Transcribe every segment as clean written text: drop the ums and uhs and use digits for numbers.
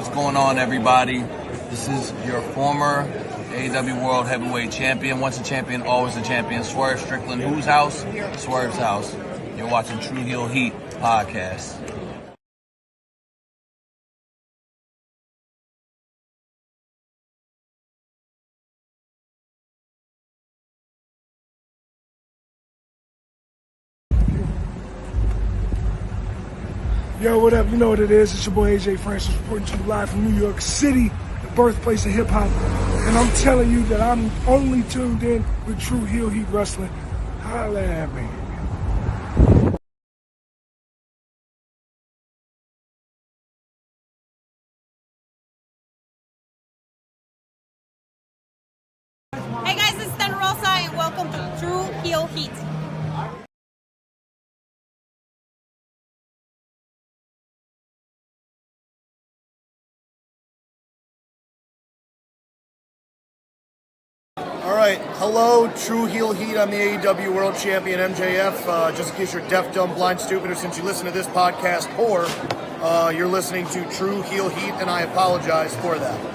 What's going on, everybody? This is your former AEW World Heavyweight Champion. Once a champion, always a champion. Swerve Strickland. Whose house? Swerve's house. You're watching True Heel Heat podcast. Yo, what up? You know what it is. It's your boy AJ Francis reporting to you live from New York City, the birthplace of hip-hop. And I'm telling you that I'm only tuned in with True Heel Heat Wrestling. Holla at me. Hey guys, it's Thunder Rosa and welcome to True Heel Heat. All right, hello, True Heel Heat. I'm the AEW World Champion MJF. Just in case you're deaf, dumb, blind, stupid, or since you listen to this podcast, or you're listening to True Heel Heat, and I apologize for that.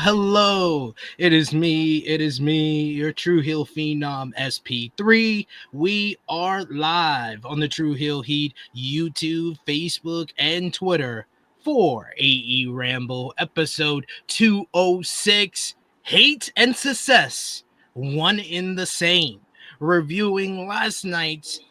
Hello. It is me, your True Heel Phenom SP3. We are live on the True Heel Heat YouTube, Facebook, and Twitter for AEWramble episode 206, Hate and Success, one in the same. Reviewing last night's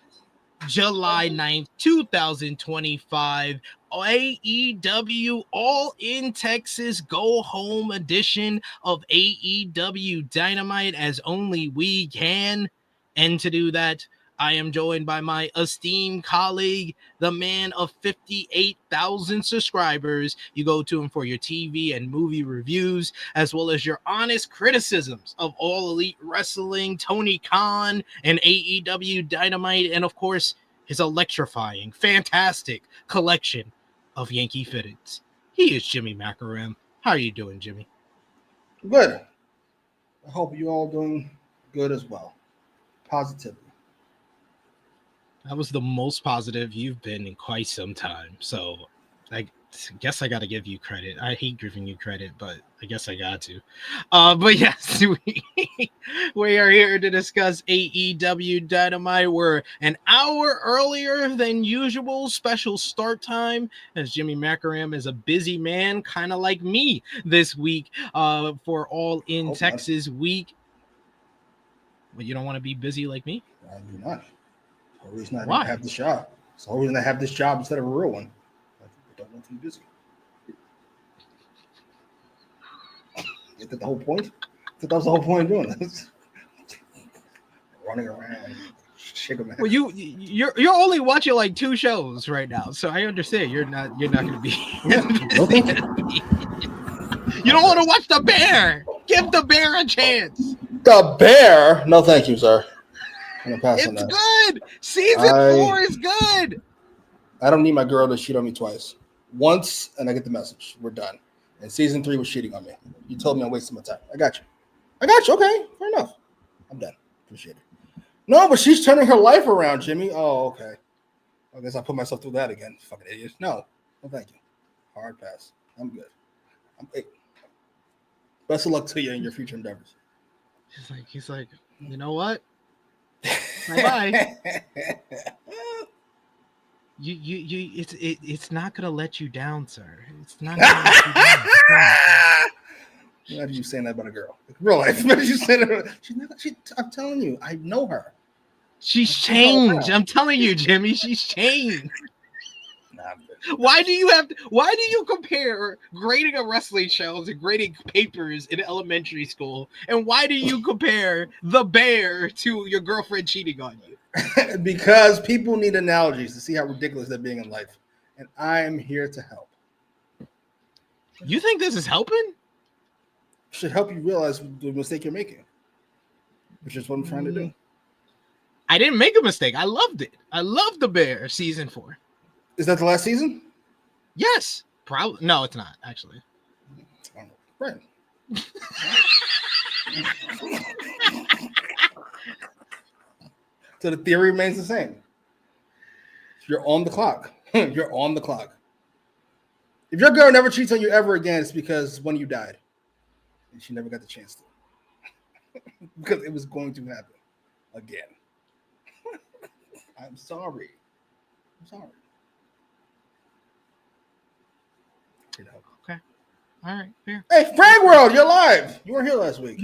July 9th, 2025 AEW All In Texas Go Home edition of AEW Dynamite as only we can. And to do that, I am joined by my esteemed colleague, the man of 58,000 subscribers. You go to him for your TV and movie reviews, as well as your honest criticisms of All Elite Wrestling, Tony Khan, and AEW Dynamite, and of course, his electrifying, fantastic collection of Yankee fitteds. He is Jimmy Macram. How are you doing, Jimmy? Good. I hope you all doing good as well. Positively. That was the most positive you've been in quite some time. So, guess I got to give you credit. I hate giving you credit, but I guess I got to. But yes, we are here to discuss AEW Dynamite. We're an hour earlier than usual. Special start time, as Jimmy Macram is a busy man, kind of like me this week for All In Texas week. But you don't want to be busy like me? I do not. The whole reason I have this job. It's the whole reason I have this job instead of a real one. I don't want to be busy. Is that the whole point? That was the whole point of doing this. Running around, shaking my head. Well, you're only watching like 2 shows right now, so I understand you're not going to be. You don't want to watch The Bear. Give The Bear a chance. The Bear? No, thank you, sir. I'm gonna pass on that. It's good. Season 4 is good. I don't need my girl to cheat on me twice. Once, and I get the message. We're done. And season 3 was cheating on me. You told me I'm wasting my time. I got you. Okay, fair enough. I'm done. Appreciate it. No, but she's turning her life around, Jimmy. Oh, okay. I guess I put myself through that again. Fucking idiot. No, thank you. Hard pass. I'm good. Best of luck to you in your future endeavors. He's like, you know what? Bye. It's not gonna let you down, sir. It's not gonna let you down. Imagine you saying that about a girl. Real life. Imagine you saying that. I'm telling you, I know her. She's changed. I'm telling you, Jimmy, she's changed. Why do you compare grading a wrestling show to grading papers in elementary school? And why do you compare The Bear to your girlfriend cheating on you? Because people need analogies to see how ridiculous they're being in life. And I am here to help. You think this is helping? Should help you realize the mistake you're making. Which is what I'm trying to do. I didn't make a mistake. I loved it. I loved The Bear season 4. Is that the last season? Yes. Probably. No, it's not, actually. Right. So the theory remains the same. You're on the clock. You're on the clock. If your girl never cheats on you ever again, it's because one of you died. And she never got the chance to. Because it was going to happen again. I'm sorry. Okay. All right. Fair. Hey, Frag World, you're live. You weren't here last week.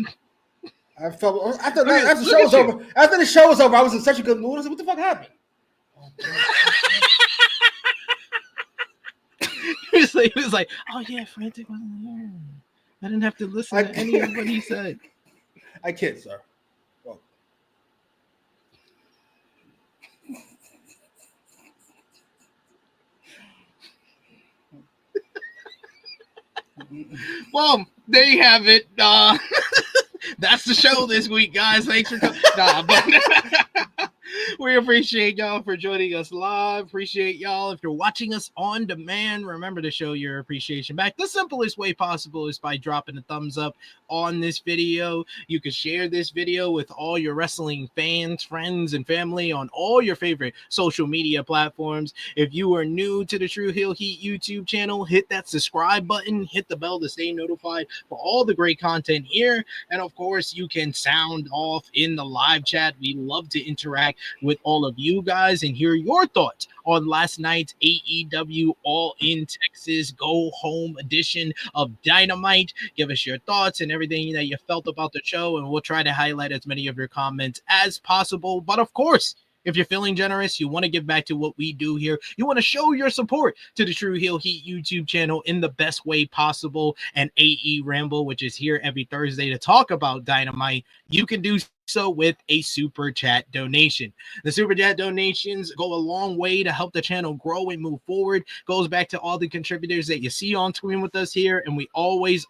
I felt after the show was over. After the show was over, I was in such a good mood. I said, "What the fuck happened?" He was like, "Oh yeah, Frantic wasn't here. I didn't have to listen to any of what he said." I kid, sir. Well. Well, there you have it. That's the show this week, guys. Thanks for coming. We appreciate y'all for joining us live. Appreciate y'all. If you're watching us on demand, remember to show your appreciation back. The simplest way possible is by dropping a thumbs up on this video. You can share this video with all your wrestling fans, friends, and family on all your favorite social media platforms. If you are new to the True Heel Heat YouTube channel, hit that subscribe button, hit the bell to stay notified for all the great content here. And of course, you can sound off in the live chat. We love to interact with all of you guys and hear your thoughts on last night's AEW All In Texas Go Home edition of Dynamite. Give us your thoughts and everything that you felt about the show, and we'll try to highlight as many of your comments as possible. But of course, if you're feeling generous, you want to give back to what we do here, you want to show your support to the True Heel Heat YouTube channel in the best way possible, and AEWramble, which is here every Thursday to talk about Dynamite, you can do so with a super chat donation. The super chat donations go a long way to help the channel grow and move forward. Goes back to all the contributors that you see on screen with us here, and we always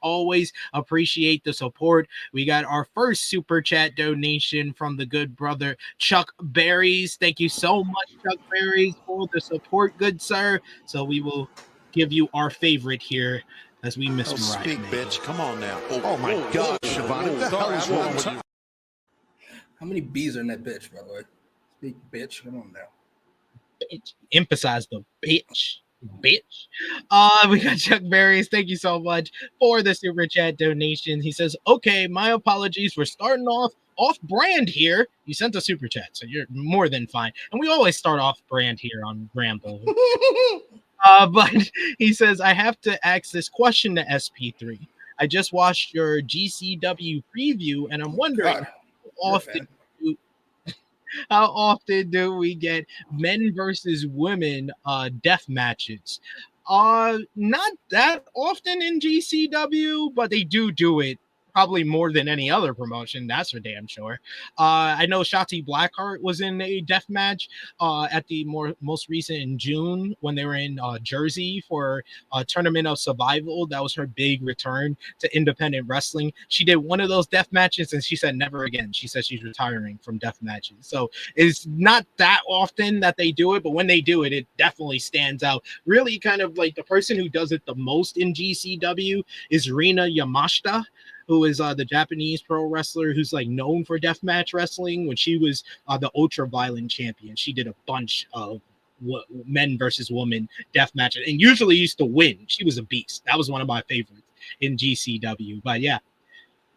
appreciate the support. We got our first super chat donation from the good brother Chuck Berries. Thank you so much, Chuck Berries, for the support, good sir. So we will give you our favorite here as we miss Mariah. Speak, bitch. Come on now. Oh my God, Shavon. What the hell is wrong with you? How many B's are in that bitch, by the way? Speak, bitch. Come on now. Bitch. Emphasize the bitch. bitch. We got Chuck Berries. Thank you so much for the super chat donation. He says, okay, my apologies for starting off brand here. You sent a super chat, so you're more than fine. And we always start off brand here on Ramble. But he says, I have to ask this question to SP3. I just watched your GCW preview, and I'm wondering how often do we get men versus women death matches? Not that often in GCW, but they do it probably more than any other promotion. That's for damn sure. I know Shotzi Blackheart was in a death match at the most recent in June when they were in Jersey for a Tournament of Survival. That was her big return to independent wrestling. She did one of those death matches and she said never again. She said she's retiring from death matches. So it's not that often that they do it, but when they do it, it definitely stands out. Really kind of like the person who does it the most in GCW is Rina Yamashita, who is the Japanese pro wrestler who's like known for deathmatch wrestling. When she was the ultra violent champion, she did a bunch of men versus women death matches and usually used to win. She was a beast. That was one of my favorites in GCW. But yeah,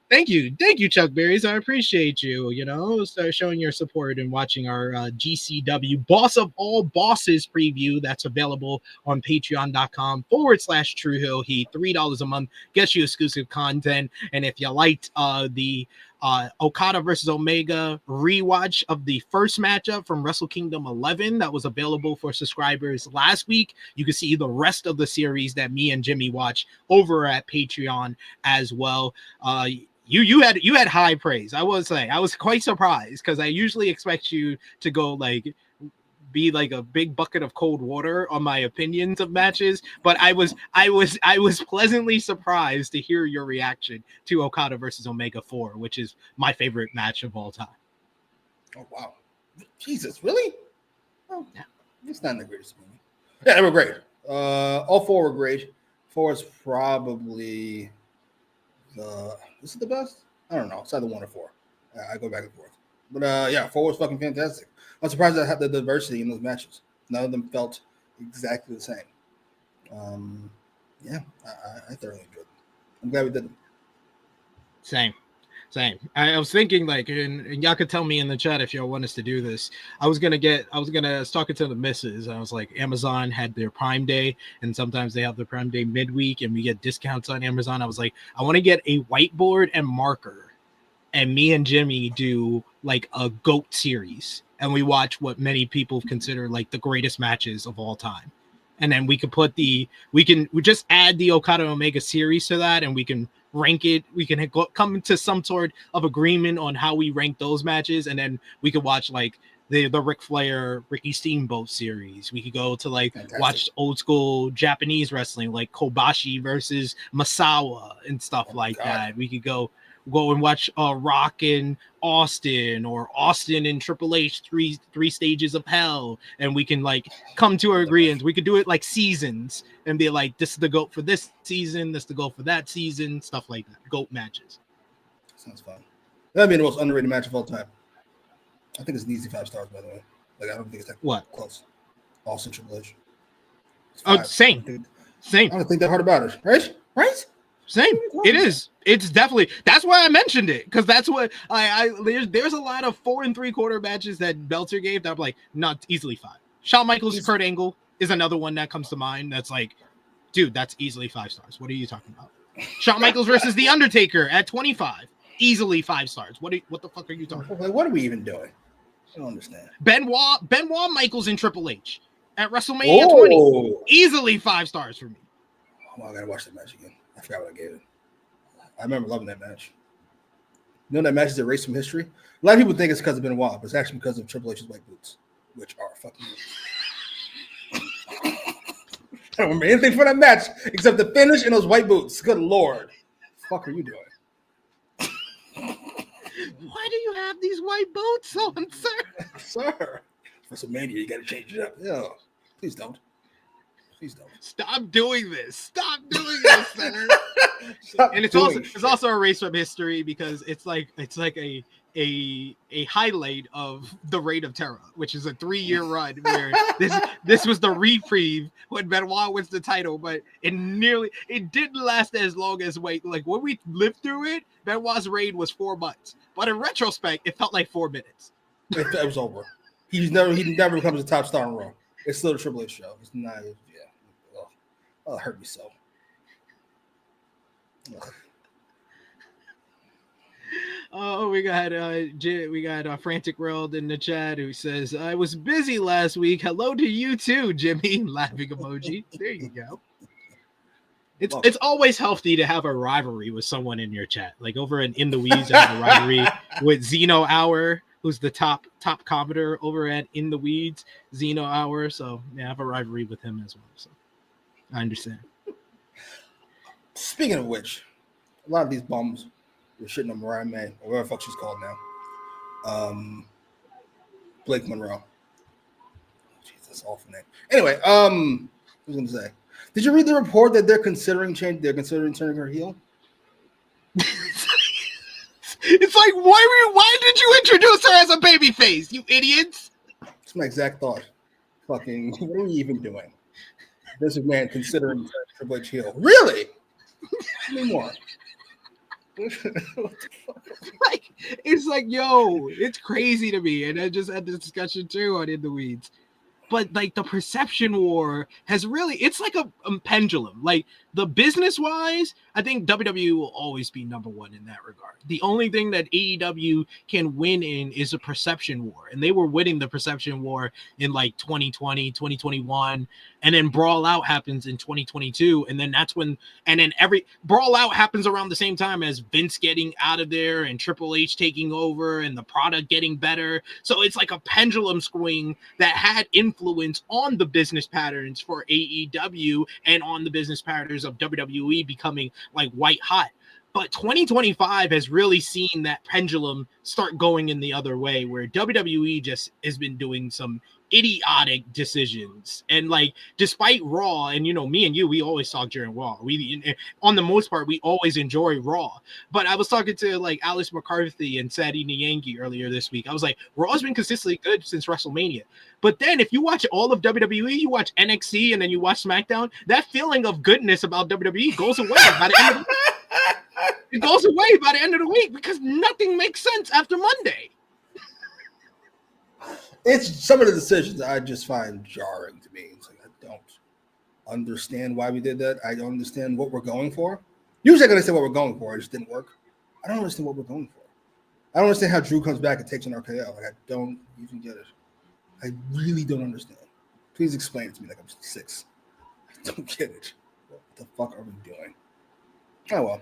thank you, Chuck Berries. I appreciate you. You know, start showing your support and watching our GCW Boss of All Bosses preview. That's available on Patreon.com/True Hill Heat. $3 a month gets you exclusive content. And if you liked the Okada versus Omega rewatch of the first matchup from Wrestle Kingdom 11 that was available for subscribers last week, you can see the rest of the series that me and Jimmy watch over at Patreon as well. You had high praise. I will say I was quite surprised because I usually expect you to go like be like a big bucket of cold water on my opinions of matches, but I was pleasantly surprised to hear your reaction to Okada versus Omega 4, which is my favorite match of all time. Oh wow, Jesus, really? Oh, yeah. It's not the greatest movie. Yeah, they were great. All four were great. 4 is probably is it the best? I don't know. It's either 1 or 4. I go back and forth. But yeah, 4 was fucking fantastic. I'm surprised I had the diversity in those matches. None of them felt exactly the same. Yeah, I thoroughly enjoyed it. I'm glad we did them. Same. I was thinking like, and y'all could tell me in the chat if y'all want us to do this. I was talking to the missus. I was like, Amazon had their Prime Day, and sometimes they have the Prime Day midweek, and we get discounts on Amazon. I was like, I want to get a whiteboard and marker, and me and Jimmy do like a GOAT series, and we watch what many people consider like the greatest matches of all time. And then we just add the Okada Omega series to that, and we can rank it. We can come to some sort of agreement on how we rank those matches, and then we could watch like the Ric Flair Ricky Steamboat series. We could go to like watch old school Japanese wrestling like Kobashi versus Masawa and stuff that. We could go and watch Rock in Austin or Austin and Triple H, three stages of hell, and we can like come to an agreement. We could do it like seasons and be like, this is the GOAT for this season, this is the GOAT for that season, stuff like that. GOAT matches. Sounds fun. That'd be the most underrated match of all time. I think it's an easy 5 stars, by the way. Like I don't think it's that close. Austin Triple H. Oh, same. I don't think that hard about it, right? Same. It is. It's definitely. That's why I mentioned it, because that's what there's a lot of 4 3/4 matches that Belter gave that I'm like not easily 5. Shawn Michaels, Kurt Angle is another one that comes to mind. That's like, dude, that's easily 5 stars. What are you talking about? Shawn Michaels versus The Undertaker at 25, easily 5 stars. What the fuck are you talking about? Like, what are we even doing? I don't understand. Benoit, Michaels, and Triple H at WrestleMania 20, easily 5 stars for me. Oh, I gotta watch that match again. I forgot what I gave it. I remember loving that match. You know that match is erased from history? A lot of people think it's because of Benoit, but it's actually because of Triple H's white boots, which are fucking I don't remember anything from that match except the finish and those white boots. Good Lord. What the fuck are you doing? Why do you have these white boots on, sir? Sir. For WrestleMania, you gotta change it up. Yeah. Please don't. Stop doing this, sir. And it's also erased from history because it's like a a highlight of the Reign of Terror, which is a 3-year run where this was the reprieve when Benoit was the title, but it didn't last as long as when we lived through it. Benoit's reign was 4 months, but in retrospect, it felt like 4 minutes. It was over. He never becomes a top star in Raw. It's still a Triple H show. It's not. Yeah. Oh, it hurt me so. Ugh. Oh, we got Frantic World in the chat who says, I was busy last week. Hello to you too, Jimmy. Laughing emoji. There you go. It's always healthy to have a rivalry with someone in your chat. Like over in the Weeds, I have a rivalry with Zeno Hour, who's the top commenter over at In the Weeds, Zeno Hour. So yeah, I have a rivalry with him as well. So I understand. Speaking of which, a lot of these bums were shitting on Mariah May, or whatever the fuck she's called now. Blake Monroe. Jeez, that's an awful name. Anyway, what was I gonna say? Did you read the report that they're considering turning her heel? It's like, why did you introduce her as a babyface, you idiots? That's my exact thought. Fucking, what are we even doing? This man considering Triple H heel. Really? Tell me more. It's like, yo, it's crazy to me. And I just had this discussion too on In the Weeds. But like the perception war has really, it's like a pendulum. Like the business wise, I think WWE will always be number one in that regard. The only thing that AEW can win in is a perception war. And they were winning the perception war in like 2020, 2021. And then Brawl Out happens in 2022. And then every Brawl Out happens around the same time as Vince getting out of there and Triple H taking over and the product getting better. So it's like a pendulum swing that had influence on the business patterns for AEW and on the business patterns of WWE becoming like white hot. But 2025 has really seen that pendulum start going in the other way, where WWE just has been doing some idiotic decisions. And like, despite Raw, and you know, me and you, we always talk during Raw. We, on the most part, we always enjoy Raw. But I was talking to like Alice McCarthy and Sadie Nyangi earlier this week. I was like, Raw's been consistently good since WrestleMania. But then if you watch all of WWE, you watch NXT and then you watch SmackDown, that feeling of goodness about WWE goes away by the end of the week. It goes away by the end of the week because nothing makes sense after Monday. It's some of the decisions I just find jarring to me. It's like, I don't understand why we did that. I don't understand what we're going for. Usually I'm going to say what we're going for. It just didn't work. I don't understand what we're going for. I don't understand how Drew comes back and takes an RKO. Like, I don't even get it. I really don't understand. Please explain it to me like I'm 6. I don't get it. What the fuck are we doing? Oh, well.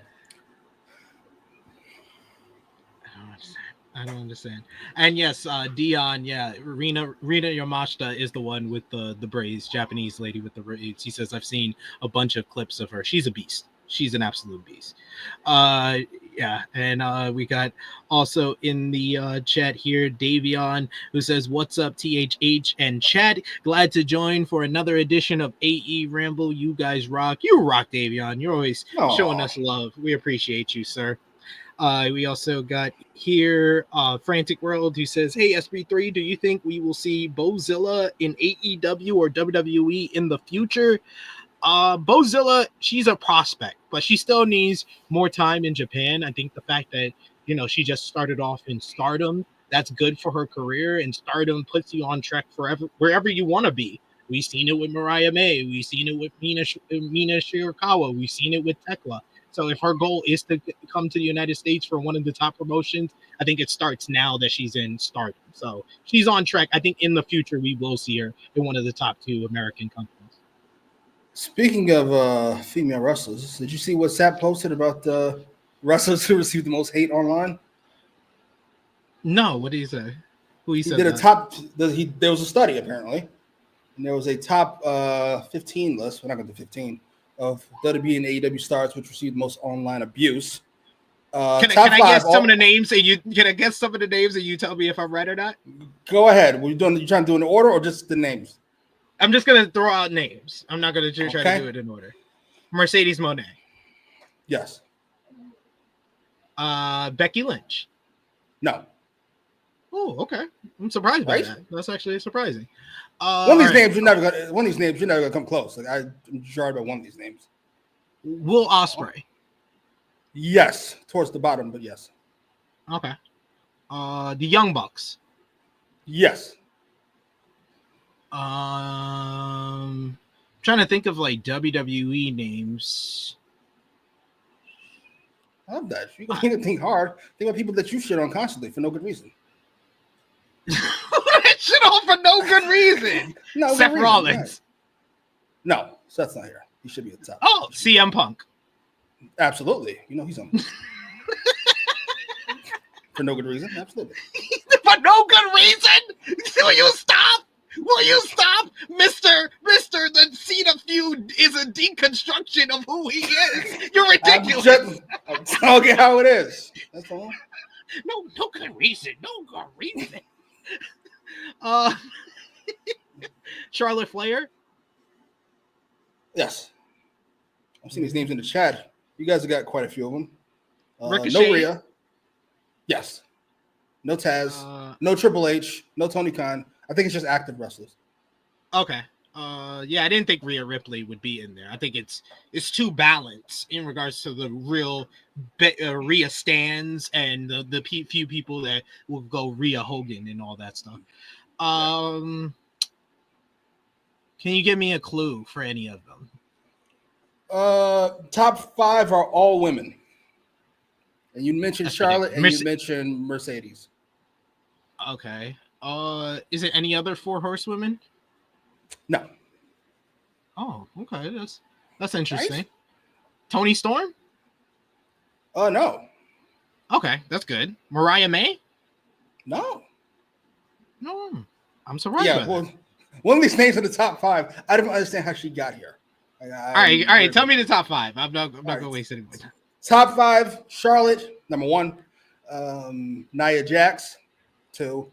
I don't understand. And yes, Dion, yeah, Rina Yamashita is the one with the braids, Japanese lady with the braids. He says, I've seen a bunch of clips of her. She's a beast. She's an absolute beast. Yeah, and we got also in the chat here, Davion, who says, what's up, THH and chat? Glad to join for another edition of AEWramble. You guys rock. You rock, Davion. You're always showing us love. We appreciate you, sir. We also got here Frantic World, who says, hey, SP3, do you think we will see Bozilla in AEW or WWE in the future? Bozilla, she's a prospect, but she still needs more time in Japan. I think the fact that, you know, she just started off in Stardom, that's good for her career, and Stardom puts you on track forever, wherever you want to be. We've seen it with Mariah May. We've seen it with Mina Shirakawa. We've seen it with Tekla. So if her goal is to come to the United States for one of the top promotions, I think it starts now that she's in Stardom. So she's on track. I think in the future, we will see her in one of the top 2 American companies. Speaking of female wrestlers, did you see what Sap posted about the wrestlers who received the most hate online? No, what did he say? Who he said? Did there was a study apparently, and there was a top 15 list. We're not going to do 15 of WWE and AEW stars which received the most online abuse. Can I guess some of the names? And can I guess some of the names and you tell me if I'm right or not? Go ahead. You trying to do in order or just the names? I'm just gonna throw out names. I'm not gonna try to do it in order. Mercedes Moné. Yes. Becky Lynch. No. Oh, okay. I'm surprised by Right? that. That's actually surprising. One of these names you're never gonna come close. Like I'm sure about one of these names. Will Ospreay. Yes, towards the bottom, but yes. Okay. The Young Bucks. Yes. Trying to think of like WWE names. I love that. You can think hard. Think about people that you shit on constantly for no good reason. Shit on for no good reason. No, Seth good reason, Rollins. right. No, Seth's not here. He should be at the top. Oh, CM Punk. Absolutely. You know he's on. For no good reason. Absolutely. For no good reason? Will you stop? Will you stop? Mr. The Cena feud is a deconstruction of who he is. You're ridiculous. I'm telling you how it is. That's all. No good reason. No good reason. Charlotte Flair. Yes. I've seen these names in the chat. You guys have got quite a few of them. Ricochet. No Rhea. Yes. No Taz. No Triple H. No Tony Khan. I think it's just active wrestlers. Okay. Yeah, I didn't think Rhea Ripley would be in there. I think it's too balanced in regards to the real Rhea stands and the few people that will go Rhea Hogan and all that stuff. Can you give me a clue for any of them? Top 5 are all women. And you mentioned That's Charlotte and ridiculous. you mentioned Mercedes. Okay. Is it any other 4 horsewomen? No. Oh, okay. That's interesting. Right? Tony Storm? No. Okay, that's good. Mariah May? No. No. I'm surprised. Yeah, by well, that. one of these names in the top 5, I don't understand how she got here. All right. Tell me the top 5. I'm not going to waste any more time. Top 5, Charlotte, number 1. Nia Jax, 2.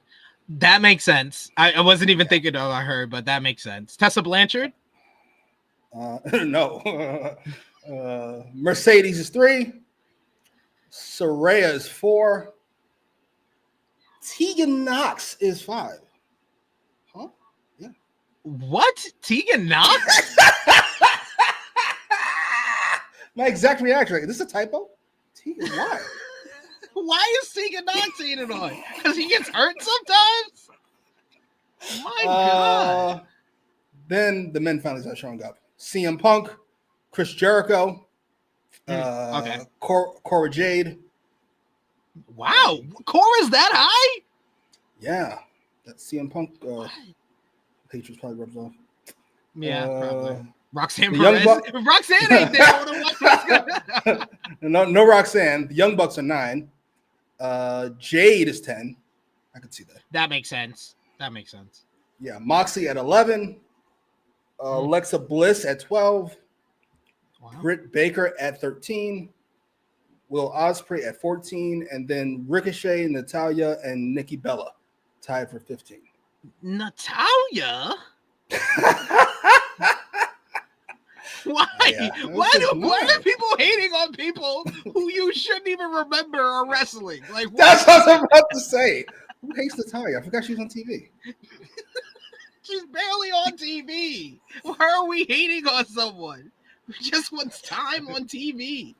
That makes sense. I wasn't even thinking of her, but that makes sense. Tessa Blanchard? No. Mercedes is 3. Saraya is 4. Tegan Knox is 5. Huh? Yeah. What? Tegan Knox? My exact reaction. Is this a typo? Tegan, why? Why is Tegan Knox in it on? Because he gets hurt sometimes? My God. Then the men finally start showing up. CM Punk, Chris Jericho, Okay. Cora Jade. Wow. Cora's that high? Yeah. That CM Punk Patriots probably rubs off. Yeah, probably. Roxanne the Young Perez. Roxanne ain't there. I wanna watch what's going- No Roxanne. The Young Bucks are 9. Jade is 10. I could see that. That makes sense. Yeah. Moxley at 11. Alexa Bliss at 12. Wow. Britt Baker at 13. Will Ospreay at 14. And then Ricochet, Natalya, and Nikki Bella tied for 15. Natalia? Why? Yeah, Why are people hating on people who you shouldn't even remember are wrestling? Like what? That's what I was about to say. Who hates Natalya? I forgot she was on TV. She's barely on TV. Why are we hating on someone who just wants time on TV?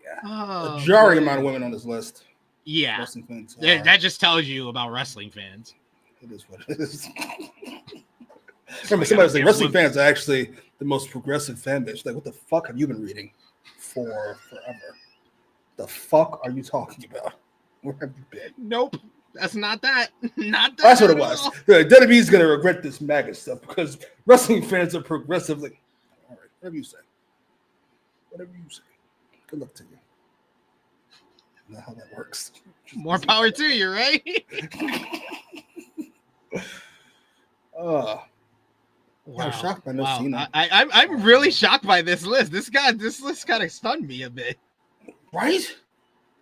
Yeah. Oh, A jarring boy. amount of women on this list. Yeah. Wrestling fans. That just tells you about wrestling fans. It is what it is. Remember, somebody was like, wrestling fans are actually the most progressive fan base. Like, what the fuck have you been reading for forever? The fuck are you talking about? Where have you been? Nope. That's not that. Not that. That's what it at was. all. The WWE's going to regret this MAGA stuff because wrestling fans are progressively. All right, whatever you say. Whatever you say. Good luck to you. Not how that works. More power to you, right? I'm shocked by no Cena. I'm really shocked by this list. This list kind of stunned me a bit. Right?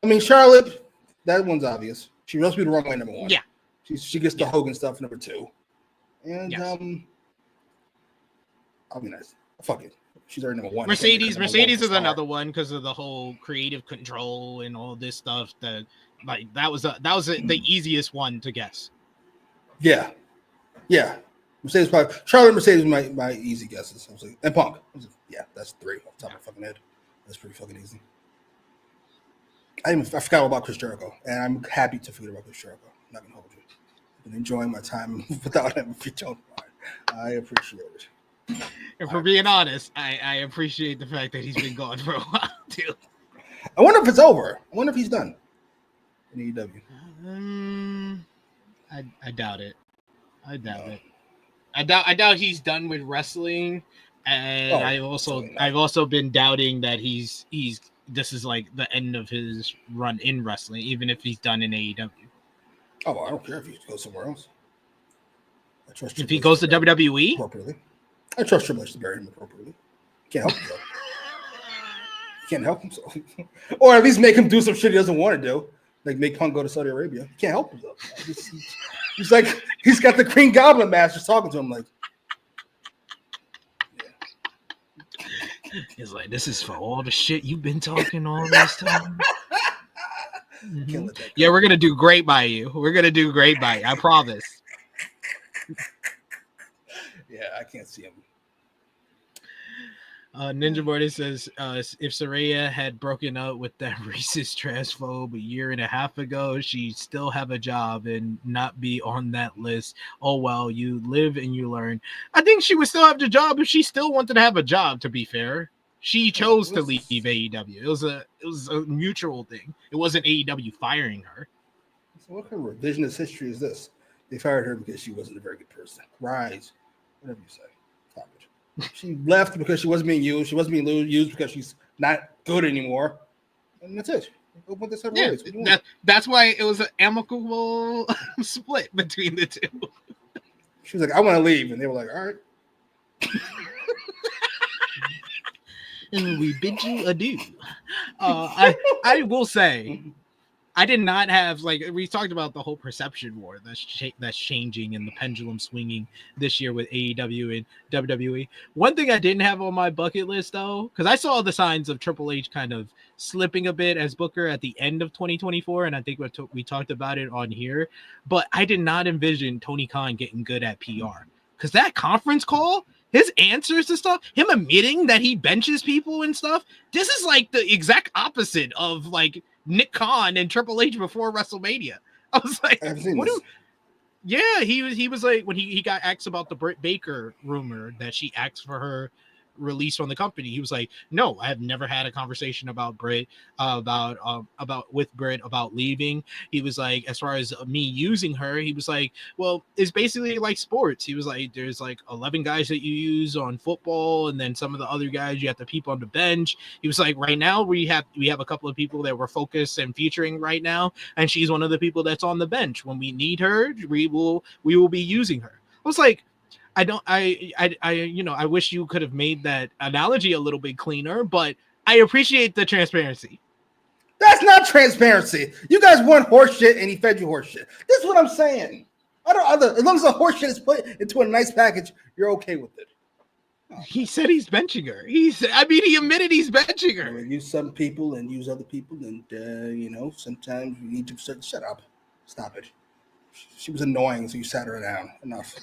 I mean, Charlotte, that one's obvious. She rubs me the wrong way, number 1. Yeah. She gets the Hogan stuff, number 2. And Yes. I'll be nice. Fuck it. She's our number one. Mercedes is another one because of the whole creative control and all this stuff. That the easiest one to guess. Yeah. Mercedes probably. Charlotte, Mercedes, my easy guesses. I was like, and Punk. Yeah, that's 3 off the top of my fucking head. That's pretty fucking easy. I forgot about Chris Jericho, and I'm happy to forget about Chris Jericho. I'm not gonna hold you. I've been enjoying my time without him. If you don't mind, I appreciate it. And for being honest, I appreciate the fact that he's been gone for a while too. I wonder if it's over. I wonder if he's done in AEW. I doubt it. I doubt he's done with wrestling, and I've also been doubting that he's this is like the end of his run in wrestling, even if he's done in AEW. Oh, I don't care if he goes somewhere else. I trust if he goes to WWE appropriately. I trust Triple H to bury him appropriately. Can't help himself. Can't help himself. Or at least make him do some shit he doesn't want to do. Like make Punk go to Saudi Arabia. He can't help himself. He's like, he's got the Green Goblin mask just talking to him like, yeah. He's like, this is for all the shit you've been talking all this time. Mm-hmm. Yeah, we're going to do great by you. We're going to do great by you. I promise. Yeah, I can't see him. Ninja Morty says, if Saraya had broken up with that racist transphobe a year and a half ago, she'd still have a job and not be on that list. Oh, well, you live and you learn. I think she would still have the job if she still wanted to have a job, to be fair. She chose to leave AEW. It was a mutual thing. It wasn't AEW firing her. So what kind of revisionist history is this? They fired her because she wasn't a very good person. Rise. Whatever you say. Stop it. She left because she wasn't being used. She wasn't being used because she's not good anymore. And that's it. That's why it was an amicable split between the two. She was like, I want to leave. And they were like, all right. And we bid you adieu. I will say, I did not have, like, we talked about the whole perception war that's changing and the pendulum swinging this year with AEW and WWE. One thing I didn't have on my bucket list, though, because I saw the signs of Triple H kind of slipping a bit as Booker at the end of 2024, and I think we talked about it on here, but I did not envision Tony Khan getting good at PR, because that conference call, his answers to stuff, him admitting that he benches people and stuff, this is like the exact opposite of, like, Nick Khan and Triple H before WrestleMania. I was like, yeah, he was like, when he got asked about the Britt Baker rumor that she asked for her release from the company, he was like, no, I have never had a conversation about Britt with Britt about leaving. He was like, as far as me using her, he was like, well, it's basically like sports. He was like, there's like 11 guys that you use on football, and then some of the other guys you have to people on the bench. He was like, right now we have a couple of people that we're focused and featuring right now, and she's one of the people that's on the bench. When we need her, we will be using her. I was like, I wish you could have made that analogy a little bit cleaner, but I appreciate the transparency. That's not transparency. You guys want horse shit and he fed you horse shit. This is what I'm saying. As long as the horse shit is put into a nice package, you're okay with it. He said he's benching her. He admitted he's benching her. Use some people and use other people, and sometimes you need to shut up. Stop it. She was annoying, so you sat her down. Enough.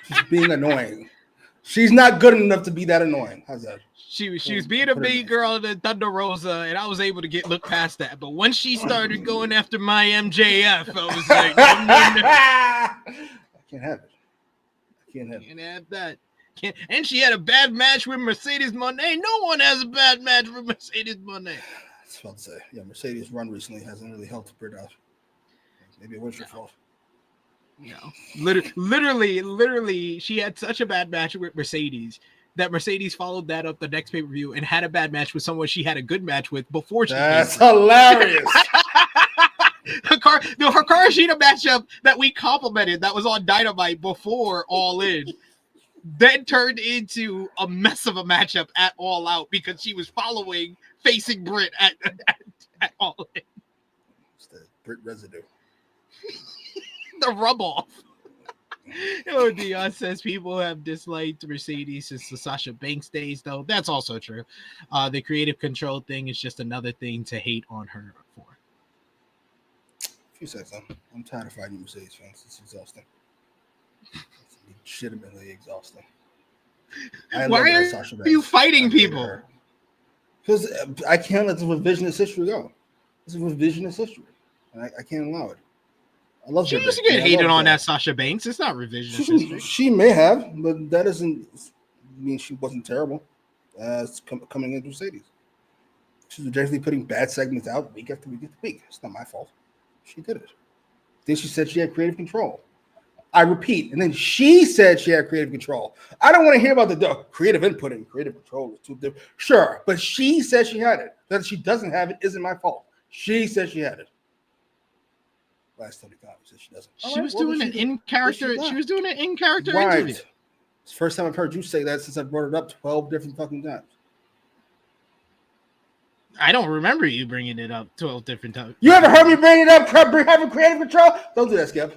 She's being annoying. She's not good enough to be that annoying. How's that? She was being a big girl in the Thunder Rosa, and I was able to look past that. But once she started going after my MJF, I was like, no. I can't have it. Can't have that. And she had a bad match with Mercedes Moné. No one has a bad match with Mercedes Moné. That's what I'd say. Yeah, Mercedes' run recently hasn't really helped Britt out. Maybe it was your fault. No, literally, she had such a bad match with Mercedes that Mercedes followed that up the next pay-per-view and had a bad match with someone she had a good match with before she. That's hilarious. Her Hikaru matchup that we complimented that was on Dynamite before All In, then turned into a mess of a matchup at All Out because she was facing Britt at All In. It's the Britt residue. The rub off. Dion says people have disliked Mercedes since the Sasha Banks days, though. That's also true. The creative control thing is just another thing to hate on her for. A few seconds. I'm tired of fighting Mercedes fans. It's exhausting. It's legitimately exhausting. Why are you fighting people? Because I can't let the revisionist history go. It's a revisionist history. And I can't allow it. I love she used to get hated on that Sasha Banks. It's not revisionist history. She may have, but that doesn't mean she wasn't terrible coming into Mercedes. She's generally putting bad segments out week after week after week. It's not my fault. She did it. Then she said she had creative control. I repeat, and then she said she had creative control. I don't want to hear about the creative input and creative control is too different. Sure, but she said she had it. That she doesn't have it isn't my fault. She said she had it. Last time said she doesn't. She was doing an in-character. She was doing an in-character interview. It's the first time I've heard you say that since I brought it up 12 different fucking times. I don't remember you bringing it up 12 different times. You ever heard me bring it up? Having creative control? Don't do that, Skip.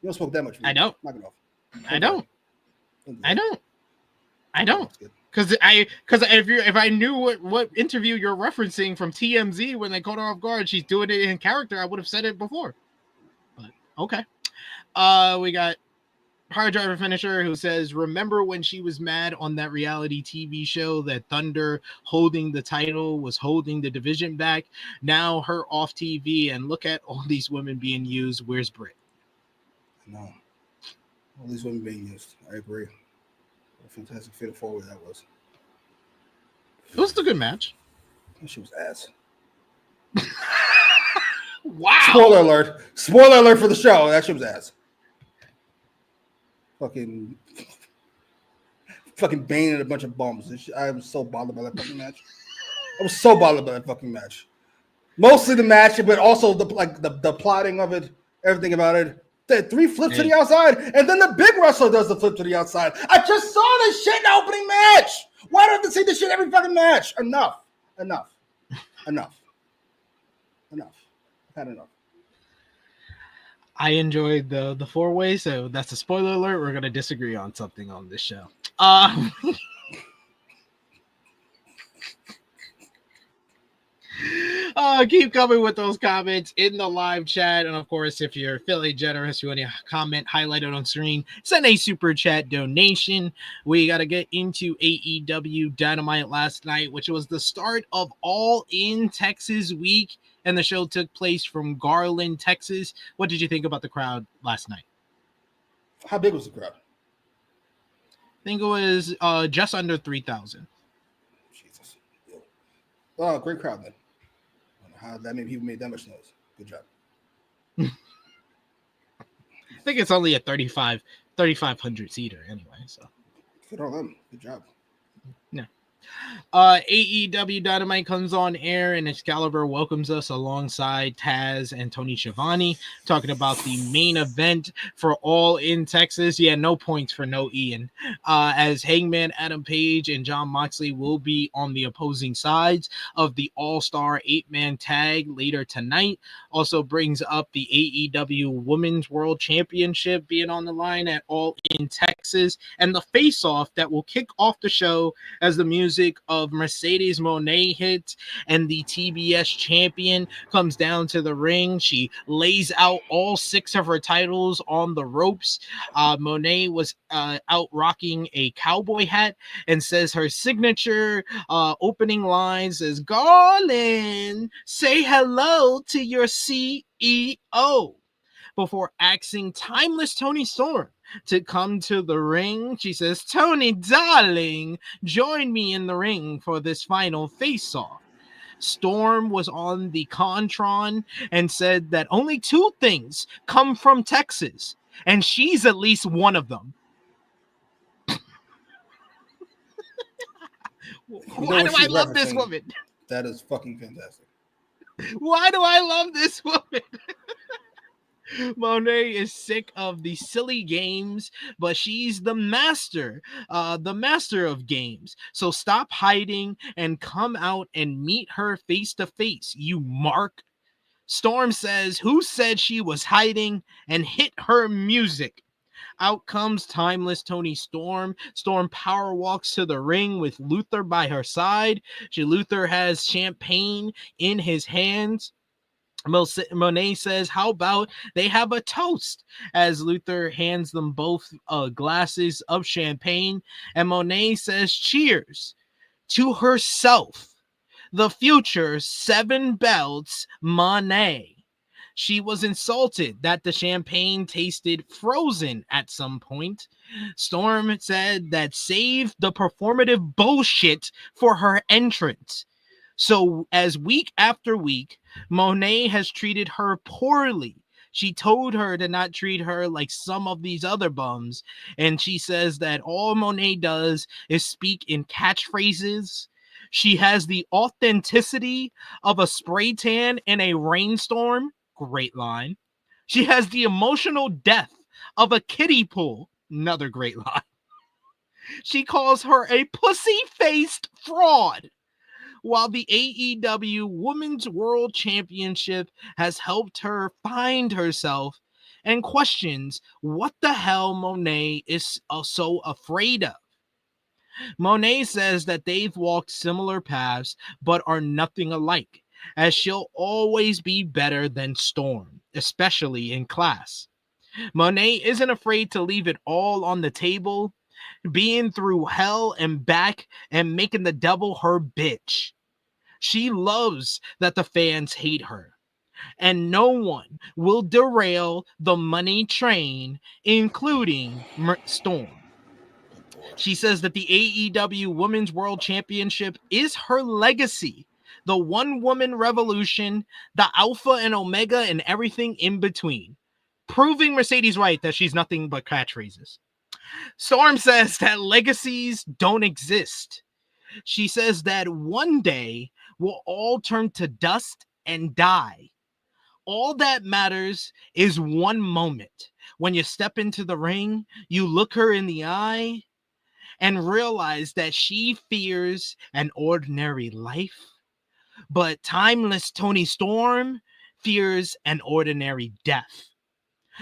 You don't smoke that much. I don't. Knock it off. I don't. Because if I knew what interview you're referencing from TMZ when they caught her off guard, she's doing it in character, I would have said it before. But okay. We got Hard Driver Finisher who says, remember when she was mad on that reality TV show that Thunder holding the title was holding the division back? Now her off TV and look at all these women being used. Where's Britt? No. All these women being used. I agree. What a fantastic fatal forward that was. It was a good match. She was ass. Wow. Spoiler alert. Spoiler alert for the show. That shit was ass. Fucking Bane and a bunch of bums. I was so bothered by that fucking match. Mostly the match, but also the plotting of it, everything about it. The 3 flips to the outside, and then the big wrestler does the flip to the outside. I just saw this shit in the opening match. Why do I have to see this shit every fucking match? Enough. I've had enough. I enjoyed the 4-way, so that's a spoiler alert. We're gonna disagree on something on this show. Keep coming with those comments in the live chat. And of course, if you're feeling generous, you want to comment highlighted on screen, send a super chat donation. We got to get into AEW Dynamite last night, which was the start of All In Texas week. And the show took place from Garland, Texas. What did you think about the crowd last night? How big was the crowd? I think it was just under 3,000. Jesus. Oh, great crowd then. I don't know how that many people made that much noise. Good job. I think it's only a 3,500 seater anyway. So good on them. Good job. Yeah. AEW Dynamite comes on air and Excalibur welcomes us alongside Taz and Tony Schiavone, talking about the main event for All In Texas. Yeah, no points for no Ian. As Hangman Adam Page and John Moxley will be on the opposing sides of the All-Star 8-man tag later tonight. Also brings up the AEW Women's World Championship being on the line at All In Texas, and the face-off that will kick off the show as the music of Mercedes Mone hits and the TBS champion comes down to the ring. She lays out all 6 of her titles on the ropes. Mone was out rocking a cowboy hat and says her signature opening lines is, Garland, say hello to your CEO. Before asking timeless Toni Storm to come to the ring, she says, Toni, darling, join me in the ring for this final face-off. Storm was on the Contron and said that only 2 things come from Texas, and she's at least one of them. Why do I love this woman? That is fucking fantastic. Why do I love this woman? Mone is sick of the silly games, but she's the master of games. So stop hiding and come out and meet her face to face, you mark. Storm says, who said she was hiding, and hit her music. Out comes timeless Toni Storm. Storm power walks to the ring with Luther by her side. Luther has champagne in his hands. Monet says, how about they have a toast? As Luther hands them both glasses of champagne. And Monet says, cheers to herself, the future 7 belts Monet. She was insulted that the champagne tasted frozen at some point. Storm said that saved the performative bullshit for her entrance. So as week after week, Monet has treated her poorly. She told her to not treat her like some of these other bums. And she says that all Monet does is speak in catchphrases. She has the authenticity of a spray tan in a rainstorm. Great line. She has the emotional depth of a kiddie pool. Another great line. She calls her a pussy-faced fraud. While the AEW Women's World Championship has helped her find herself and questions what the hell Monet is so afraid of. Monet says that they've walked similar paths but are nothing alike, as she'll always be better than Storm, especially in class. Monet isn't afraid to leave it all on the table, being through hell and back and making the devil her bitch. She loves that the fans hate her, and no one will derail the money train, including Storm. She says that the AEW Women's World Championship is her legacy, the one-woman revolution, the alpha and omega, and everything in between, proving Mercedes right that she's nothing but catchphrases. Storm says that legacies don't exist. She says that one day we'll all turn to dust and die. All that matters is one moment. When you step into the ring, you look her in the eye and realize that she fears an ordinary life, but timeless Toni Storm fears an ordinary death.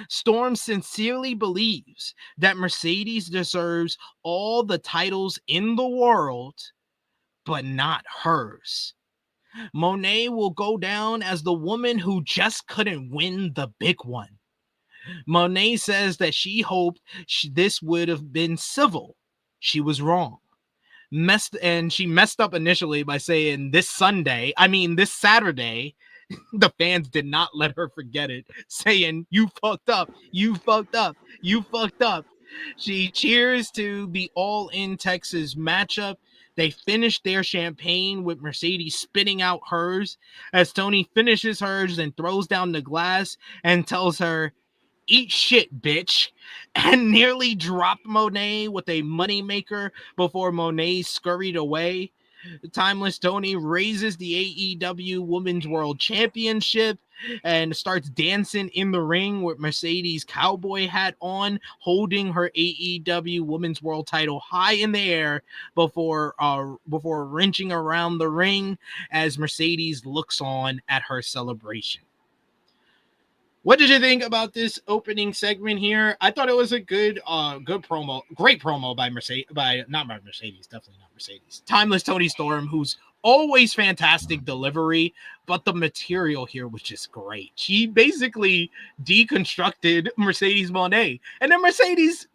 Storm sincerely believes that Mercedes deserves all the titles in the world, but not hers. Monet will go down as the woman who just couldn't win the big one. Monet says that she hoped this would have been civil. She was wrong. She messed up initially by saying this Saturday, the fans did not let her forget it, saying, you fucked up, you fucked up, you fucked up. She cheers to the All In Texas matchup. They finish their champagne with Mercedes spitting out hers as Toni finishes hers and throws down the glass and tells her, eat shit, bitch, and nearly dropped Monet with a moneymaker before Monet scurried away. Timeless Toni raises the AEW Women's World Championship and starts dancing in the ring with Mercedes' cowboy hat on, holding her AEW Women's World title high in the air before wrenching around the ring as Mercedes looks on at her celebration. What did you think about this opening segment here? I thought it was a good promo, great promo by Mercedes, definitely not Mercedes. Timeless Toni Storm, who's always fantastic delivery, but the material here was just great. She basically deconstructed Mercedes Monet, and then Mercedes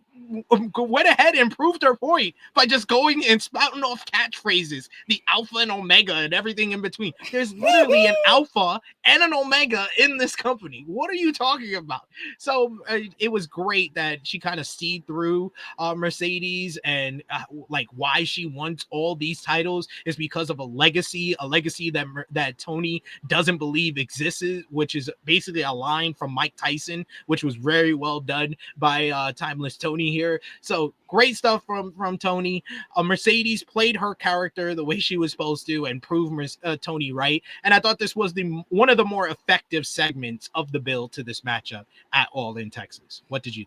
went ahead and proved her point by just going and spouting off catchphrases, the alpha and omega and everything in between. There's literally an alpha and an omega in this company. What are you talking about? So it was great that she kind of see through Mercedes and like why she wants all these titles is because of a legacy that Toni doesn't believe exists, which is basically a line from Mike Tyson, which was very well done by Timeless Toni here. So great stuff from Toni. Mercedes played her character the way she was supposed to and proved Toni right. And I thought this was one of the more effective segments of the build to this matchup at All In Texas. What did you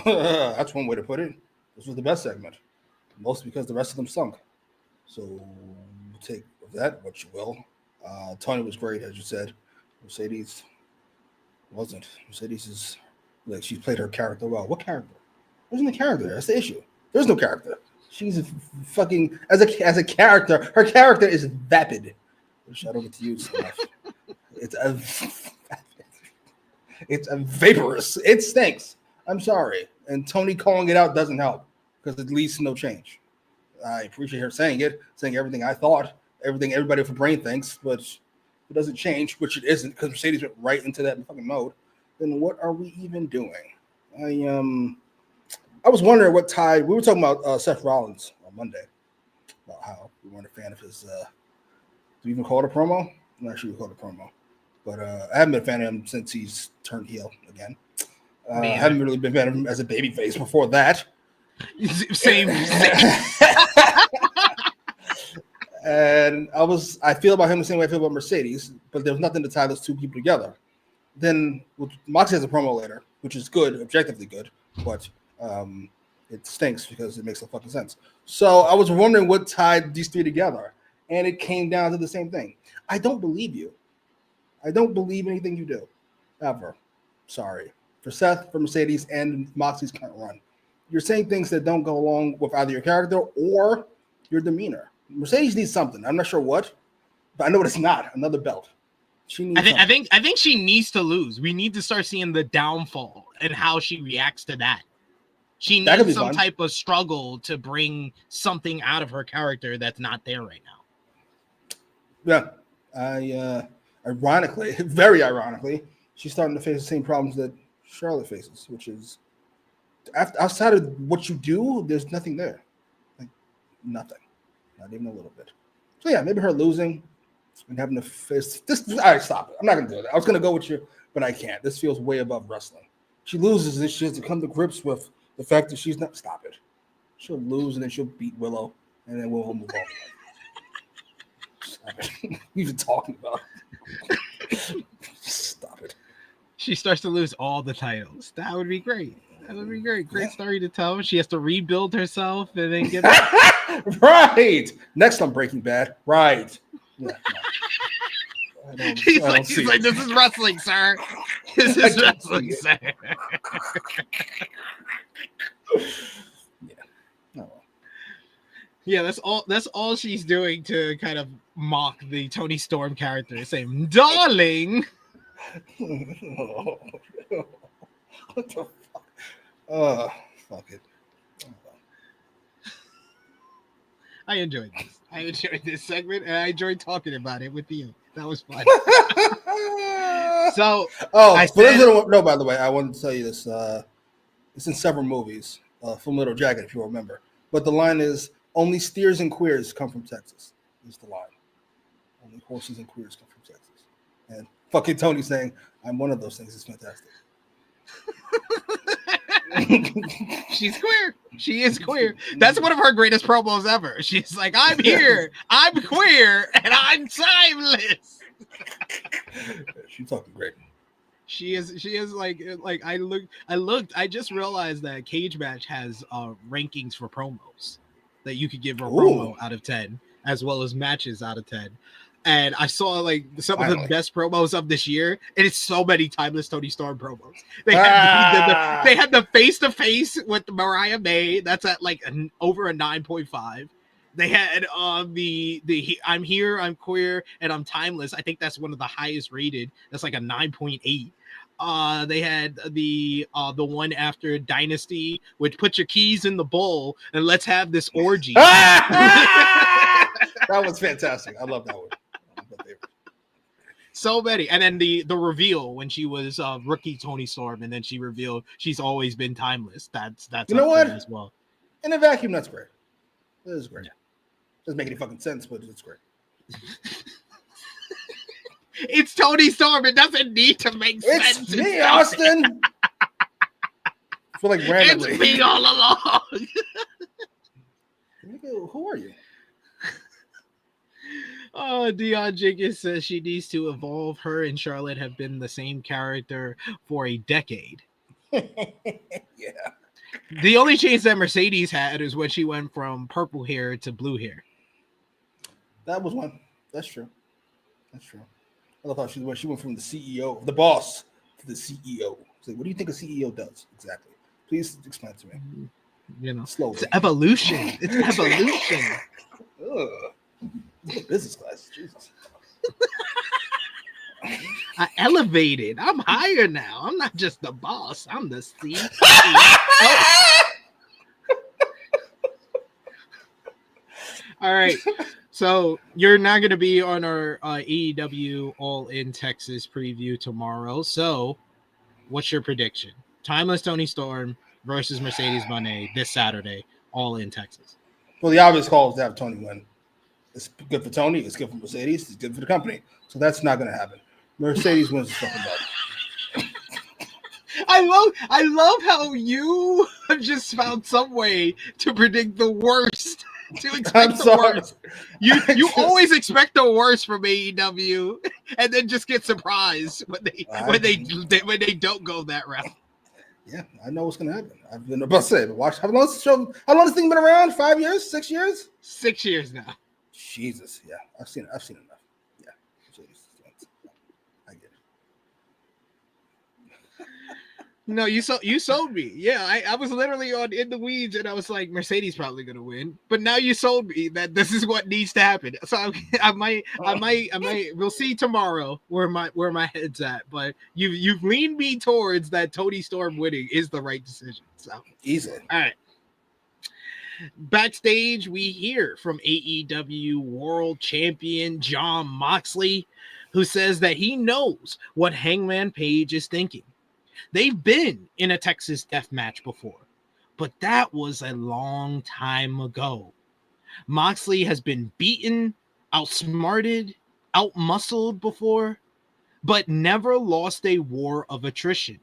think? That's one way to put it. This was the best segment, mostly because the rest of them stunk. So take of that what you will. Toni was great, as you said. Mercedes wasn't. Mercedes is Like she's played her character well. What character? There's no character there. That's the issue. There's no character. She's a fucking as a character. Her character is vapid. Shout over to you, Steph. It's a vaporous. It stinks. I'm sorry. And Toni calling it out doesn't help because it leads to no change. I appreciate her saying everything I thought, everything everybody with a brain thinks, but it doesn't change, which it isn't because Mercedes went right into that fucking mode. Then what are we even doing? I was wondering what tied. We were talking about Seth Rollins on Monday about how we weren't a fan of his. Do we even call it a promo? I'm not sure we call it a promo, but I haven't been a fan of him since he's turned heel again. I haven't really been a fan of him as a babyface before that. Same. And I feel about him the same way I feel about Mercedes, but there was nothing to tie those two people together. Then Moxley has a promo later, which is good, objectively good, but it stinks because it makes no fucking sense. So I was wondering what tied these three together, and it came down to the same thing. I don't believe you. I don't believe anything you do, ever. Sorry. For Seth, for Mercedes, and Moxley's current run. You're saying things that don't go along with either your character or your demeanor. Mercedes needs something. I'm not sure what, but I know what it's not. Another belt. She needs I think she needs to lose. We need to start seeing the downfall and how she reacts to that. She needs some type of struggle to bring something out of her character that's not there right now. Yeah. Ironically, very ironically, she's starting to face the same problems that Charlotte faces, which is outside of what you do, there's nothing there. Like nothing. Not even a little bit. So yeah, maybe her losing and having to face this. All right, stop it. I'm not gonna do it. I was gonna go with you, but I can't. This feels way above wrestling. She loses and she has to come to grips with the fact that she's not. Stop it. She'll lose and then she'll beat Willow, and then we'll move on. Stop it. We've been talking about it. Stop it. She starts to lose all the titles. That would be great. That would be great. Great story to tell. She has to rebuild herself and then get right. Next on Breaking Bad. Right. Yeah, no. He's like, this is wrestling, sir. This is wrestling, sir. Yeah, that's all she's doing to kind of mock the Toni Storm character, saying, darling. What the fuck? Fuck it. I enjoyed this. I enjoyed this segment, and I enjoyed talking about it with you. That was fun. So, by the way, I wanted to tell you this. It's in several movies. Full Metal Jacket, if you remember. But the line is, only steers and queers come from Texas. Is the line. Only horses and queers come from Texas. And fucking Toni saying, I'm one of those things is fantastic. She's queer. She is queer. That's one of her greatest promos ever. She's like, I'm here, I'm queer, and I'm timeless. She's talking great. She is like I just realized that Cage Match has rankings for promos that you could give a promo out of 10 as well as matches out of 10. And I saw like some of the best promos of this year, and it's so many timeless Toni Storm promos. They had the face-to-face with Mariah May. That's at like over a 9.5. They had the I'm here, I'm queer, and I'm timeless. I think that's one of the highest rated. That's like a 9.8. They had the one after Dynasty, which put your keys in the bowl and let's have this orgy. That was fantastic. I love that one. So many. And then the reveal when she was rookie Toni Storm, and then she revealed she's always been timeless. That's you know what as well. In a vacuum, that's great. That is great. Doesn't make any fucking sense, but it's great. It's Toni Storm. It doesn't need to make sense. It's me, Austin. I feel like randomly. It's me all along. Who are you? Oh, Dion Jenkins says she needs to evolve. Her and Charlotte have been the same character for a decade. Yeah. The only change that Mercedes had is when she went from purple hair to blue hair. That was one. That's true. I love how she went from the CEO, the boss, to the CEO. It's like, what do you think a CEO does exactly? Please explain to me. You know, Slowly. it's evolution. It's evolution. Business class, Jesus. I elevated. I'm higher now. I'm not just the boss. I'm the CEO. All right. So you're not going to be on our AEW All In Texas preview tomorrow. So what's your prediction? Timeless Toni Storm versus Mercedes Moné this Saturday, All In Texas. Well, the obvious call is to have Toni win. It's good for Toni. It's good for Mercedes. It's good for the company. So that's not going to happen. Mercedes wins the fucking belt. I love how you have just found some way to predict the worst. To expect the worst. You always expect the worst from AEW, and then just get surprised when they don't go that route. Yeah, I know what's gonna happen. I've been about to say, watch. How long has this thing been around? 5 years? 6 years? 6 years now. Jesus, yeah, I've seen enough. Yeah, I get it. No, you sold me. Yeah, I was literally on In the Weeds, and I was like, Mercedes probably gonna win. But now you sold me that this is what needs to happen. So I might. We'll see tomorrow where my head's at. But you've leaned me towards that Toni Storm winning is the right decision. So easily. All right. Backstage, we hear from AEW World Champion Jon Moxley, who says that he knows what Hangman Page is thinking. They've been in a Texas death match before, but that was a long time ago. Moxley has been beaten, outsmarted, outmuscled before, but never lost a war of attrition,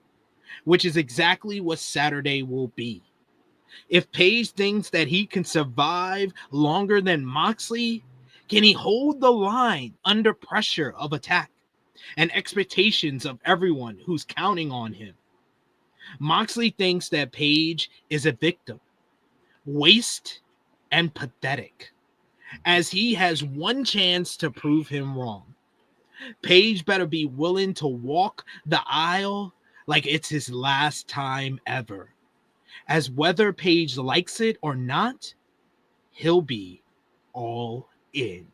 which is exactly what Saturday will be. If Page thinks that he can survive longer than Moxley, can he hold the line under pressure of attack and expectations of everyone who's counting on him? Moxley thinks that Page is a victim, waste, and pathetic, as he has one chance to prove him wrong. Page better be willing to walk the aisle like it's his last time ever, as whether Page likes it or not, he'll be all in.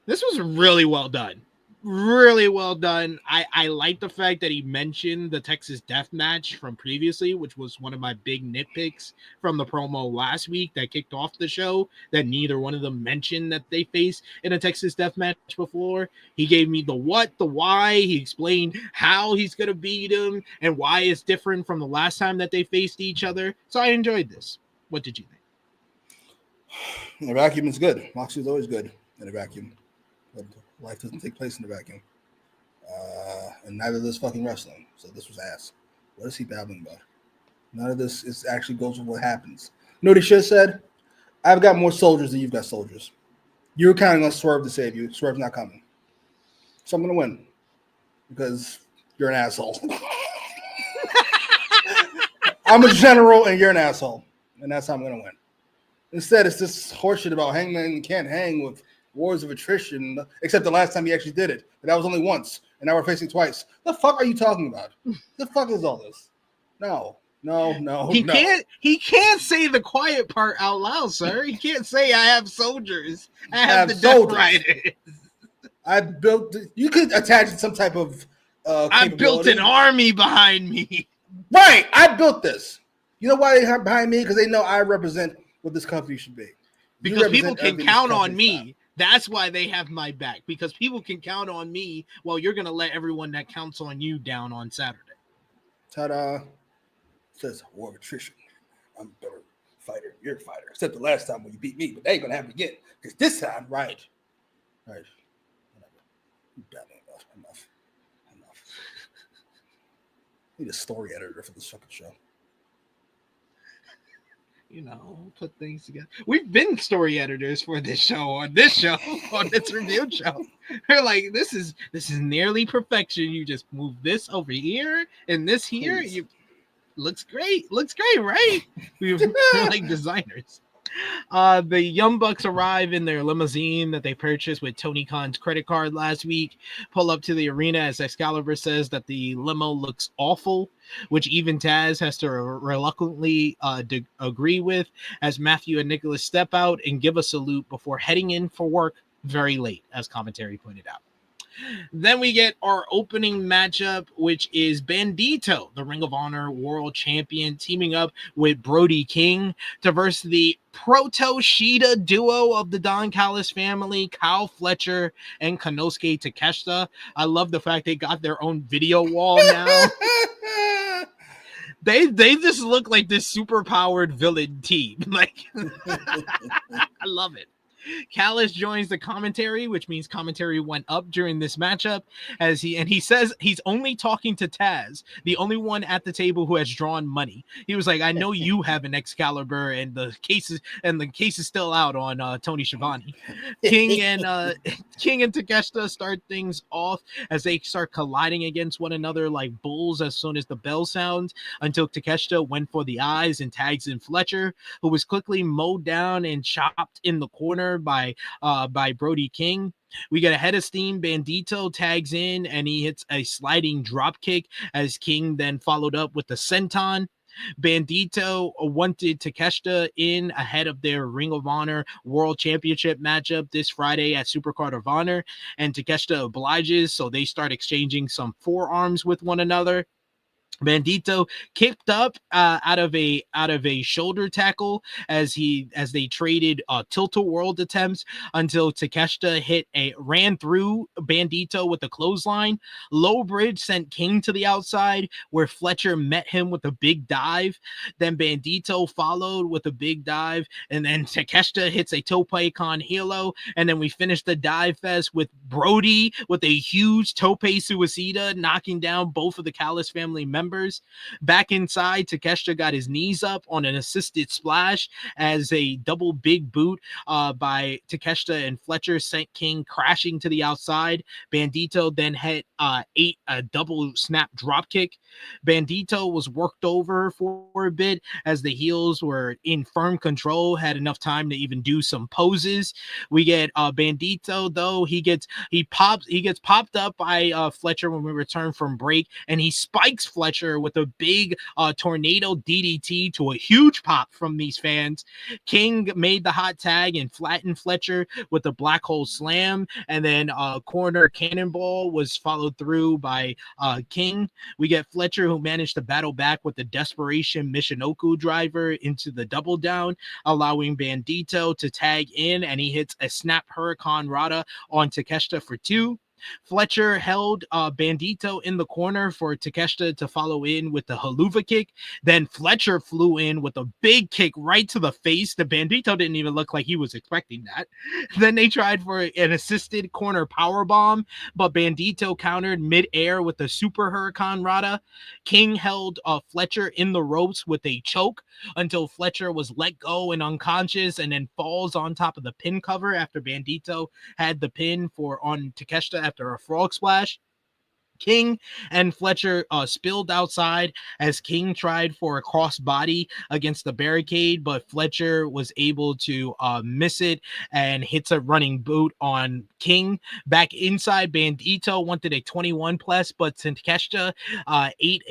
This was really well done. Really well done. I like the fact that he mentioned the Texas death match from previously, which was one of my big nitpicks from the promo last week that kicked off the show, that neither one of them mentioned that they faced in a Texas death match before. He gave me the what, the why. He explained how he's going to beat him and why it's different from the last time that they faced each other. So I enjoyed this. What did you think? The vacuum is good. Moxley's always good in a vacuum. But life doesn't take place in the vacuum. And neither does fucking wrestling. So this was ass. What is he babbling about? None of this is actually goes with what happens. You know what he should have said? I've got more soldiers than you've got soldiers. You're counting on Swerve to save you. Swerve's not coming. So I'm going to win. Because you're an asshole. I'm a general and you're an asshole. And that's how I'm going to win. Instead, it's this horseshit about Hangman can't hang with wars of attrition, except the last time he actually did it. But that was only once, and now we're facing twice. The fuck are you talking about? The fuck is all this? No. He can't say the quiet part out loud, sir. He can't say I have soldiers. I have the Death Riders. I built. You could attach some type of. I built an army behind me. Right, I built this. You know why they have behind me? Because they know I represent what this company should be. Because people can count on me. That's why they have my back, because people can count on me while you're going to let everyone that counts on you down on Saturday. Ta-da. It says war of attrition. I'm a better fighter. You're a fighter. Except the last time when you beat me, but they ain't going to happen again. Because this time, right. Whatever. Enough. I need a story editor for this fucking show. You know, put things together. We've been story editors for this show, on this review show. We're like, this is nearly perfection. You just move this over here and this here. Looks great, right? We're like designers. The Young Bucks arrive in their limousine that they purchased with Tony Khan's credit card last week, pull up to the arena as Excalibur says that the limo looks awful, which even Taz has to reluctantly agree with, as Matthew and Nicholas step out and give a salute before heading in for work very late, as commentary pointed out. Then we get our opening matchup, which is Bandito, the Ring of Honor World Champion, teaming up with Brody King to verse the Proto-Shida duo of the Don Callis family, Kyle Fletcher and Konosuke Takeshita. I love the fact they got their own video wall now. They just look like this super powered villain team. Like, I love it. Callis joins the commentary, which means commentary went up during this matchup, as he says he's only talking to Taz, the only one at the table who has drawn money. He was like, I know you have an Excalibur, and the case is still out on Tony Schiavone. King and Takeshita start things off as they start colliding against one another like bulls as soon as the bell sounds, until Takeshita went for the eyes and tags in Fletcher, who was quickly mowed down and chopped in the corner by Brody King. We get a head of steam. Bandito tags in and he hits a sliding drop kick as King then followed up with the senton. Bandito wanted Takeshita in ahead of their Ring of Honor World Championship matchup this Friday at Supercard of Honor, and Takeshita obliges, so they start exchanging some forearms with one another. Bandito kicked up out of a shoulder tackle as they traded tilt-a-world attempts until Takeshita ran through Bandito with a clothesline. Low bridge sent King to the outside where Fletcher met him with a big dive. Then Bandito followed with a big dive, and then Takeshita hits a tope con hilo, and then we finished the dive fest with Brody with a huge tope suicida, knocking down both of the Callis family members. Back inside, Takeshita got his knees up on an assisted splash as a double big boot by Takeshita and Fletcher sent King crashing to the outside. Bandito then hit a double snap drop kick. Bandito was worked over for a bit as the heels were in firm control, had enough time to even do some poses. We get Bandito though, he gets popped up by Fletcher when we return from break, and he spikes Fletcher with a big tornado DDT to a huge pop from these fans. King made the hot tag and flattened Fletcher with a black hole slam, and then corner cannonball was followed through by King. We get Fletcher, who managed to battle back with the desperation Michinoku driver into the double down, allowing Bandito to tag in, and he hits a snap Hurricane Rana on Takeshita for 2. Fletcher held Bandito in the corner for Takeshita to follow in with the haluva kick. Then Fletcher flew in with a big kick right to the face. The Bandito didn't even look like he was expecting that. Then they tried for an assisted corner power bomb, but Bandito countered mid-air with a super Hurricane Rana. King held Fletcher in the ropes with a choke until Fletcher was let go and unconscious, and then falls on top of the pin cover after Bandito had the pin on Takeshita after a frog splash. King and Fletcher spilled outside as King tried for a crossbody against the barricade, but Fletcher was able to miss it and hits a running boot on King. Back inside, Bandito wanted a 21 plus, but Takeshita ate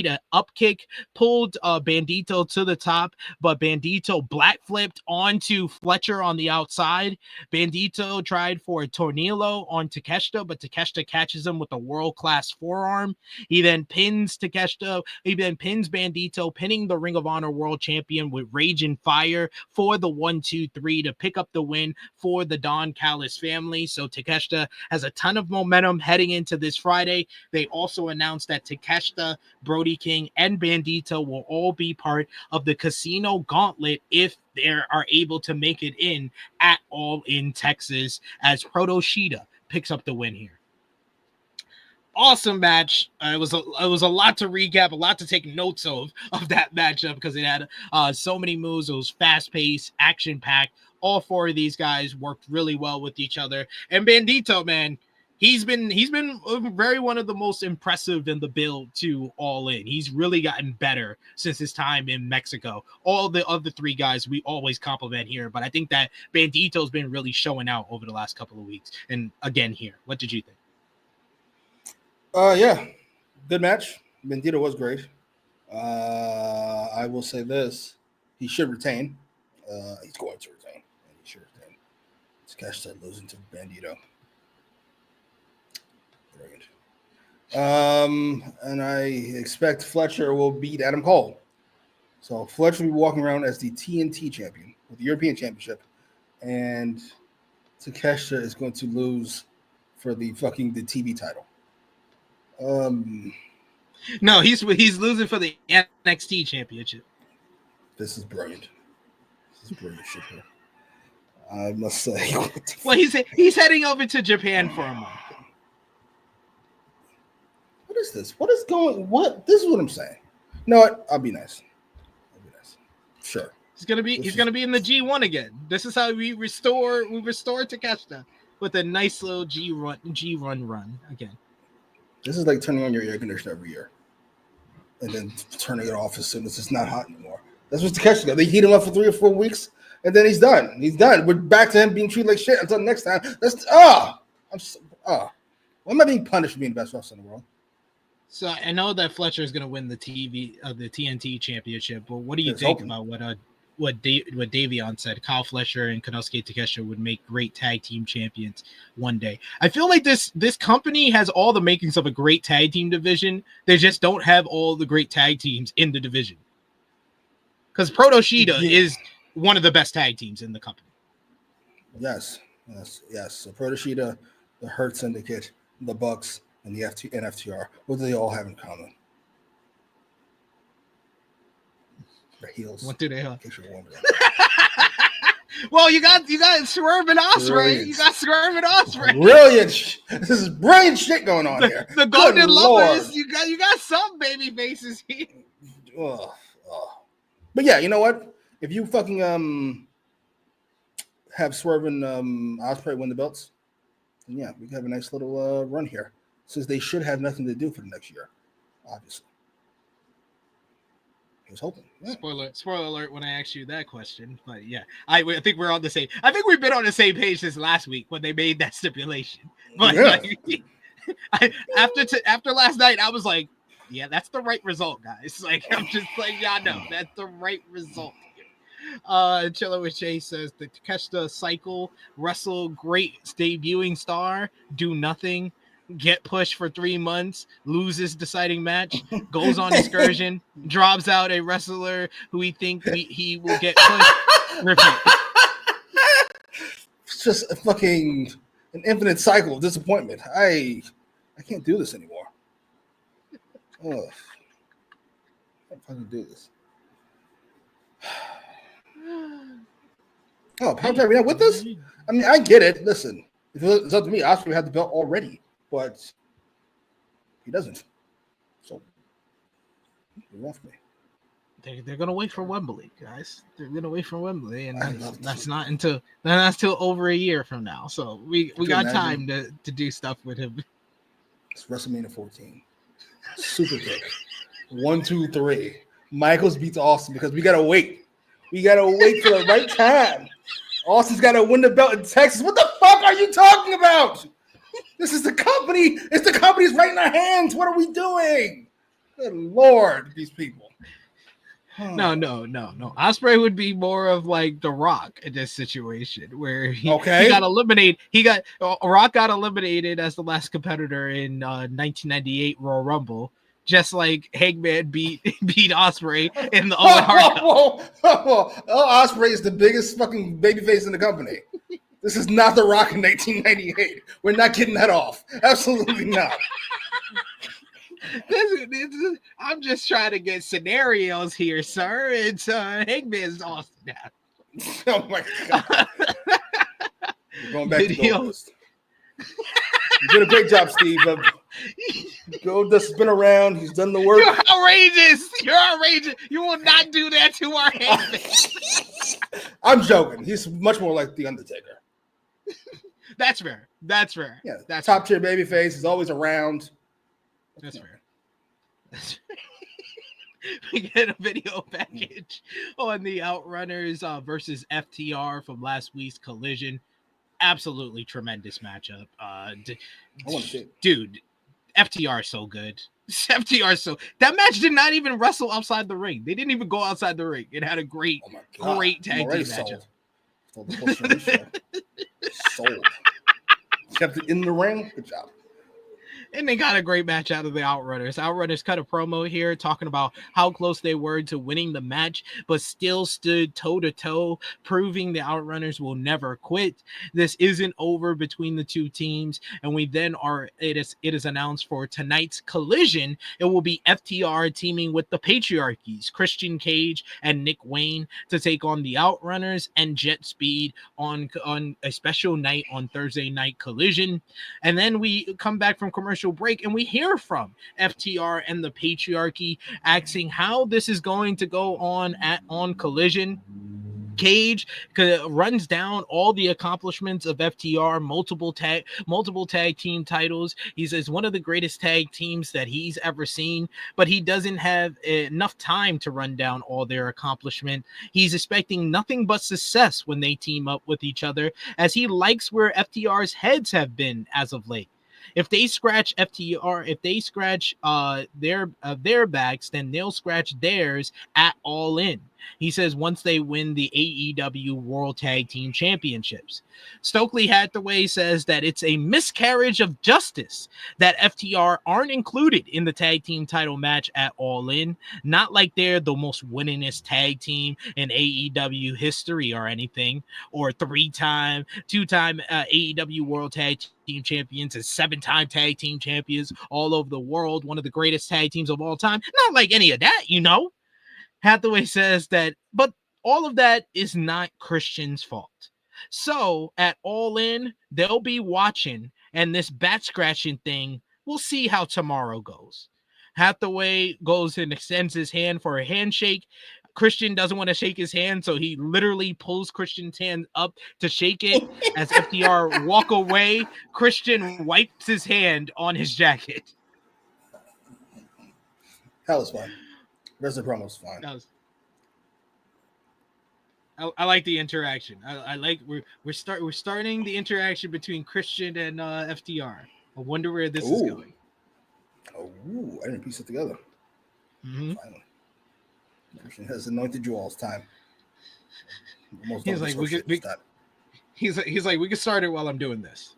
a up kick, pulled Bandito to the top, but Bandito black flipped onto Fletcher on the outside. Bandito tried for a tornillo on Takeshita, but Takeshita catches him with a world-class forearm. He then pins Takeshita. He then pins Bandito, pinning the Ring of Honor World Champion with Rage and Fire for the 1-2-3 to pick up the win for the Don Callis family. So Takeshita has a ton of momentum heading into this Friday. They also announced that Takeshita, Brody King, and Bandito will all be part of the Casino Gauntlet if they are able to make it in at All In Texas, as Proto-Shida picks up the win here. Awesome match. It was a lot to recap, a lot to take notes of that matchup because it had so many moves. It was fast-paced, action-packed. All 4 of these guys worked really well with each other. And Bandito, man, He's been very one of the most impressive in the build to All In. He's really gotten better since his time in Mexico. All the other three guys we always compliment here, but I think that Bandito's been really showing out over the last couple of weeks. And again here, what did you think? Yeah, good match. Bandito was great. I will say this: he should retain. He's going to retain. He should retain. Takeshita losing to Bandito. And I expect Fletcher will beat Adam Cole. So Fletcher will be walking around as the TNT champion with the European Championship, and Takeshita is going to lose for the TV title. No, he's losing for the NXT Championship. This is brilliant. This is brilliant shit here. I must say. Well, he's heading over to Japan for a month. What is this? What is going? What? This is what I'm saying. You know what? I'll be nice. Sure. He's gonna be in the G1 again. This is how we restore Takeshita with a nice little G1 run again. This is like turning on your air conditioner every year and then turning it off as soon as it's not hot anymore. That's what Takeshita does. They heat him up for 3 or 4 weeks and then he's done. He's done. We're back to him being treated like shit until next time. Why am I being punished for being the best wrestler in the world? So I know that Fletcher is going to win the TNT championship, but what do you think about what Davion said? Kyle Fletcher and Konosuke Takeshita would make great tag team champions one day. I feel like this company has all the makings of a great tag team division. They just don't have all the great tag teams in the division. Because Proto Shida is one of the best tag teams in the company. Yes. So Proto Shida, the Hurt Syndicate, the Bucks, and the FTR. What do they all have in common? Their heels. What do they have? Well, you got Swerve and Ospreay. Brilliant. You got Swerve and Ospreay. Brilliant. This is brilliant shit going on here. The Golden Lovers. You got some baby faces here. But yeah, you know what? If you fucking have Swerve and Ospreay win the belts, then yeah, we can have a nice little run here. Since they should have nothing to do for the next year, obviously. I was hoping. Yeah. Spoiler alert when I asked you that question. But yeah, I think we're on the same. I think we've been on the same page since last week when they made that stipulation. But after last night, I was like, yeah, that's the right result, guys. Like, I'm just like, y'all know that's the right result. Chiller with Chase says the Takeshita cycle, wrestle great debuting star, do nothing, get pushed for 3 months, loses deciding match, goes on excursion, drops out a wrestler who we think he will get pushed. Repeat. It's just an infinite cycle of disappointment. I can't do this anymore. I can't fucking do this. Oh, Power Drive, you're not with us? I mean, I get it. Listen, if it's up to me, Ospreay had the belt already. But he doesn't. So he left me. They're gonna wait for Wembley, guys. They're gonna wait for Wembley, and that's not until over a year from now. So we got time to do stuff with him. It's WrestleMania 14. Super kick. 1, 2, 3. Michaels beats Austin because we gotta wait. We gotta wait for the right time. Austin's gotta win the belt in Texas. What the fuck are you talking about? This is the company. It's the company's right in our hands. What are we doing? Good Lord, these people. No. Ospreay would be more of like The Rock in this situation where he got eliminated. Rock got eliminated as the last competitor in 1998 Royal Rumble, just like Hangman beat Ospreay in the Owen Hart Cup. Ospreay is the biggest fucking babyface in the company. This is not The Rock in 1998. We're not getting that off. Absolutely not. I'm just trying to get scenarios here, sir. It's Hangman's Austin now. Oh my God. We're going back to Goldust. You did a great job, Steve. Goldust has been around. He's done the work. You're outrageous. You will not do that to our Hangman. I'm joking. He's much more like The Undertaker. That's fair. That's fair. Yeah, that's top tier babyface is always around. That's fair. We get a video package on the Outrunners versus FTR from last week's Collision. Absolutely tremendous matchup. I want to see it. Dude, FTR is so good. FTR is so that match did not even wrestle outside the ring. They didn't even go outside the ring. It had a great tag team matchup. Sold. Kept it in the ring. Good job. And they got a great match out of the Outrunners. Outrunners cut a promo here talking about how close they were to winning the match, but still stood toe-to-toe, proving the Outrunners will never quit. This isn't over between the two teams, and it is announced for tonight's Collision. It will be FTR teaming with the Patriarchies, Christian Cage and Nick Wayne, to take on the Outrunners and Jet Speed on a special night on Thursday Night Collision. And then we come back from commercial break and we hear from FTR and the Patriarchy asking how this is going to go on Collision. Cage runs down all the accomplishments of FTR, multiple tag team titles. He says one of the greatest tag teams that he's ever seen, but he doesn't have enough time to run down all their accomplishment. He's expecting nothing but success when they team up with each other, as he likes where FTR's heads have been as of late. If they scratch FTR, if they scratch their backs, then they'll scratch theirs at All In. He says once they win the AEW World Tag Team Championships. Stokely Hathaway says that it's a miscarriage of justice that FTR aren't included in the tag team title match at All In. Not like they're the most winningest tag team in AEW history or anything, or two-time AEW World Tag Team Champions and 7-time tag team champions all over the world, one of the greatest tag teams of all time. Not like any of that, you know. Hathaway says that, but all of that is not Christian's fault. So at All In, they'll be watching, and this bat scratching thing, we'll see how tomorrow goes. Hathaway goes and extends his hand for a handshake. Christian doesn't want to shake his hand, so he literally pulls Christian's hand up to shake it. As FTR walk away, Christian wipes his hand on his jacket. That was fun. The rest of the promo was fine. I like the interaction. I like we're starting the interaction between Christian and FTR. I wonder where this is going. Oh, I didn't piece it together. Mm-hmm. Finally, Christian has anointed you all's time. He's like, we can start it while I'm doing this.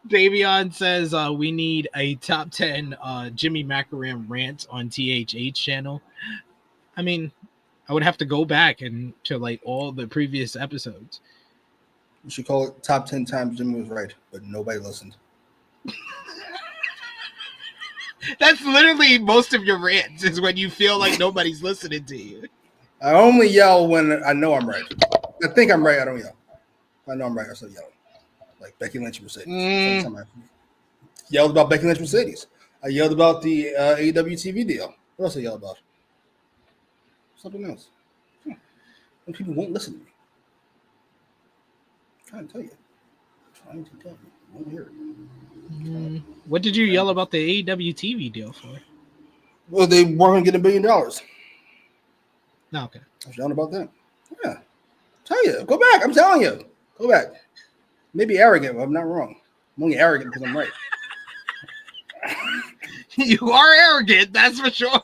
Davion says we need a top 10 Jimmy Macram rant on THH channel. I mean, I would have to go back and to like all the previous episodes. You should call it top 10 times Jimmy was right, but nobody listened. That's literally most of your rants, is when you feel like nobody's listening to you. I only yell when I know I'm right. I think I'm right. I don't yell. If I know I'm right, I still yell. Like Becky Lynch Mercedes. I yelled about Becky Lynch Mercedes. I yelled about the AEW TV deal. What else I yelled about? Something else. And people won't listen to me. I'm trying to tell you. You won't hear it. What did you yell about the AEW TV deal for? Well, they weren't going to get $1 billion. No, okay. I was yelling about that. Yeah. Tell you. Go back. I'm telling you. Go back. Maybe arrogant, but I'm not wrong. I'm only arrogant because I'm right. You are arrogant, that's for sure.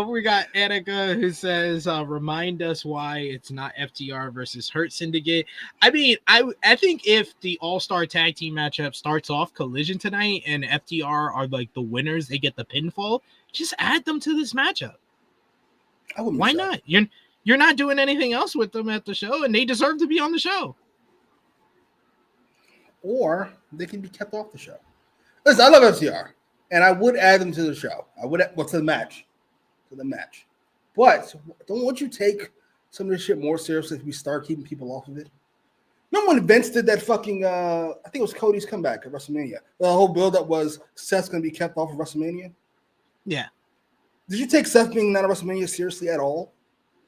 We got Annika who says, remind us why it's not FTR versus Hurt Syndicate. I mean, I think if the All-Star Tag Team matchup starts off Collision tonight and FTR are like the winners, they get the pinfall, just add them to this matchup. Why not? You're not doing anything else with them at the show, and they deserve to be on the show. Or they can be kept off the show. Listen, I love FTR, and I would add them to the show. I would, to the match. But don't you take some of this shit more seriously if we start keeping people off of it? Remember when Vince did that fucking, I think it was Cody's comeback at WrestleMania. The whole build-up was Seth's going to be kept off of WrestleMania? Yeah. Did you take Seth being not at WrestleMania seriously at all?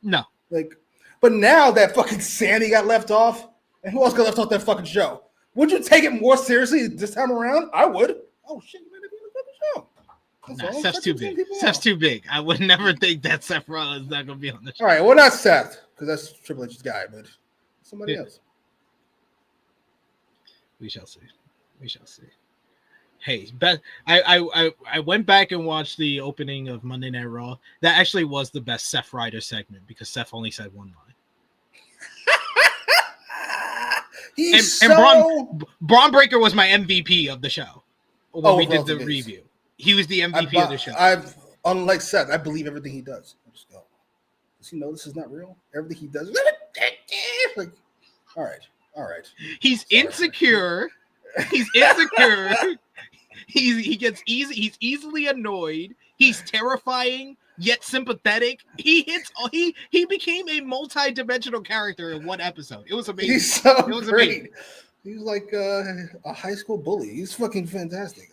No. Like, But now that fucking Sandy got left off, and who else got left off that fucking show? Would you take it more seriously this time around? I would. Oh shit, you made it be the fucking show. Nah, Seth's too big. Seth's too big. I would never think that Seth Rollins is not gonna be on the show. All right, well, not Seth, because that's Triple H's guy, but somebody else. We shall see. We shall see. Hey, but I went back and watched the opening of Monday Night Raw. That actually was the best Seth Ryder segment because Seth only said one line. Braun Breaker was my MVP of the show when we did the review. He was the MVP of the show. Unlike Seth, I believe everything he does. I just go, does he know this is not real? Everything he does, like, all right. He's insecure. He's insecure. He's easily annoyed. He's terrifying yet sympathetic. He became a multi-dimensional character in one episode. It was amazing. He's so it was great. Amazing. He's like a high school bully. He's fucking fantastic.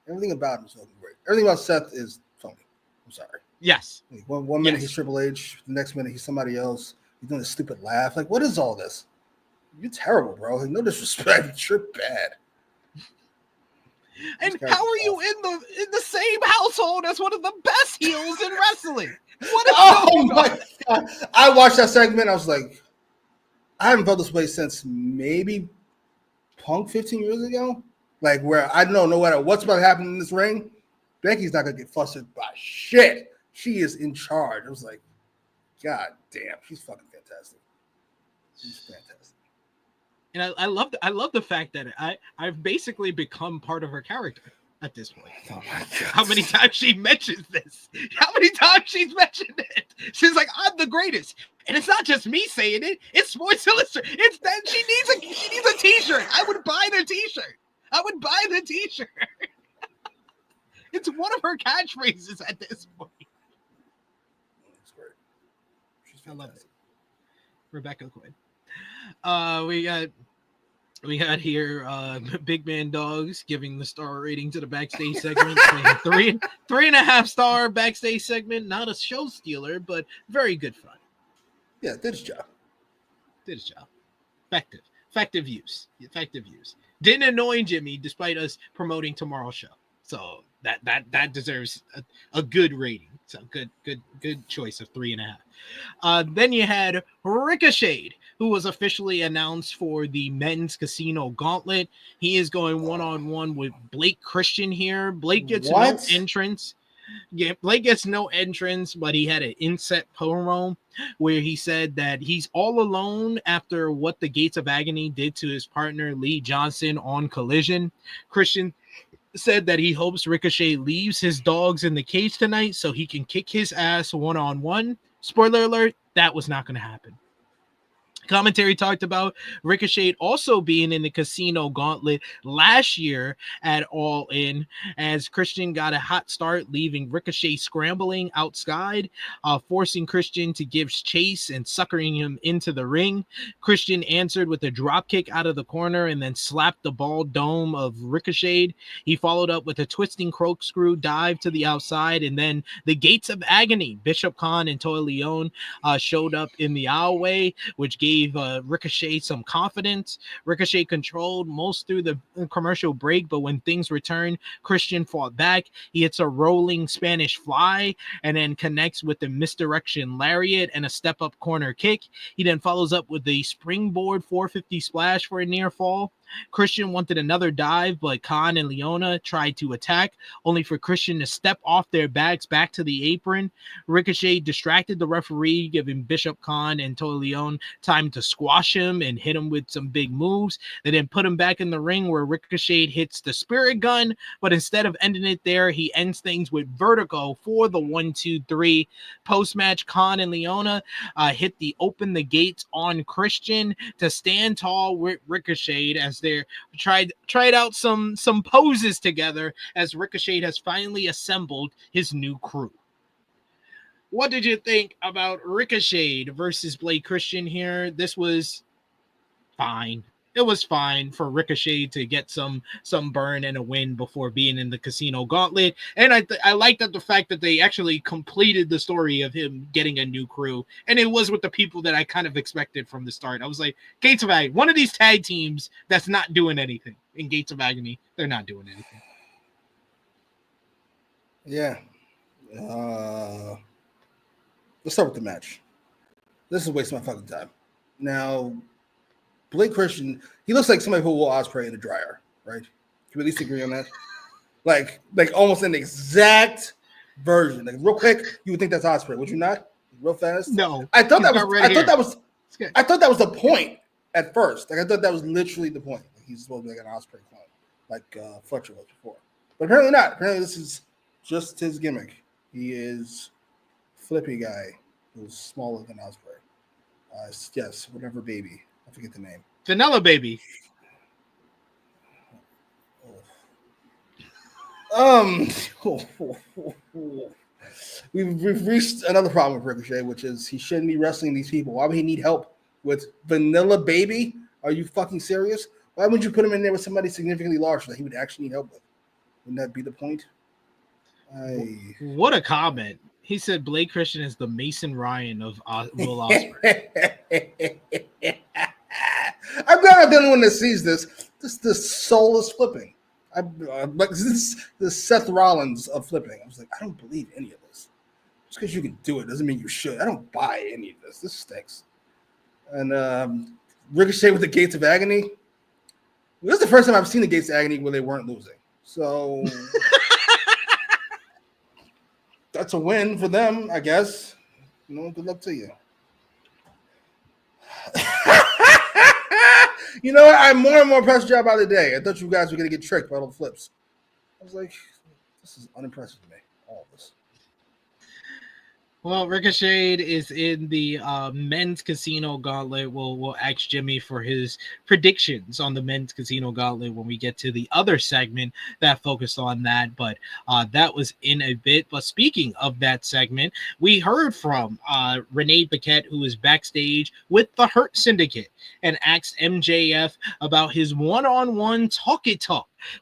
Everything about him is fucking great. Everything about Seth is funny. I'm sorry. Yes. Like one minute he's Triple H, the next minute he's somebody else. He's doing a stupid laugh. Like, what is all this? You're terrible, bro. Like, no disrespect. You're bad. And how are you in the same household as one of the best heels in wrestling? What is going on? My God. I watched that segment. I was like, I haven't felt this way since maybe Punk 15 years ago. Like, where I don't know no matter what's about to happen in this ring, Becky's not gonna get flustered by shit. She is in charge. I was like, God damn, she's fucking fantastic. She's fantastic. And I love the fact that I've basically become part of her character at this point. Oh my God. How many times she mentions this? How many times she's mentioned it? She's like, I'm the greatest. And it's not just me saying it, it's Sports Illustrated. It's that she needs a t-shirt. I would buy the t-shirt. It's one of her catchphrases at this point. That's great. I love it. Rebecca Quinn. We got here Big Man Dogs giving the star rating to the backstage segment. three and a half star backstage segment. Not a show stealer, but very good fun. Yeah, did his job. Effective use. Didn't annoy Jimmy despite us promoting tomorrow's show. So that deserves a good rating. So good choice of 3.5. Then you had Ricochet, who was officially announced for the men's casino gauntlet. He is going one-on-one with Blake Christian here. Blake gets no entrance. Yeah, Blake gets no entrance, but he had an inset promo where he said that he's all alone after what the Gates of Agony did to his partner Lee Johnson on Collision. Christian said that he hopes Ricochet leaves his dogs in the cage tonight so he can kick his ass one-on-one. Spoiler alert, that was not going to happen. Commentary talked about Ricochet also being in the casino gauntlet last year at All In, as Christian got a hot start, leaving Ricochet scrambling outside, forcing Christian to give chase and suckering him into the ring. Christian answered with a dropkick out of the corner and then slapped the bald dome of Ricochet. He followed up with a twisting corkscrew dive to the outside, and then the Gates of Agony, Bishop Khan and Toy Leone, showed up in the aisleway, which gave Ricochet some confidence. Ricochet controlled most through the commercial break, but when things returned, Christian fought back. He hits a rolling Spanish fly and then connects with the misdirection lariat and a step-up corner kick. He then follows up with the springboard 450 splash for a near fall. Christian wanted another dive, but Khan and Leona tried to attack, only for Christian to step off their backs back to the apron. Ricochet distracted the referee, giving Bishop Khan and Toy Leone time to squash him and hit him with some big moves. They then put him back in the ring, where Ricochet hits the Spirit Gun, but instead of ending it there, he ends things with Vertigo for the 1-2-3. Post-match, Khan and Leona hit the Open the Gates on Christian to stand tall with Ricochet, as they tried out some poses together, as Ricochet has finally assembled his new crew. What did you think about Ricochet versus Blake Christian here? This was fine. it was fine for Ricochet to get some burn and a win before being in the Casino Gauntlet. And I like that the fact that they actually completed the story of him getting a new crew, and it was with the people that I kind of expected from the start. I was like, Gates of Agony, one of these tag teams that's not doing anything. In Gates of Agony, they're not doing anything. Yeah. Let's start with the match. This is wasting my fucking time. Now, Blake Christian, he looks like somebody who will Ospreay in the dryer, right? Can we at least agree on that? Like almost an exact version. Like real quick, you would think that's Ospreay, would you not? Real fast? No. I thought that was the point at first. Like I thought that was literally the point. Like, he's supposed to be like an Ospreay clone, like Fletcher was before. But apparently not. Apparently this is just his gimmick. He is flippy guy who's smaller than Ospreay. Yes, whatever baby. I forget the name. Vanilla Baby. We've reached another problem with Ricochet, which is he shouldn't be wrestling these people. Why would he need help with Vanilla Baby? Are you fucking serious? Why wouldn't you put him in there with somebody significantly larger that he would actually need help with? Wouldn't that be the point? What a comment. He said Blake Christian is the Mason Ryan of Will Ospreay. I'm glad I'm the only one that sees this. This soulless flipping. Like this Seth Rollins of flipping. I was like, I don't believe any of this. Just because you can do it doesn't mean you should. I don't buy any of this. This stinks. And Ricochet with the Gates of Agony. This is the first time I've seen the Gates of Agony where they weren't losing. So that's a win for them, I guess. Good luck to you. You know what? I'm more and more impressed job by the day. I thought you guys were going to get tricked by all the flips. I was like, this is unimpressive to me, all of this. Well, Ricochet is in the men's casino gauntlet. We'll ask Jimmy for his predictions on the men's casino gauntlet when we get to the other segment that focused on that. But that was in a bit. But speaking of that segment, we heard from Renee Paquette, who is backstage with the Hurt Syndicate, and asked MJF about his one-on-one talk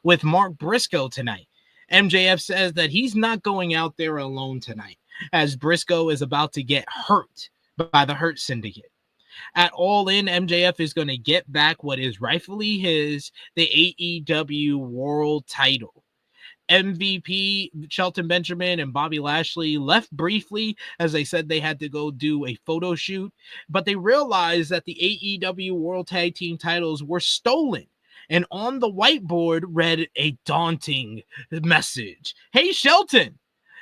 with Mark Briscoe tonight. MJF says that he's not going out there alone tonight, as Briscoe is about to get hurt by the Hurt Syndicate. At All In, MJF is going to get back what is rightfully his, the AEW World title. MVP Shelton Benjamin and Bobby Lashley left briefly as they said they had to go do a photo shoot, but they realized that the AEW World Tag Team titles were stolen. And on the whiteboard read a daunting message. Hey, Shelton,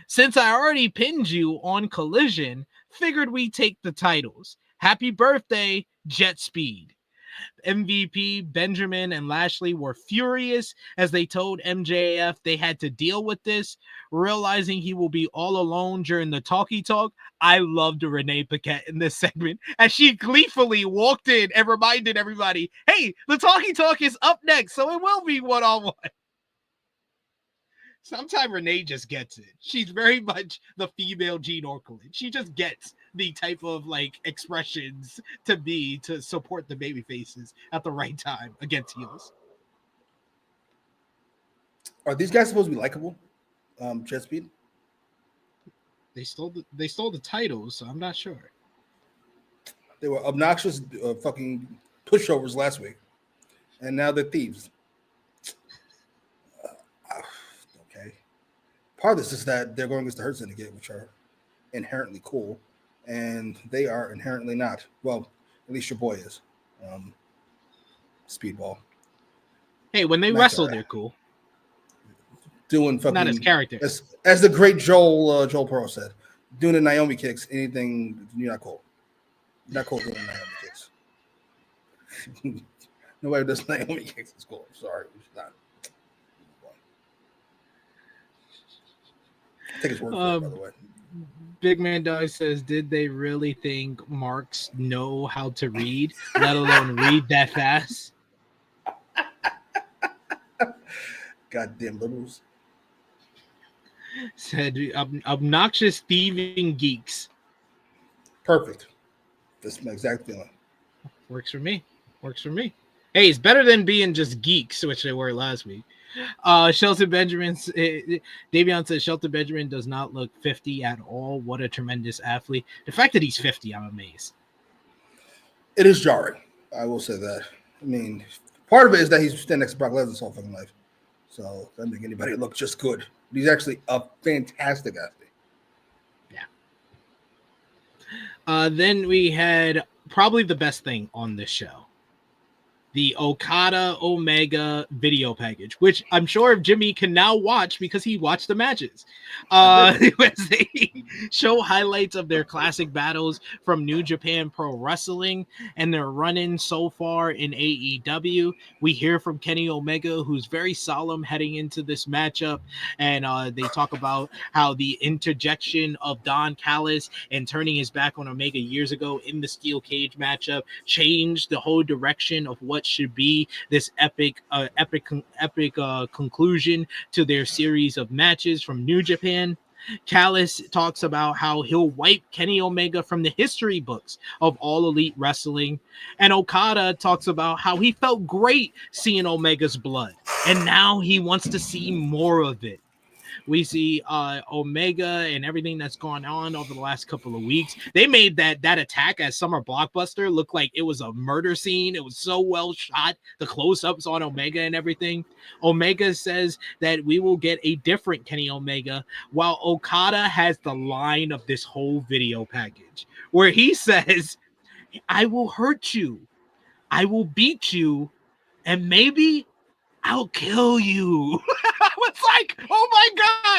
since I already pinned you on Collision, figured we'd take the titles. Happy birthday, Jet Speed. MVP, Benjamin, and Lashley were furious as they told MJF they had to deal with this, realizing he will be all alone during the talkie talk. I loved Renee Paquette in this segment as she gleefully walked in and reminded everybody, hey, the talkie talk is up next, so it will be one-on-one. Sometimes Renee just gets it. She's very much the female Gene Okerlund. She just gets the type of expressions to be to support the baby faces at the right time against heels. Are these guys supposed to be likable? Jet Speed? They stole the titles, so I'm not sure. They were obnoxious fucking pushovers last week, and now they're thieves. Okay. Part of this is that they're going against the Hurt Syndicate, which are inherently cool, and they are inherently not. Well, at least your boy is. Speedball. Hey, when they wrestle, they're cool. Doing fucking not as characters. As the great Joel Pearl said, doing the Naomi kicks, anything, you're not cool. You're not cool doing the Naomi kicks. Nobody does Naomi kicks is cool. I'm sorry, it's not. I think it's worth it, by the way. Big Man Dog says, did they really think Marks know how to read, let alone read that fast? Goddamn liberals. Said obnoxious thieving geeks. Perfect. That's my exact feeling. Works for me. Hey, it's better than being just geeks, which they were last week. Shelton Benjamin, Davion says Shelton Benjamin does not look 50 at all. What a tremendous athlete. The fact that he's 50, I'm amazed. It is jarring. I will say that. I mean, part of it is that he's standing next to Brock Lesnar his whole fucking life. So that doesn't make anybody look just good. He's actually a fantastic athlete. Yeah. Then we had probably the best thing on this show. The Okada Omega video package, which I'm sure Jimmy can now watch because he watched the matches. As they show highlights of their classic battles from New Japan Pro Wrestling and their run-in so far in AEW. We hear from Kenny Omega, who's very solemn heading into this matchup, and they talk about how the interjection of Don Callis and turning his back on Omega years ago in the steel cage matchup changed the whole direction of what should be this epic conclusion to their series of matches from New Japan. Callis talks about how he'll wipe Kenny Omega from the history books of All Elite Wrestling, and Okada talks about how he felt great seeing Omega's blood, and now he wants to see more of it. We see Omega and everything that's gone on over the last couple of weeks. They made that attack at Summer Blockbuster look like it was a murder scene. It was so well shot. The close-ups on Omega and everything. Omega says that we will get a different Kenny Omega, while Okada has the line of this whole video package where he says, I will hurt you. I will beat you. And maybe I'll kill you. I was like, oh my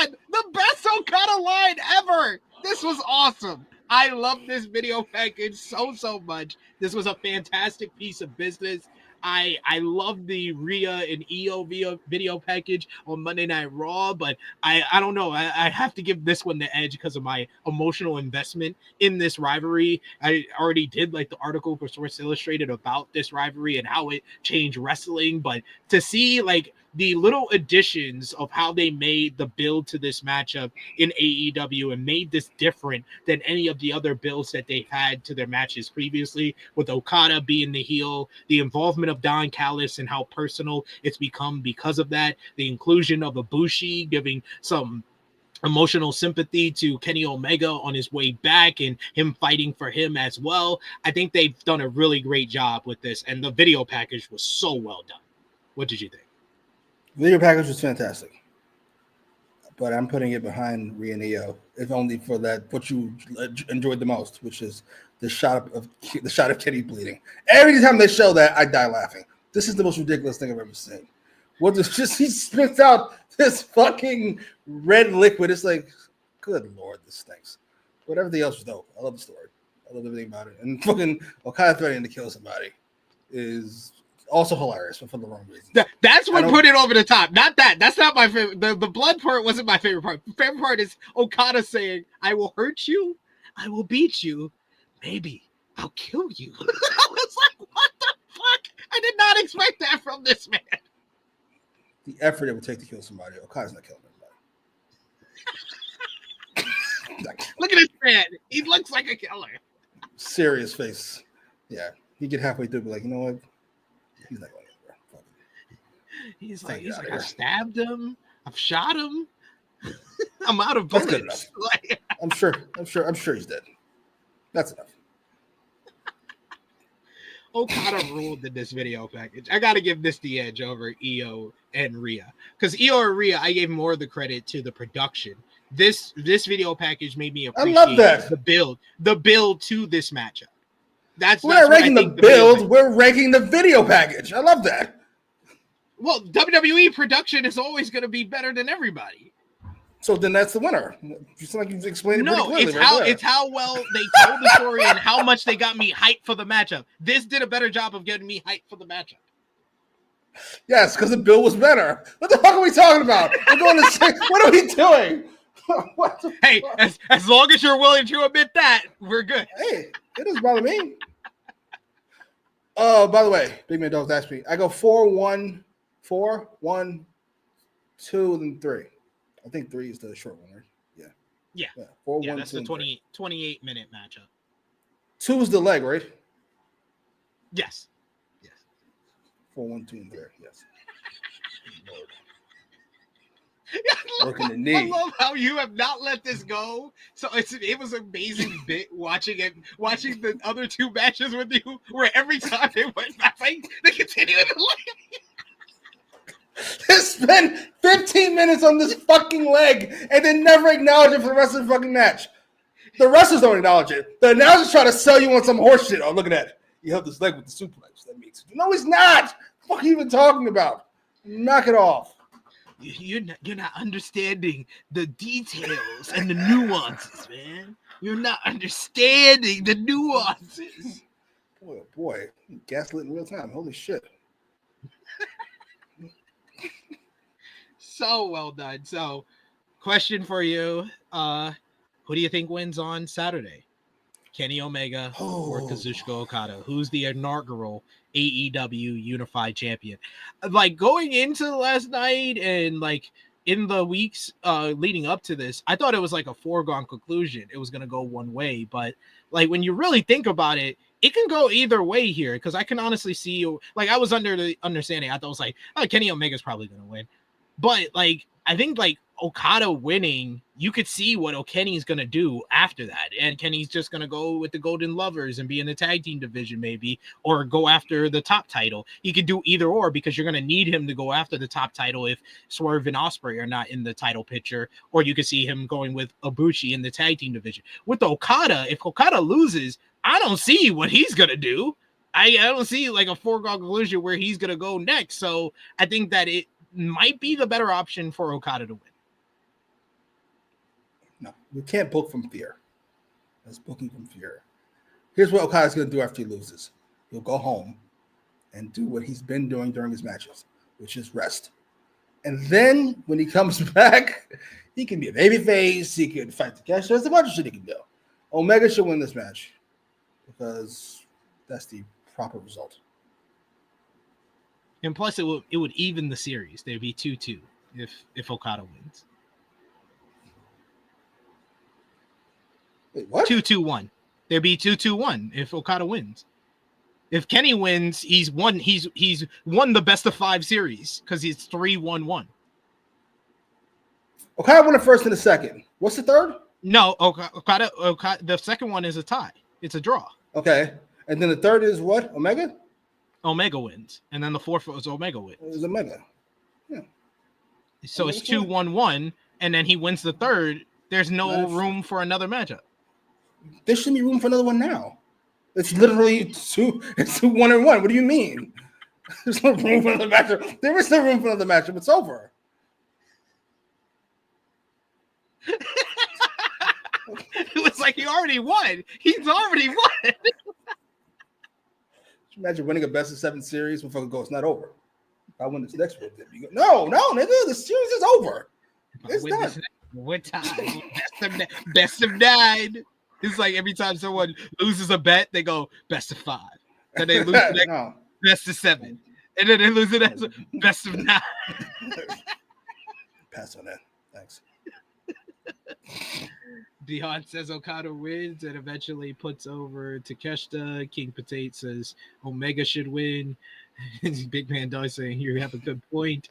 God, the best Okada line ever. This was awesome. I love this video package so much. This was a fantastic piece of business. I love the Rhea and EO video package on Monday Night Raw, but I don't know. I have to give this one the edge because of my emotional investment in this rivalry. I already did like the article for Sports Illustrated about this rivalry and how it changed wrestling, but to see like the little additions of how they made the build to this matchup in AEW and made this different than any of the other builds that they've had to their matches previously, with Okada being the heel, the involvement of Don Callis and how personal it's become because of that, the inclusion of Ibushi giving some emotional sympathy to Kenny Omega on his way back and him fighting for him as well. I think they've done a really great job with this, and the video package was so well done. What did you think? Video package was fantastic, but I'm putting it behind Rhea and EO, if only for that what you enjoyed the most, which is the shot of Kenny bleeding. Every time they show that, I die laughing. This is the most ridiculous thing I've ever seen. He spits out this fucking red liquid. It's like, good Lord, this stinks. But everything else was dope. I love the story. I love everything about it. And fucking Okada threatening to kill somebody is also hilarious, but for the wrong reason. That's what put it over the top. Not that. That's not my favorite. The blood part wasn't my favorite part. The favorite part is Okada saying, I will hurt you. I will beat you. Maybe I'll kill you. I was like, what the fuck? I did not expect that from this man. The effort it would take to kill somebody. Okada's not killing anybody. Look at this man. He looks like a killer. Serious face. Yeah. He'd get halfway through and be like, you know what? He's not going anywhere. He's like, I stabbed him. I've shot him. I'm out of bullets. That's good enough. I'm sure he's dead. That's enough. Okada ruled in this video package. I got to give this the edge over EO and Rhea, because EO and Rhea, I gave more of the credit to the production. This video package made me appreciate the build to this matchup. We're not ranking the build. We're ranking the video package. I love that. Well, WWE production is always going to be better than everybody. So then that's the winner. Just like you've explained it pretty clearly. It's how well they told the story and how much they got me hyped for the matchup. This did a better job of getting me hyped for the matchup. Yes, because the build was better. What the fuck are we talking about? We're going to say, what are we doing? Hey, as long as you're willing to admit that, we're good. Hey, it doesn't bother me. Oh, by the way, Big Man Dogs asked me. I go 4-1, 4-1, 2, and 3. I think 3 is the short one, right? Yeah. 4, 1, that's 2, the 28-minute matchup. 2 is the leg, right? Yes. 4, 1, 2, and 3. Yes. Working the knee. I love how you have not let this go. So it was an amazing bit watching the other two matches with you, where every time they went back, they continued to They spent 15 minutes on this fucking leg and then never acknowledge it for the rest of the fucking match. The wrestlers don't acknowledge it. The announcers try to sell you on some horse shit. Oh, look at that. You held this leg with the suplex. That makes it. No, he's not. What are you even talking about? Knock it off. You're not understanding the details and the nuances, man. You're not understanding the nuances. Boy, oh boy. Gaslit in real time. Holy shit. So well done. So, question for you. Who do you think wins on Saturday? Kenny Omega or Kazuchika Okada? Who's the inaugural AEW Unified Champion? Like, going into last night and like in the weeks leading up to this, I thought it was like a foregone conclusion. It was going to go one way. But like, when you really think about it, it can go either way here, because I can honestly see, like, I was under the understanding, I thought it was like, oh, Kenny Omega's probably going to win. But like, I think like Okada winning, you could see what Kenny's going to do after that. And Kenny's just going to go with the Golden Lovers and be in the tag team division maybe, or go after the top title. He could do either or, because you're going to need him to go after the top title if Swerve and Ospreay are not in the title picture, or you could see him going with Ibushi in the tag team division. With Okada, if Okada loses, I don't see what he's going to do. I don't see like a foregone conclusion where he's going to go next. So I think that it might be the better option for Okada to win. No, we can't book from fear. That's booking from fear. Here's what Okada's going to do after he loses. He'll go home and do what he's been doing during his matches, which is rest. And then when he comes back, he can be a babyface. He can fight the cash. There's a bunch of shit he can do. Omega should win this match because that's the proper result. And plus, it would even the series. There'd be 2-2 if Okada wins. Wait, what? 2-2-1. There'd be 2-2-1 if Okada wins. If Kenny wins, he's won the best of 5 series, because he's 3-1-1. Okada won the first and the second. What's the third? No, Okada. The second one is a tie. It's a draw. Okay, and then the third is what? Omega. Omega wins, and then the fourth was Omega wins. It was Omega. Yeah. So it's 2-1-1, and then he wins the third. There's no room for another matchup. There shouldn't be room for another one now. It's literally 2 1-1. What do you mean? There's no room for another matchup. There is no room for another matchup. It's over. It was like he already won. He's already won. Imagine winning a best of 7 series before it goes. It's not over. If I win this next one, then you go, no, nigga, the series is over. It's done. What time? Best of 9. It's like every time someone loses a bet, they go best of 5. Then they lose the next, best of 7. And then they lose the next best of 9. Pass on that. Thanks. Dion says Okada wins and eventually puts over Takeshita. King Potate says Omega should win. Big Man Dog saying you have a good point.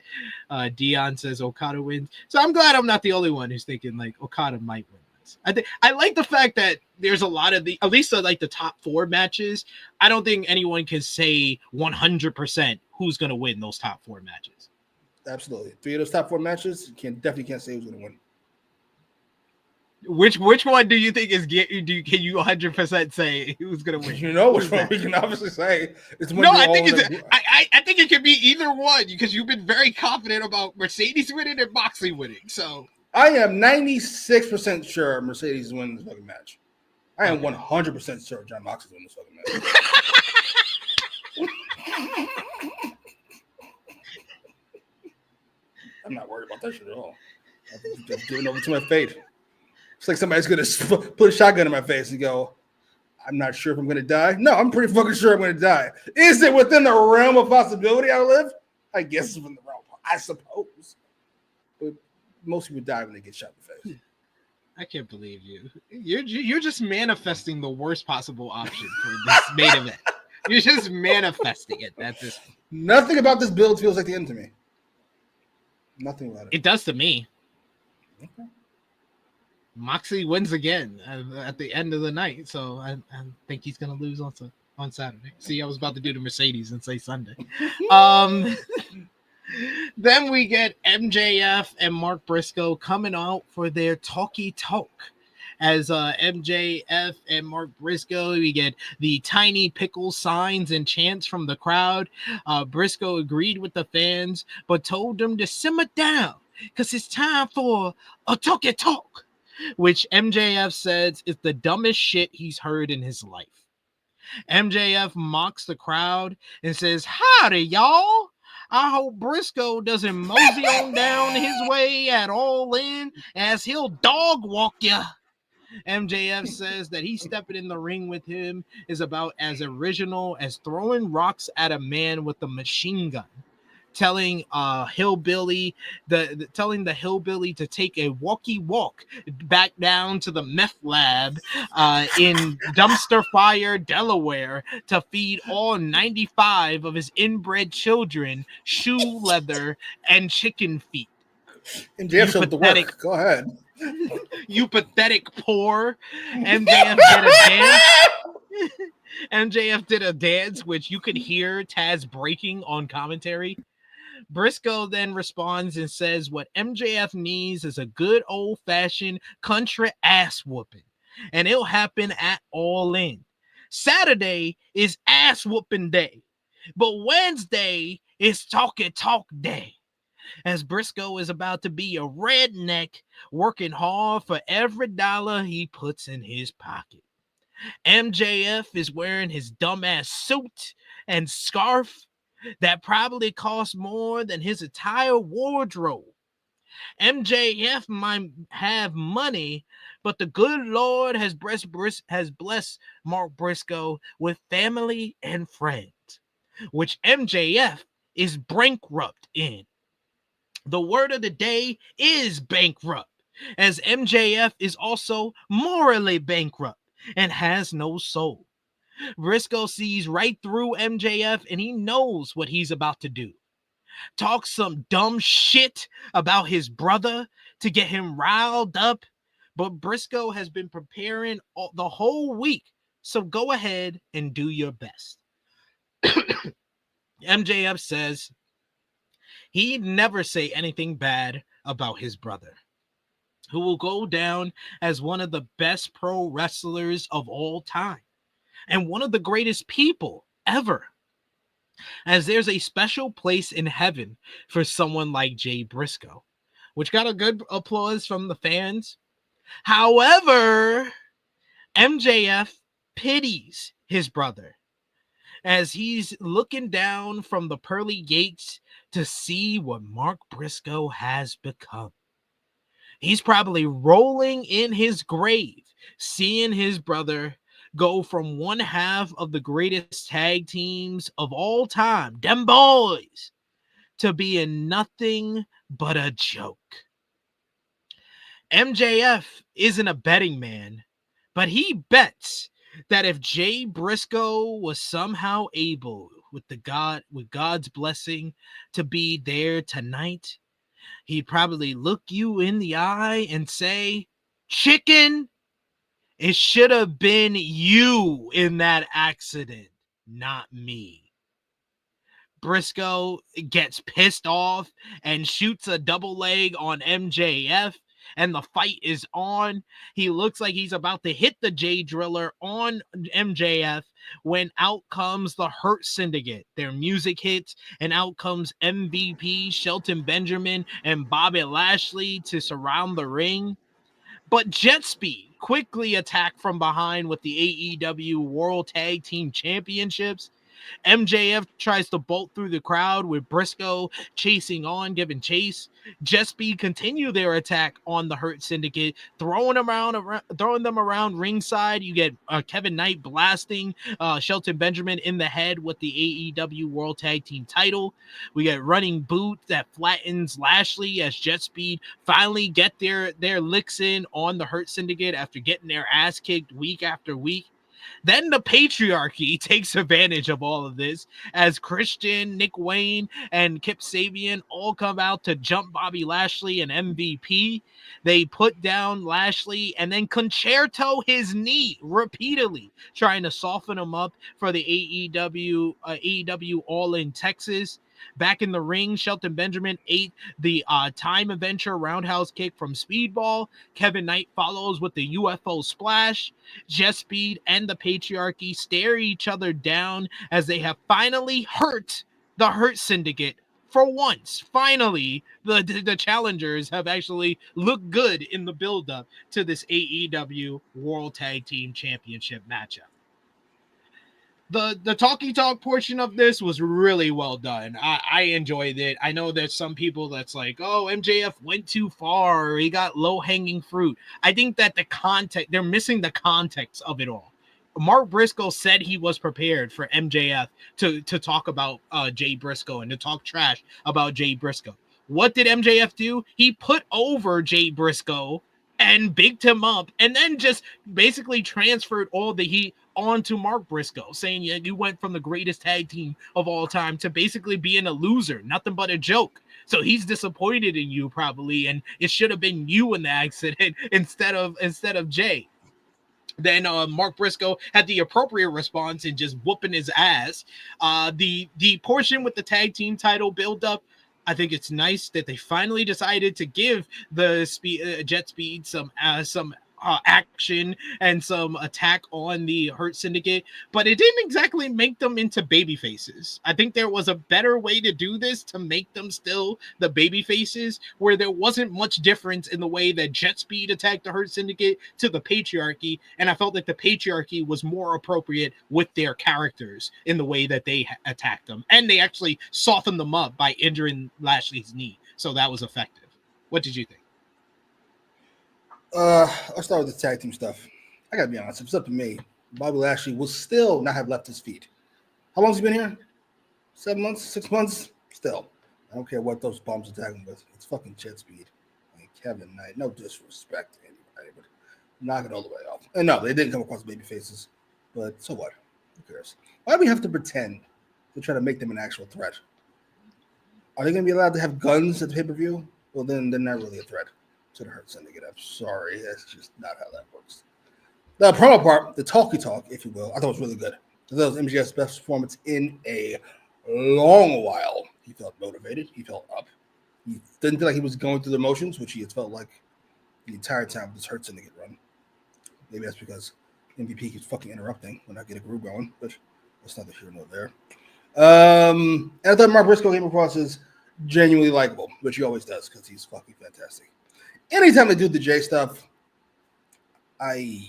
Dion says Okada wins. So I'm glad I'm not the only one who's thinking like Okada might win this. I like the fact that there's a lot of at least like the top 4 matches. I don't think anyone can say 100% who's going to win those top 4 matches. Absolutely. 3 of those top 4 matches, you definitely can't say who's going to win. Which one do you think is can you 100% say who's gonna win? You know which one we can obviously say. I think it can be either one, because you've been very confident about Mercedes winning and Moxley winning. So I am 96% sure Mercedes is winning this fucking match. I am 100% sure John Moxley is winning this fucking match. I'm not worried about that shit at all. I'm just giving over to my fate. It's like somebody's going to put a shotgun in my face and go, I'm not sure if I'm going to die. No, I'm pretty fucking sure I'm going to die. Is it within the realm of possibility I live? I guess it's within the realm, I suppose. But most people die when they get shot in the face. I can't believe you. You're just manifesting the worst possible option for this main event. You're just manifesting it. That's just. Nothing about this build feels like the end to me. Nothing about it. It does to me. Okay. Moxley wins again at the end of the night, so I think he's gonna lose on Saturday. See, I was about to do the Mercedes and say Sunday. Then we get MJF and Mark Briscoe coming out for their talkie talk. As MJF and Mark Briscoe, we get the tiny pickle signs and chants from the crowd. Briscoe agreed with the fans, but told them to simmer down because it's time for a talkie talk, which MJF says is the dumbest shit he's heard in his life. MJF mocks the crowd and says, "Howdy, y'all. I hope Briscoe doesn't mosey on down his way at All In, as he'll dog walk ya." MJF says that he stepping in the ring with him is about as original as throwing rocks at a man with a machine gun, telling the hillbilly to take a walkie walk back down to the meth lab in Dumpster Fire, Delaware, to feed all 95 of his inbred children shoe leather and chicken feet. MJF showed the work. Go ahead. You pathetic poor. MJF did a dance. MJF did a dance, which you could hear Taz breaking on commentary. Briscoe then responds and says what MJF needs is a good old-fashioned country ass whooping, and it'll happen at All In. Saturday is ass whooping day, but Wednesday is talkie talk day, as Briscoe is about to be a redneck working hard for every dollar he puts in his pocket. MJF is wearing his dumbass suit and scarf that probably costs more than his entire wardrobe. MJF might have money, but the good Lord has blessed Mark Briscoe with family and friends, which MJF is bankrupt in. The word of the day is bankrupt, as MJF is also morally bankrupt and has no soul. Briscoe sees right through MJF and he knows what he's about to do. Talk some dumb shit about his brother to get him riled up, but Briscoe has been preparing the whole week, so go ahead and do your best. MJF says he'd never say anything bad about his brother, who will go down as one of the best pro wrestlers of all time and one of the greatest people ever, as there's a special place in heaven for someone like Jay Briscoe, which got a good applause from the fans. However, MJF pities his brother as he's looking down from the pearly gates to see what Mark Briscoe has become. He's probably rolling in his grave, seeing his brother go from one half of the greatest tag teams of all time, them boys, to being nothing but a joke. MJF isn't a betting man, but he bets that if Jay Briscoe was somehow able, with God's blessing, to be there tonight, he'd probably look you in the eye and say, "Chicken, it should have been you in that accident, not me." Briscoe gets pissed off and shoots a double leg on MJF, and the fight is on. He looks like he's about to hit the J Driller on MJF when out comes the Hurt Syndicate. Their music hits, and out comes MVP, Shelton Benjamin, and Bobby Lashley to surround the ring. But Jet Speed quickly attack from behind with the AEW World Tag Team Championships. MJF tries to bolt through the crowd with Briscoe chasing on, giving chase. Jet Speed continue their attack on the Hurt Syndicate, throwing them around ringside. You get Kevin Knight blasting Shelton Benjamin in the head with the AEW World Tag Team title. We get running boot that flattens Lashley as Jet Speed finally get their licks in on the Hurt Syndicate after getting their ass kicked week after week. Then the patriarchy takes advantage of all of this as Christian, Nick Wayne, and Kip Sabian all come out to jump Bobby Lashley and MVP. They put down Lashley and then concerto his knee repeatedly, trying to soften him up for the AEW All In Texas. Back in the ring, Shelton Benjamin ate the Time Adventure roundhouse kick from Speedball. Kevin Knight follows with the UFO splash. Jet Speed and the Patriarchy stare each other down as they have finally hurt the Hurt Syndicate. For once, finally, the challengers have actually looked good in the build-up to this AEW World Tag Team Championship matchup. The talkie talk portion of this was really well done. I enjoyed it. I know there's some people that's like, oh, MJF went too far, or he got low-hanging fruit. I think that they're missing the context of it all. Mark Briscoe said he was prepared for MJF to talk about Jay Briscoe and to talk trash about Jay Briscoe. What did MJF do? He put over Jay Briscoe and bigged him up, and then just basically transferred all the heat onto Mark Briscoe, saying, yeah, you went from the greatest tag team of all time to basically being a loser, nothing but a joke. So he's disappointed in you probably, and it should have been you in the accident instead of Jay. Then Mark Briscoe had the appropriate response in just whooping his ass. The portion with the tag team title build up, I think it's nice that they finally decided to give the Jet Speed some action and some attack on the Hurt Syndicate, but it didn't exactly make them into baby faces. I think there was a better way to do this to make them still the baby faces, where there wasn't much difference in the way that Jet Speed attacked the Hurt Syndicate to the Patriarchy, and I felt like the Patriarchy was more appropriate with their characters in the way that they attacked them, and they actually softened them up by injuring Lashley's knee, so that was effective. What did you think? I'll start with the tag team stuff. I gotta be honest, if it's up to me, Bobby Lashley will still not have left his feet. How long's he been here? 7 months, 6 months? Still. I don't care what those bums are tagging with. It's fucking Jet Speed. I mean, Kevin Knight, no disrespect to anybody, but knock it all the way off. And no, they didn't come across baby faces, but so what? Who cares? Why do we have to pretend to try to make them an actual threat? Are they going to be allowed to have guns at the pay-per-view? Well, then they're not really a threat to the Hurt Syndicate. I'm sorry. That's just not how that works. The promo part, the talkie talk, if you will, I thought was really good. That was MJF's best performance in a long while. He felt motivated. He felt up. He didn't feel like he was going through the motions, which he had felt like the entire time this Hurt Syndicate run. Maybe that's because MVP keeps fucking interrupting when I get a groove going, but that's neither here nor there. And I thought Mark Briscoe came across as genuinely likable, which he always does because he's fucking fantastic. Anytime they do the J stuff, I'm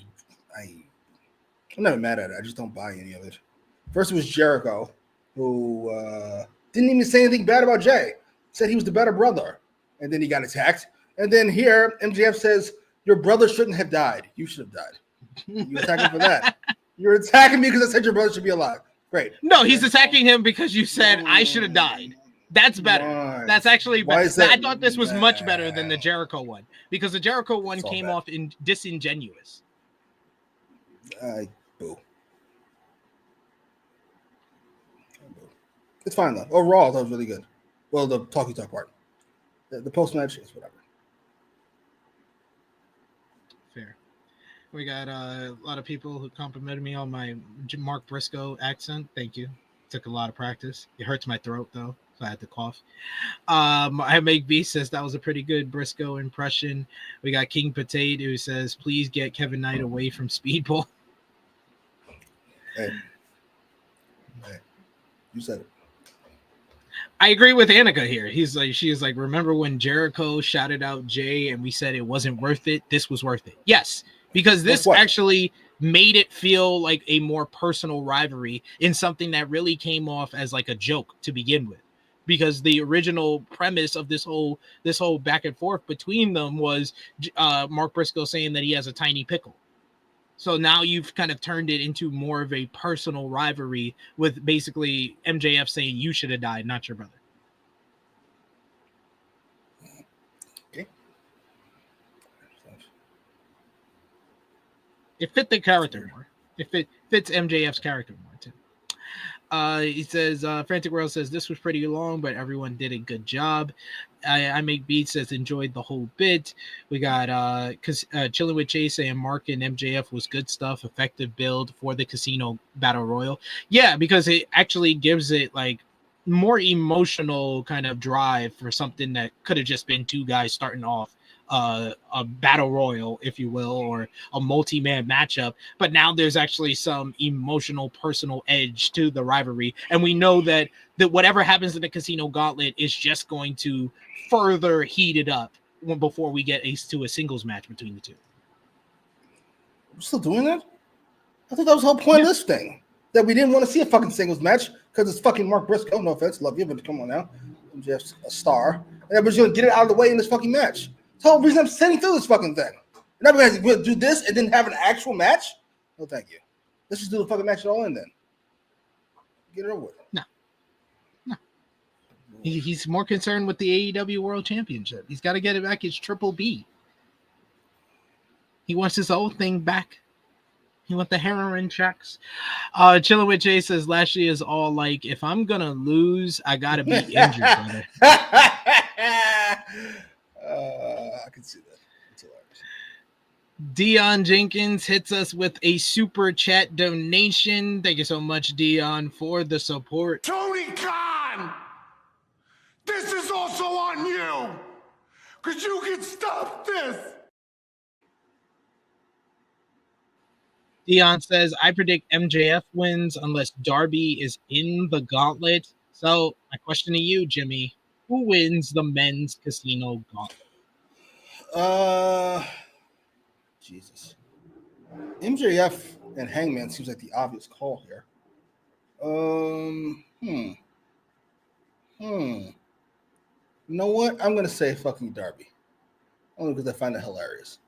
never mad at it. I just don't buy any of it. First, it was Jericho, who didn't even say anything bad about Jay. Said he was the better brother. And then he got attacked. And then here, MJF says, your brother shouldn't have died. You should have died. You attacking for that. You're attacking me because I said your brother should be alive. Great. No, he's attacking him because you said I should have died. That's better. Why? That's actually better. That I thought this was much better than the Jericho one because the Jericho one came bad. off disingenuous. Boo. It's fine though. Overall, that was really good. Well, the talkie talk part. The post match is whatever. Fair. We got a lot of people who complimented me on my Mark Briscoe accent. Thank you. Took a lot of practice. It hurts my throat though, so I had to cough. I make B says that was a pretty good Briscoe impression. We got King Potato who says, please get Kevin Knight away from Speedball. Hey, you said it. I agree with Annika here. She is like, remember when Jericho shouted out Jay and we said it wasn't worth it? This was worth it. Yes, because this actually made it feel like a more personal rivalry in something that really came off as like a joke to begin with. Because the original premise of this whole back and forth between them was Mark Briscoe saying that he has a tiny pickle. So now you've kind of turned it into more of a personal rivalry with basically MJF saying you should have died, not your brother. Okay. It fit the character more. It fits MJF's character more too. He says, Frantic World says, this was pretty long, but everyone did a good job. I Make Beats says, enjoyed the whole bit. We got Chilling with Chase saying Mark and MJF was good stuff, effective build for the Casino Battle Royal. Yeah, because it actually gives it like more emotional kind of drive for something that could have just been two guys starting off a battle royal, if you will, or a multi-man matchup. But now there's actually some emotional, personal edge to the rivalry, and we know that whatever happens in the Casino Gauntlet is just going to further heat it up before we get to a singles match between the two. We're still doing that? I thought that was the whole point of this thing. That we didn't want to see a fucking singles match because it's fucking Mark Briscoe. No offense, love you, but come on now. I'm just a star. And we're just going to get it out of the way in this fucking match. That's the whole reason I'm sitting through this fucking thing. And now we're going to do this and then have an actual match? No, thank you. Let's just do the fucking match all in then. Get it over with. No. He's more concerned with the AEW World Championship. He's got to get it back. It's Triple B. He wants his old thing back. He wants the heroin checks. Chilling with Jay says Lashley is all like, if I'm gonna lose, I gotta be injured, brother. I can see that. It's hilarious. Dion Jenkins hits us with a super chat donation. Thank you so much, Dion, for the support. Tony Khan, this is also on you, because you can stop this. Dion says, I predict MJF wins unless Darby is in the gauntlet. So my question to you, Jimmy, who wins the men's casino gauntlet? Jesus. MJF and Hangman seems like the obvious call here. You know what? I'm gonna say fucking Darby. Only because I find it hilarious.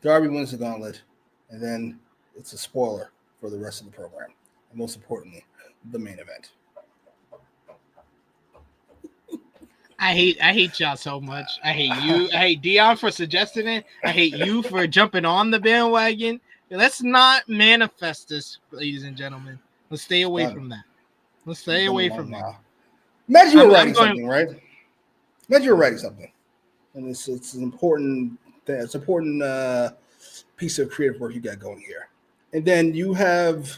Darby wins the gauntlet, and then it's a spoiler for the rest of the program. And most importantly, the main event. I hate y'all so much. I hate you. I hate Dion for suggesting it. I hate you for jumping on the bandwagon. Let's not manifest this, ladies and gentlemen. Let's stay away from that. Let's stay away from that. Imagine you're writing something, right? Imagine you're writing something. And it's an important thing. It's an important piece of creative work you got going here. And then you have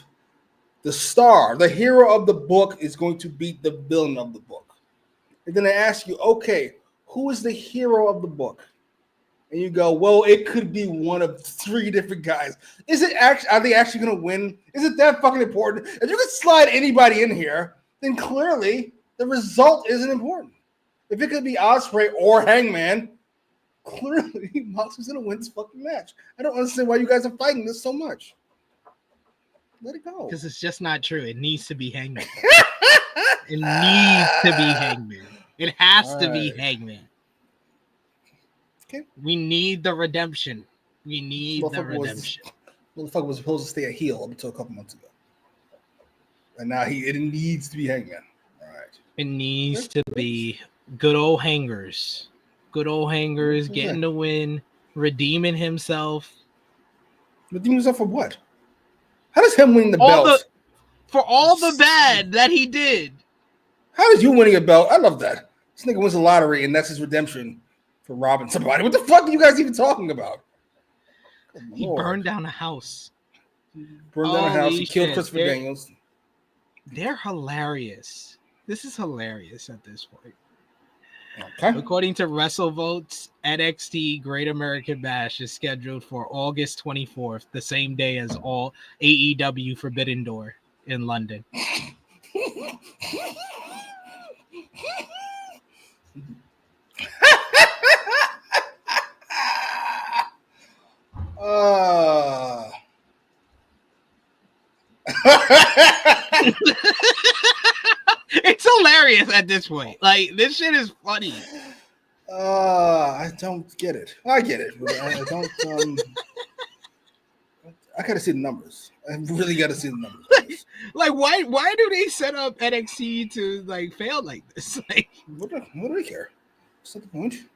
the star, the hero of the book is going to beat the villain of the book. And then I ask you, okay, who is the hero of the book? And you go, well, it could be one of three different guys. Is it actually? Are they actually going to win? Is it that fucking important? If you could slide anybody in here, then clearly the result isn't important. If it could be Ospreay or Hangman, clearly Moxley's going to win this fucking match. I don't understand why you guys are fighting this so much. Let it go. Because it's just not true. It needs to be Hangman. It needs to be Hangman. It has to be Hangman. Okay. We need the redemption. We need the redemption. Motherfucker was supposed to stay a heel up until a couple months ago. And now it needs to be Hangman. All right. It needs to be good old Hangers. Good old Hangers getting the win, redeeming himself. Redeeming himself for what? How does him winning the belt? For all the bad that he did. How is you winning a belt? I love that. This nigga wins the lottery and that's his redemption for robbing somebody. What the fuck are you guys even talking about? He burned down a house. Burned down a house. He killed Christopher Daniels. They're hilarious. This is hilarious at this point. Okay. According to WrestleVotes, NXT Great American Bash is scheduled for August 24th, the same day as all AEW Forbidden Door in London. It's hilarious at this point. Like, this shit is funny. I don't get it. I get it. But I don't. I gotta see the numbers. I really gotta see the numbers. Like, why do they set up NXT to like fail like this? Like, what do I care? What's the point?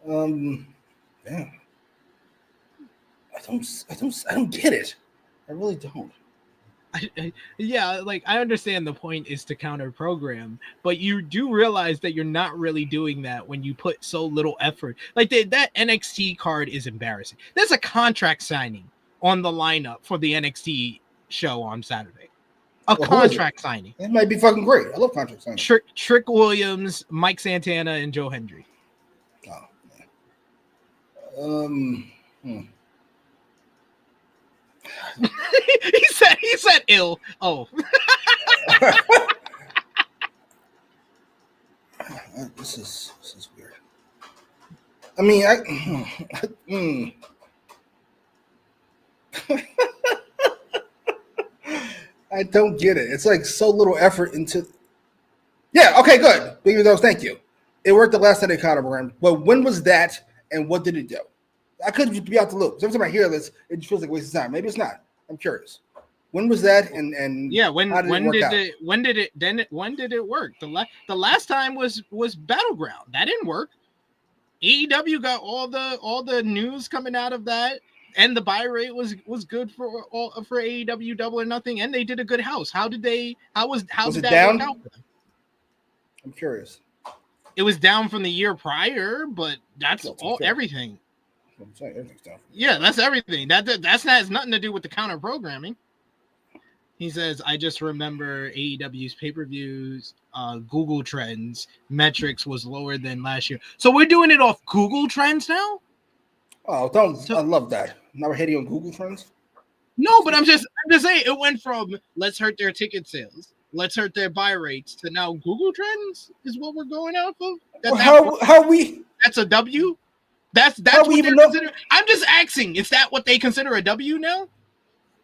Damn. I don't get it. I really don't. Yeah, like I understand the point is to counter program, but you do realize that you're not really doing that when you put so little effort. Like that NXT card is embarrassing. There's a contract signing on the lineup for the NXT show on Saturday. Well, who is it? Contract signing. It might be fucking great. I love contract signing. Trick Williams, Mike Santana, and Joe Hendry. Oh, he said ill. Oh. This is weird. I mean, I don't get it. It's like so little effort into. Yeah. Okay. Good. Big those. Thank you. It worked the last time they counterprogrammed. But when was that, and what did it do? I could be out the loop. Every time I hear this, it feels like a waste of time. Maybe it's not. I'm curious. When was that? And yeah, when did it work? The last time was Battleground. That didn't work. AEW got all the news coming out of that, and the buy rate was good for AEW Double or Nothing, and they did a good house. How did that down? work out for them? I'm curious. It was down from the year prior, but that's everything. I'm saying everything's down. Yeah, that's everything. That has nothing to do with the counter programming. He says, I just remember AEW's pay-per-views, Google Trends metrics was lower than last year. So we're doing it off Google Trends now? Oh, I love that. Now we're hitting on Google Trends? No, but I'm just saying it went from let's hurt their ticket sales, let's hurt their buy rates to now Google Trends is what we're going out of. That's a W? That's what we even know. I'm just asking, is that what they consider a W now?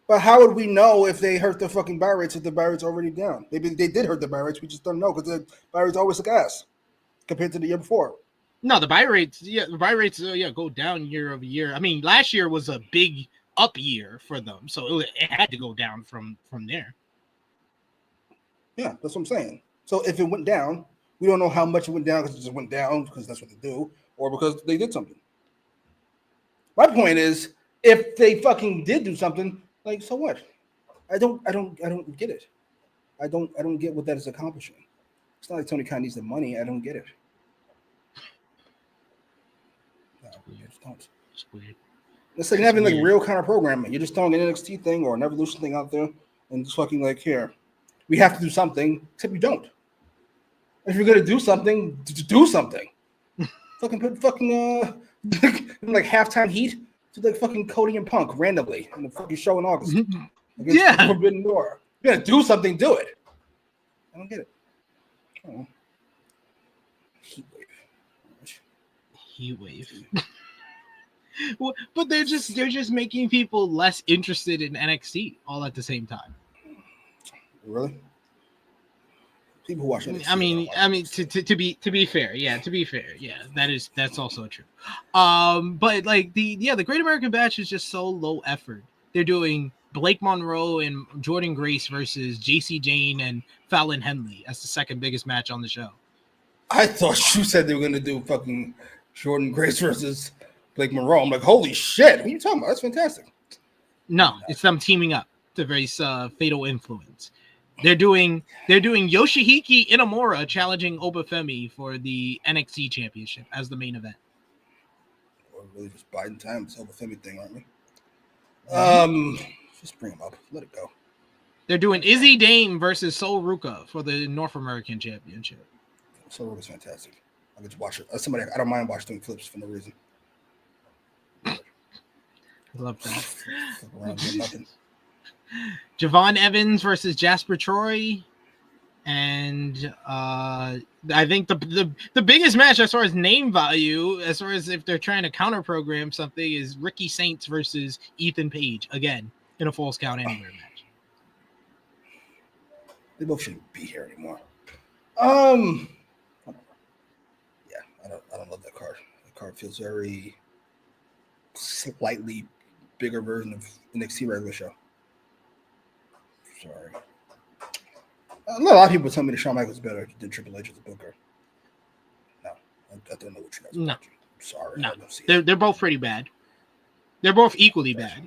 But how would we know if they hurt the fucking buy rates if the buy rates already down? Maybe they did hurt the buy rates. We just don't know because the buy rates always look ass compared to the year before. No, the buy rates, go down year over year. I mean, last year was a big up year for them, so it had to go down from there. Yeah, that's what I'm saying. So if it went down, we don't know how much it went down because it just went down because that's what they do, or because they did something. My point is, if they fucking did do something, like, so what? I don't get it. I don't get what that is accomplishing. It's not like Tony Khan needs the money. I don't get it. No, I just don't. It's weird. It's like having like real kind of programming. You're just throwing an NXT thing or an Evolution thing out there and just fucking like, here, we have to do something, except you don't. If you're gonna do something, do something. Fucking put fucking like halftime heat to like fucking Cody and Punk randomly in the fucking show in August. Yeah, Forbidden Door. You're gonna do something, do it. I don't get it. Oh. Heat wave. Well, but they're just making people less interested in NXT all at the same time. Really? People watch NXT. I mean, to be fair, yeah, that's also true. But like the Great American Bash is just so low effort. They're doing Blake Monroe and Jordan Grace versus JC Jane and Fallon Henley as the second biggest match on the show. I thought you said they were gonna do fucking Jordan Grace versus Blake Monroe. I'm like, holy shit! What are you talking about? That's fantastic. No, it's them teaming up to face Fatal Influence. They're doing Yoshihiki Inamura challenging Obafemi for the NXT Championship as the main event. We're really just biding time. This Obafemi thing, aren't we? Just bring him up. Let it go. They're doing Izzy Dame versus Sol Ruka for the North American Championship. Sol Ruka's fantastic. I get to watch it. Somebody, I don't mind watching flips for no reason. I love that. Around doing nothing. Javon Evans versus Jasper Troy, and I think the biggest match as far as name value, as far as if they're trying to counter program something, is Ricky Saints versus Ethan Page again in a Falls Count Anywhere match. They both shouldn't be here anymore. Yeah, I don't love that card. The card feels very slightly bigger version of NXT regular show. Sorry. A lot of people tell me that Shawn Michaels is better than Triple H as a booker. No, I don't know what you guys are watching. I'm sorry. No, they're both pretty bad. They're both equally bad.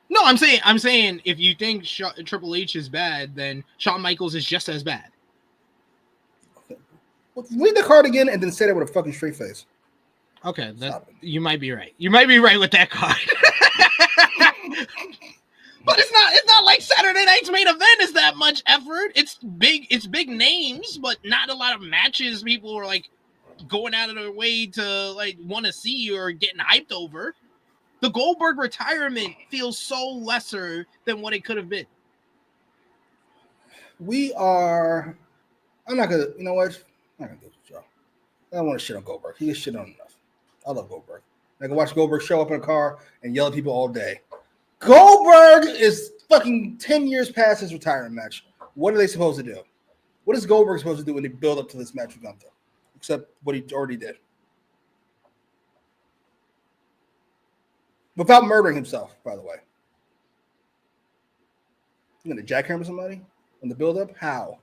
No, I'm saying if you think Triple H is bad, then Shawn Michaels is just as bad. Well, read the card again and then say that with a fucking straight face. Okay, you might be right. You might be right with that card. But it's not like Saturday night's main event is that much effort. It's big names, but not a lot of matches people are like going out of their way to like want to see or getting hyped over. The Goldberg retirement feels so lesser than what it could have been. I'm not gonna, you know what? I'm not gonna do this, Joe. I don't want to shit on Goldberg. He gets shit on enough. I love Goldberg. I can watch Goldberg show up in a car and yell at people all day. Goldberg is fucking 10 years past his retirement match. What are they supposed to do? What is Goldberg supposed to do when they build up to this match with Gunther? Except what he already did. Without murdering himself, by the way. You gonna jackhammer somebody in the build-up? How?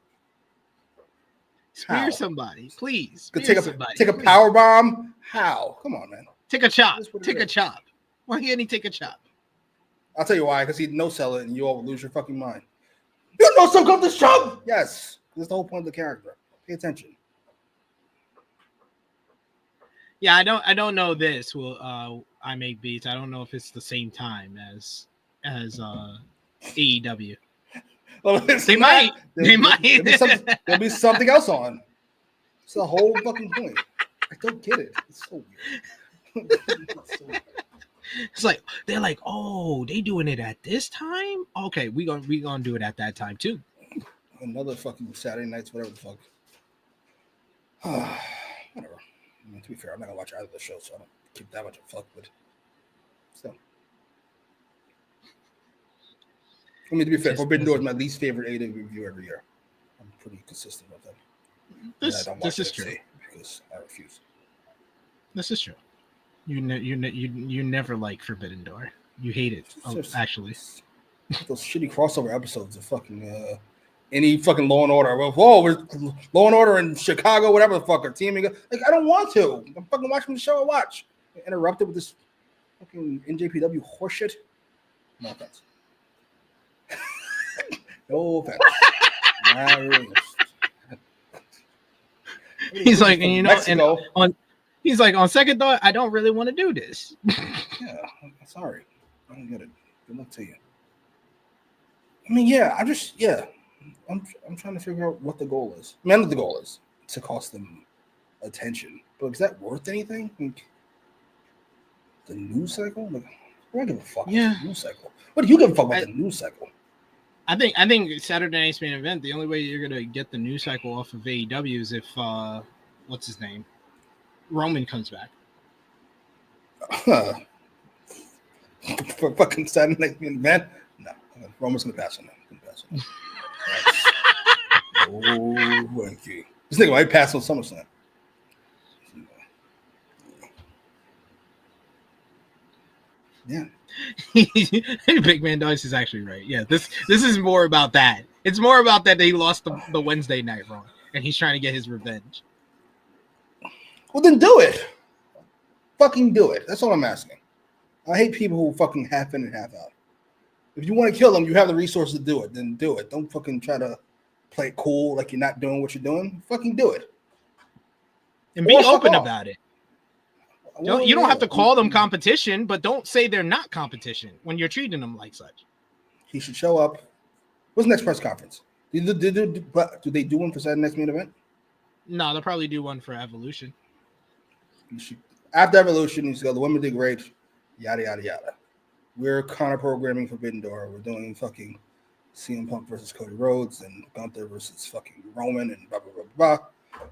Spear somebody, please. Take a power bomb? How? Come on, man. Take a chop. Take a chop. Why can't he take a chop? I'll tell you why, because he'd no-sell it and you all would lose your fucking mind. You no-sell Gunther's chop? Yes. That's the whole point of the character. Pay attention. Yeah, I don't know this. Will I make beats? I don't know if it's the same time as AEW. Well, they might. There'll be something else on. It's the whole fucking point. I don't get it. It's so weird. It's like they're like, oh, they doing it at this time? Okay, we gonna do it at that time too. Another fucking Saturday nights, whatever the fuck. Whatever. I mean, to be fair, I'm not gonna watch either of the shows, so I don't keep that much of a fuck with. So, I mean, to be fair, Forbidden Door is my least favorite AEW review every year. I'm pretty consistent with them. This is true because I refuse. This is true. You never like Forbidden Door. You hate it, actually. Those shitty crossover episodes of fucking any fucking Law and Order. Whoa, we're Law and Order in Chicago, whatever the fuck are teaming. Like, I don't want to. I'm fucking watching the show I watch. Interrupted with this fucking NJPW horseshit. No offense. No offense. Not really. He's like, and you know, Mexico. He's like, on second thought, I don't really want to do this. Yeah, I'm sorry. I don't get it. Good luck to you. I mean, yeah, I'm trying to figure out what the goal is. I mean, the goal is to cost them attention. But is that worth anything? Like, the news cycle? Like, I don't give a fuck about the news cycle. What do you give a fuck about the news cycle? I think Saturday night's main event, the only way you're gonna get the news cycle off of AEW is if what's his name? Roman comes back. For fucking Saturday night main event? No. Roman's gonna pass on that. Oh, thank you. This nigga might pass on SummerSlam. Yeah. Big Man Dice is actually right. Yeah, this is more about that. It's more about that they lost the Wednesday night Raw, and he's trying to get his revenge. Well, then do it. Fucking do it. That's all I'm asking. I hate people who fucking half in and half out. If you want to kill them, you have the resources to do it. Then do it. Don't fucking try to play it cool like you're not doing what you're doing. Fucking do it. And be open about it. You don't have to call them competition, but don't say they're not competition when you're treating them like such. He should show up. What's the next press conference? Do they do one for Saturday next main event? No, they'll probably do one for Evolution. After Evolution, he's got the women did great, yada yada yada. We're counter-programming Forbidden Door. We're doing fucking CM Punk versus Cody Rhodes and Gunther versus fucking Roman and blah blah blah blah.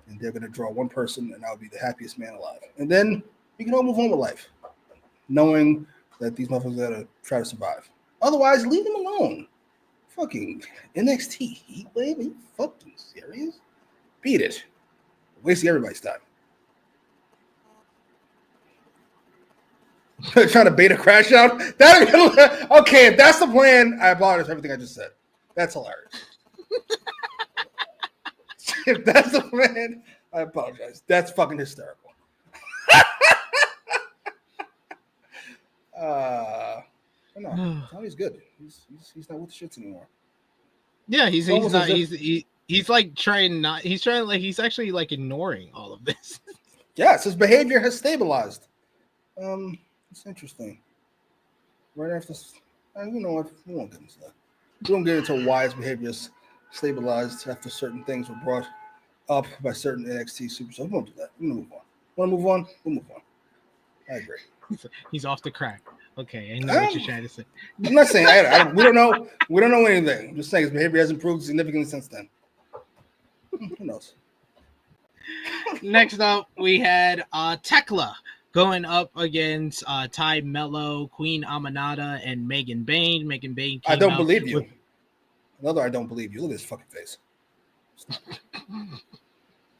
And they're gonna draw one person, and I'll be the happiest man alive. And then we can all move on with life, knowing that these motherfuckers gotta try to survive. Otherwise, leave them alone. Fucking NXT Heat Wave? Are you fucking serious? Beat it. Wasting everybody's time. Trying to beta crash out? Okay, if that's the plan, I apologize for everything I just said. That's hilarious. If that's the plan, I apologize. That's fucking hysterical. No, Tony's good. He's not with the shits anymore. Yeah, he's almost not. as if- He's like trying not. He's trying like he's actually like ignoring all of this. Yes, his behavior has stabilized. It's interesting. Right after, you know what? We won't get into that. We won't get into why his behavior is stabilized after certain things were brought up by certain NXT superstars. We won't do that. We're gonna move on. Want to move on? We'll move on. I agree. He's off the crack. Okay, I know what you're trying to say. I'm not saying I don't, we don't know. We don't know anything. I'm just saying his behavior has improved significantly since then. Who knows? Next up, we had Tekla going up against Ty Mello, Queen Aminata, and Megan Bayne. Megan Bayne came I don't out believe you. with- Another I don't believe you. Look at his fucking face.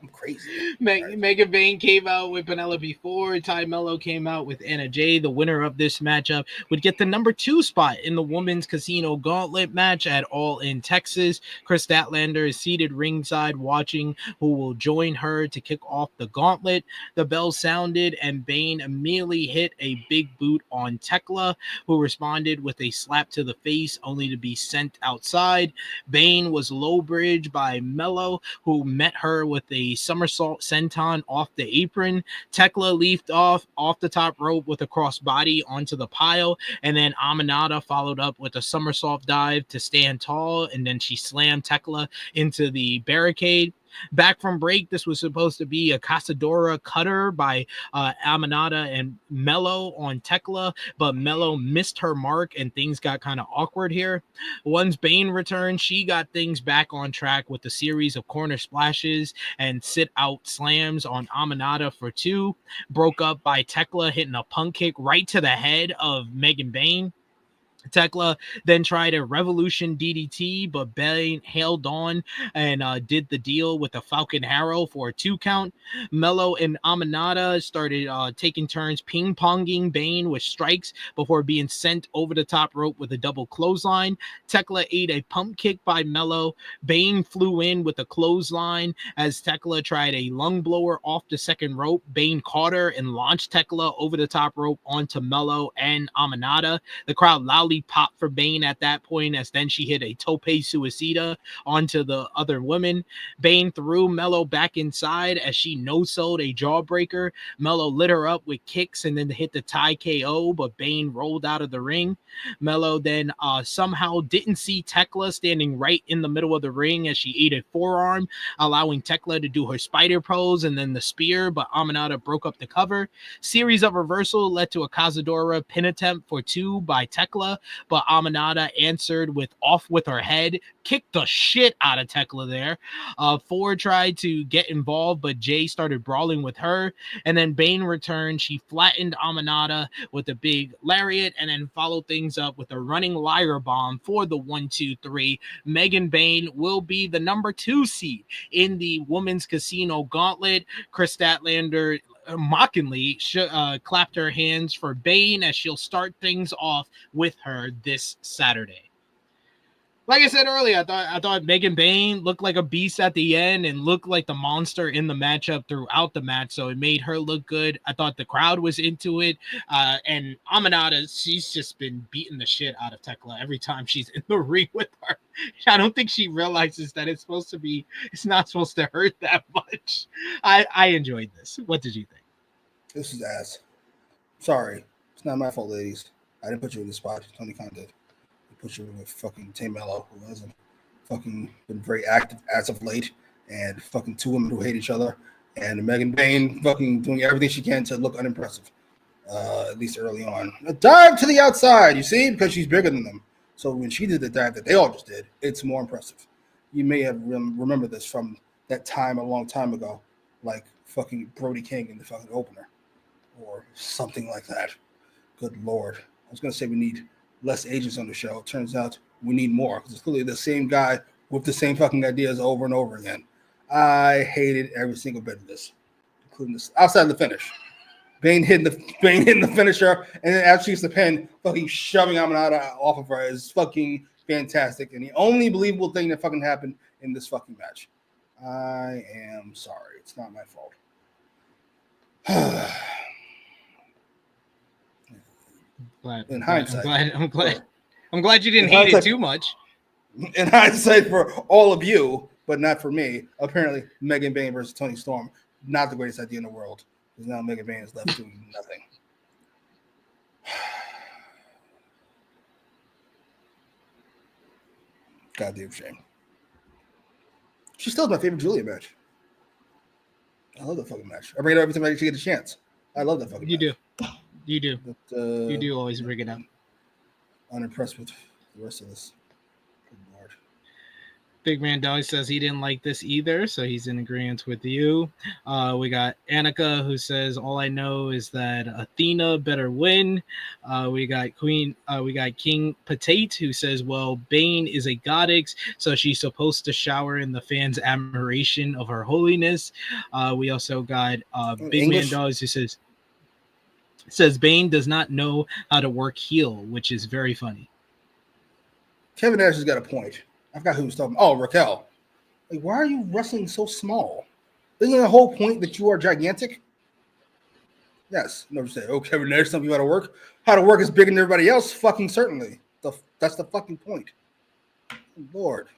I'm crazy. Megan Bayne came out with Penelope Ford. Ty Mello came out with Anna Jay. The winner of this matchup would get the number 2 spot in the women's casino gauntlet match at All In Texas. Chris Statlander is seated ringside watching who will join her to kick off the gauntlet. The bell sounded and Bayne immediately hit a big boot on Tekla, who responded with a slap to the face only to be sent outside. Bayne was low bridged by Mello, who met her with a somersault senton off the apron. Tekla leaped off the top rope with a crossbody onto the pile, and then Aminata followed up with a somersault dive to stand tall, and then she slammed Tekla into the barricade. Back from break, this was supposed to be a Casadora cutter by Aminata and Mello on Tekla, but Mello missed her mark and things got kind of awkward here. Once Bayne returned, she got things back on track with a series of corner splashes and sit-out slams on Aminata for 2, broke up by Tekla hitting a punk kick right to the head of Megan Bayne. Tekla then tried a Revolution DDT, but Bayne held on and did the deal with a Falcon Arrow for a 2 count. Mello and Aminata started taking turns ping-ponging Bayne with strikes before being sent over the top rope with a double clothesline. Tekla ate a pump kick by Mello. Bayne flew in with a clothesline as Tekla tried a lung blower off the second rope. Bayne caught her and launched Tekla over the top rope onto Mello and Aminata. The crowd loudly popped for Bayne at that point, as then she hit a tope suicida onto the other women. Bayne threw Mello back inside as she no-sold a jawbreaker. Mello lit her up with kicks and then hit the tie KO, but Bayne rolled out of the ring. Mello then somehow didn't see Tekla standing right in the middle of the ring as she ate a forearm, allowing Tekla to do her spider pose and then the spear, but Aminata broke up the cover. Series of reversal led to a Cazadora pin attempt for 2 by Tekla, but Aminata answered with off with her head, kicked the shit out of Tekla there. Ford tried to get involved, but Jay started brawling with her, and then Bayne returned. She flattened Aminata with a big lariat and then followed things up with a running liar bomb for the 1-2-3. Megan Bayne will be the number 2 seed in the women's casino gauntlet. Chris Statlander mockingly clapped her hands for Bayne as she'll start things off with her this Saturday. Like I said earlier, I thought Megan Bayne looked like a beast at the end and looked like the monster in the matchup throughout the match, so it made her look good. I thought the crowd was into it, and Aminata, she's just been beating the shit out of Tekla every time she's in the ring with her. I don't think she realizes that it's not supposed to hurt that much. I enjoyed this. What did you think? This is ass. Sorry. It's not my fault, ladies. I didn't put you in this spot. Tony Khan did. He put you with fucking Tay Mello, who hasn't fucking been very active as of late, and fucking 2 women who hate each other, and Megan Bayne fucking doing everything she can to look unimpressive, at least early on. A dive to the outside, you see, because she's bigger than them. So when she did the dive that they all just did, it's more impressive. You may have remember this from that time a long time ago, like fucking Brody King in the fucking opener, or something like that. Good Lord. I was going to say we need less agents on the show. It turns out we need more, because it's clearly the same guy with the same fucking ideas over and over again. I hated every single bit of this, including this outside the finish. Bayne hitting the finisher, and then after she's the pin, fucking shoving Aminata off of her is fucking fantastic, and the only believable thing that fucking happened in this fucking match. I am sorry. It's not my fault. In hindsight. I'm glad you didn't hate it too much. In hindsight, for all of you, but not for me. Apparently, Megan Bayne versus Toni Storm, not the greatest idea in the world. Because now Megan Bayne is left doing nothing. Goddamn shame. She still is my favorite Julia match. I love that fucking match. I bring it up every time I actually get a chance. I love that fucking match. You do. But, you do always bring it up. Unimpressed with the rest of this. Good Lord. Big Man Dolly says he didn't like this either, so he's in agreement with you. We got Annika who says all I know is that Athena better win. We got King Patate who says, well, Bane is a goddess, so she's supposed to shower in the fans' admiration of her holiness. We also got Big English? Man Dolly who says Bane does not know how to work heel, which is very funny. Kevin Nash has got a point. I forgot who was talking. Oh, Raquel. Like, why are you wrestling so small? Isn't the whole point that you are gigantic? Yes. Never say, oh, Kevin Nash, telling you how to work. How to work is bigger than everybody else. Fucking certainly. That's the fucking point. Lord.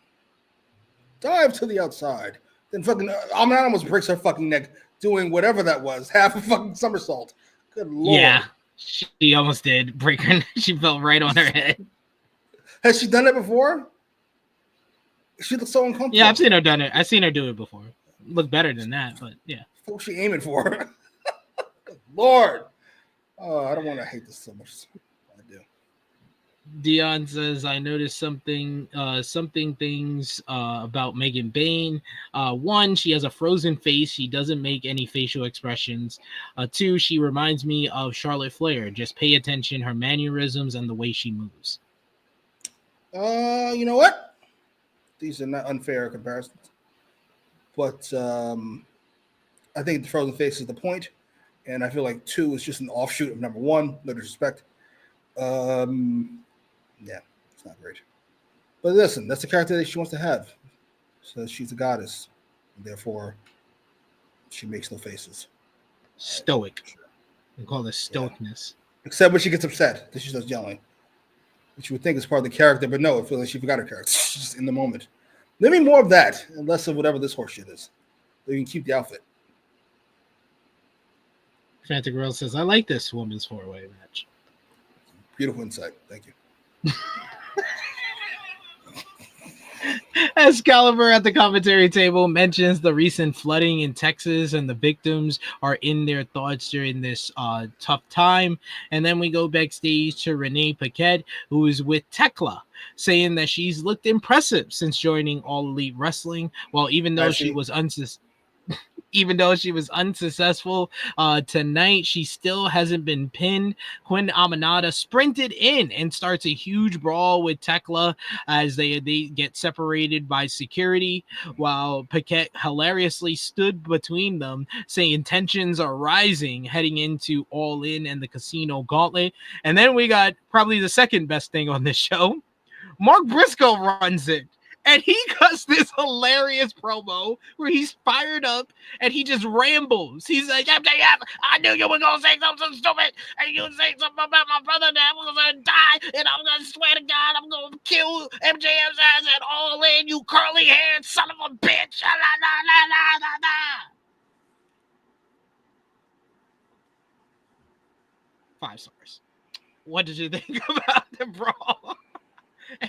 Dive to the outside. Then fucking Amon almost breaks her fucking neck doing whatever that was. Half a fucking somersault. Good Lord. Yeah. She almost did break her. She fell right on her head. Has she done it before? She looks so uncomfortable. Yeah, I've seen her done it. I've seen her do it before. Look better than that, but yeah. What was she aiming for? Good Lord. Oh, I don't want to hate this so much. I do. Dion says, I noticed something things about Megan Bayne. One, she has a frozen face. She doesn't make any facial expressions. Two, she reminds me of Charlotte Flair. Just pay attention, her mannerisms and the way she moves. You know what? These are not unfair comparisons. But I think the frozen face is the point. And I feel like 2 is just an offshoot of number 1. No disrespect. Yeah, it's not great. But listen, that's the character that she wants to have. So she's a goddess. And therefore, she makes no faces. Stoic. We call this stoicness. Yeah. Except when she gets upset, that she starts yelling. Which you would think is part of the character, but no, it feels like she forgot her character. She's just in the moment. Let me more of that and less of whatever this horse shit is. So you can keep the outfit. Fanta Girl says, I like this women's 4-way match. Beautiful insight. Thank you. Excalibur at the commentary table mentions the recent flooding in Texas and the victims are in their thoughts during this tough time. And then we go backstage to Renee Paquette, who is with Tekla, saying that she's looked impressive since joining All Elite Wrestling. Well, even though she was unsuccessful tonight, she still hasn't been pinned. Quinn Amanada sprinted in and starts a huge brawl with Tekla as they get separated by security, while Paquette hilariously stood between them, saying tensions are rising heading into All In and the Casino Gauntlet. And then we got probably the second best thing on this show. Mark Briscoe runs it. And he cuts this hilarious promo where he's fired up and he just rambles. He's like, MJF, I knew you were going to say something stupid. And you say something about my brother that was going to die. And I'm going to swear to God, I'm going to kill MJF's ass at All In, you curly-haired son of a bitch. La, la, la, la, la, la. 5 stars. What did you think about the brawl?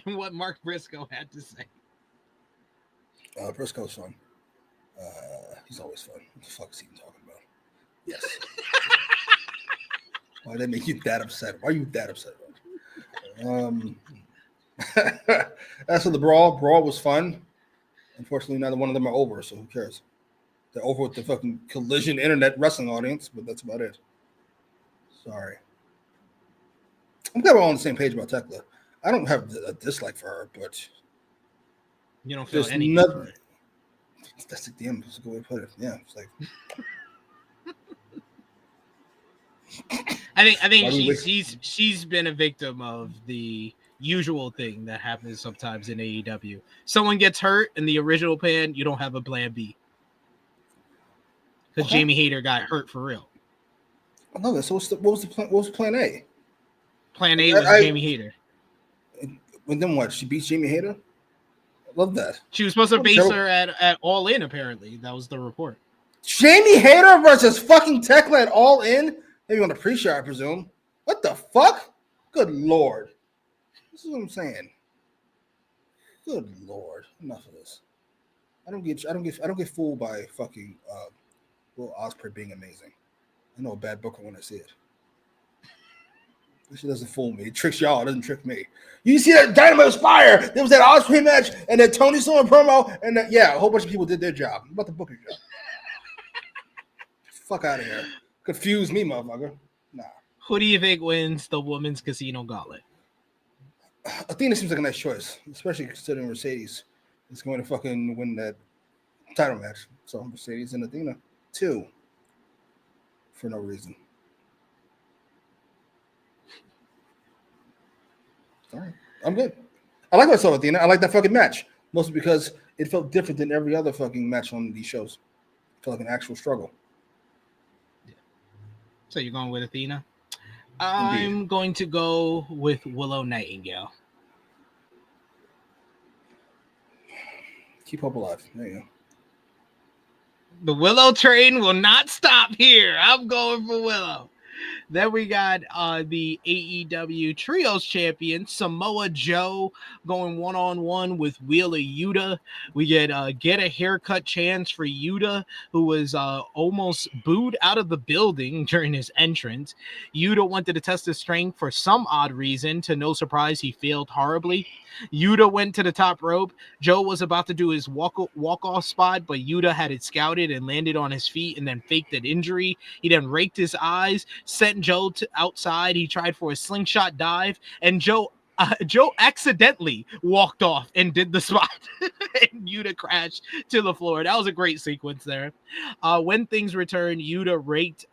And what Mark Briscoe had to say? Briscoe's fun. He's always fun. What the fuck is he talking about? Yes. Why did that make you that upset? Why are you that upset about it? As for the brawl was fun. Unfortunately, neither one of them are over, so who cares? They're over with the fucking Collision Internet wrestling audience, but that's about it. Sorry. I'm glad we're all on the same page about Tekla. I don't have a dislike for her, but you don't feel any. That's the damn. That's a good way to put it. Yeah, it's like. I think she's been a victim of the usual thing that happens sometimes in AEW. Someone gets hurt in the original plan, you don't have a plan B. Because Jamie Hayter got hurt for real. I love that. So what was the plan A? Plan A was Jamie Hayter. And then what? She beats Jamie Hayter? I love that. She was supposed to face her at All In, apparently. That was the report. Jamie Hayter versus fucking Tekla at All In? Maybe on the pre-show, I presume. What the fuck? Good Lord. This is what I'm saying. Good Lord. Enough of this. I don't get fooled by fucking Will Ospreay being amazing. I know a bad booker when I see it. This shit doesn't fool me. It tricks y'all. It doesn't trick me. You see that Dynamite was fire. There was that Ospreay match and that Toni Storm promo. And a whole bunch of people did their job. I'm about to book your job. Fuck out of here. Confuse me, motherfucker. Nah. Who do you think wins the Women's Casino Gauntlet? Athena seems like a nice choice, especially considering Mercedes is going to fucking win that title match. So Mercedes and Athena, 2. For no reason. All right. I'm good. I like myself, Athena. I like that fucking match. Mostly because it felt different than every other fucking match on these shows. It felt like an actual struggle. Yeah. So you're going with Athena? I'm going to go with Willow Nightingale. Keep hope alive. There you go. The Willow train will not stop here. I'm going for Willow. Then we got the AEW Trios champion, Samoa Joe, going one-on-one with Wheeler Yuta. We get a haircut chance for Yuta, who was almost booed out of the building during his entrance. Yuta wanted to test his strength for some odd reason. To no surprise, he failed horribly. Yuta went to the top rope. Joe was about to do his walk-off spot, but Yuta had it scouted and landed on his feet and then faked an injury. He then raked his eyes, sent Joe outside. He tried for a slingshot dive, and Joe accidentally walked off and did the spot. And Yuta crashed to the floor. That was a great sequence there. When things returned, Yuta raked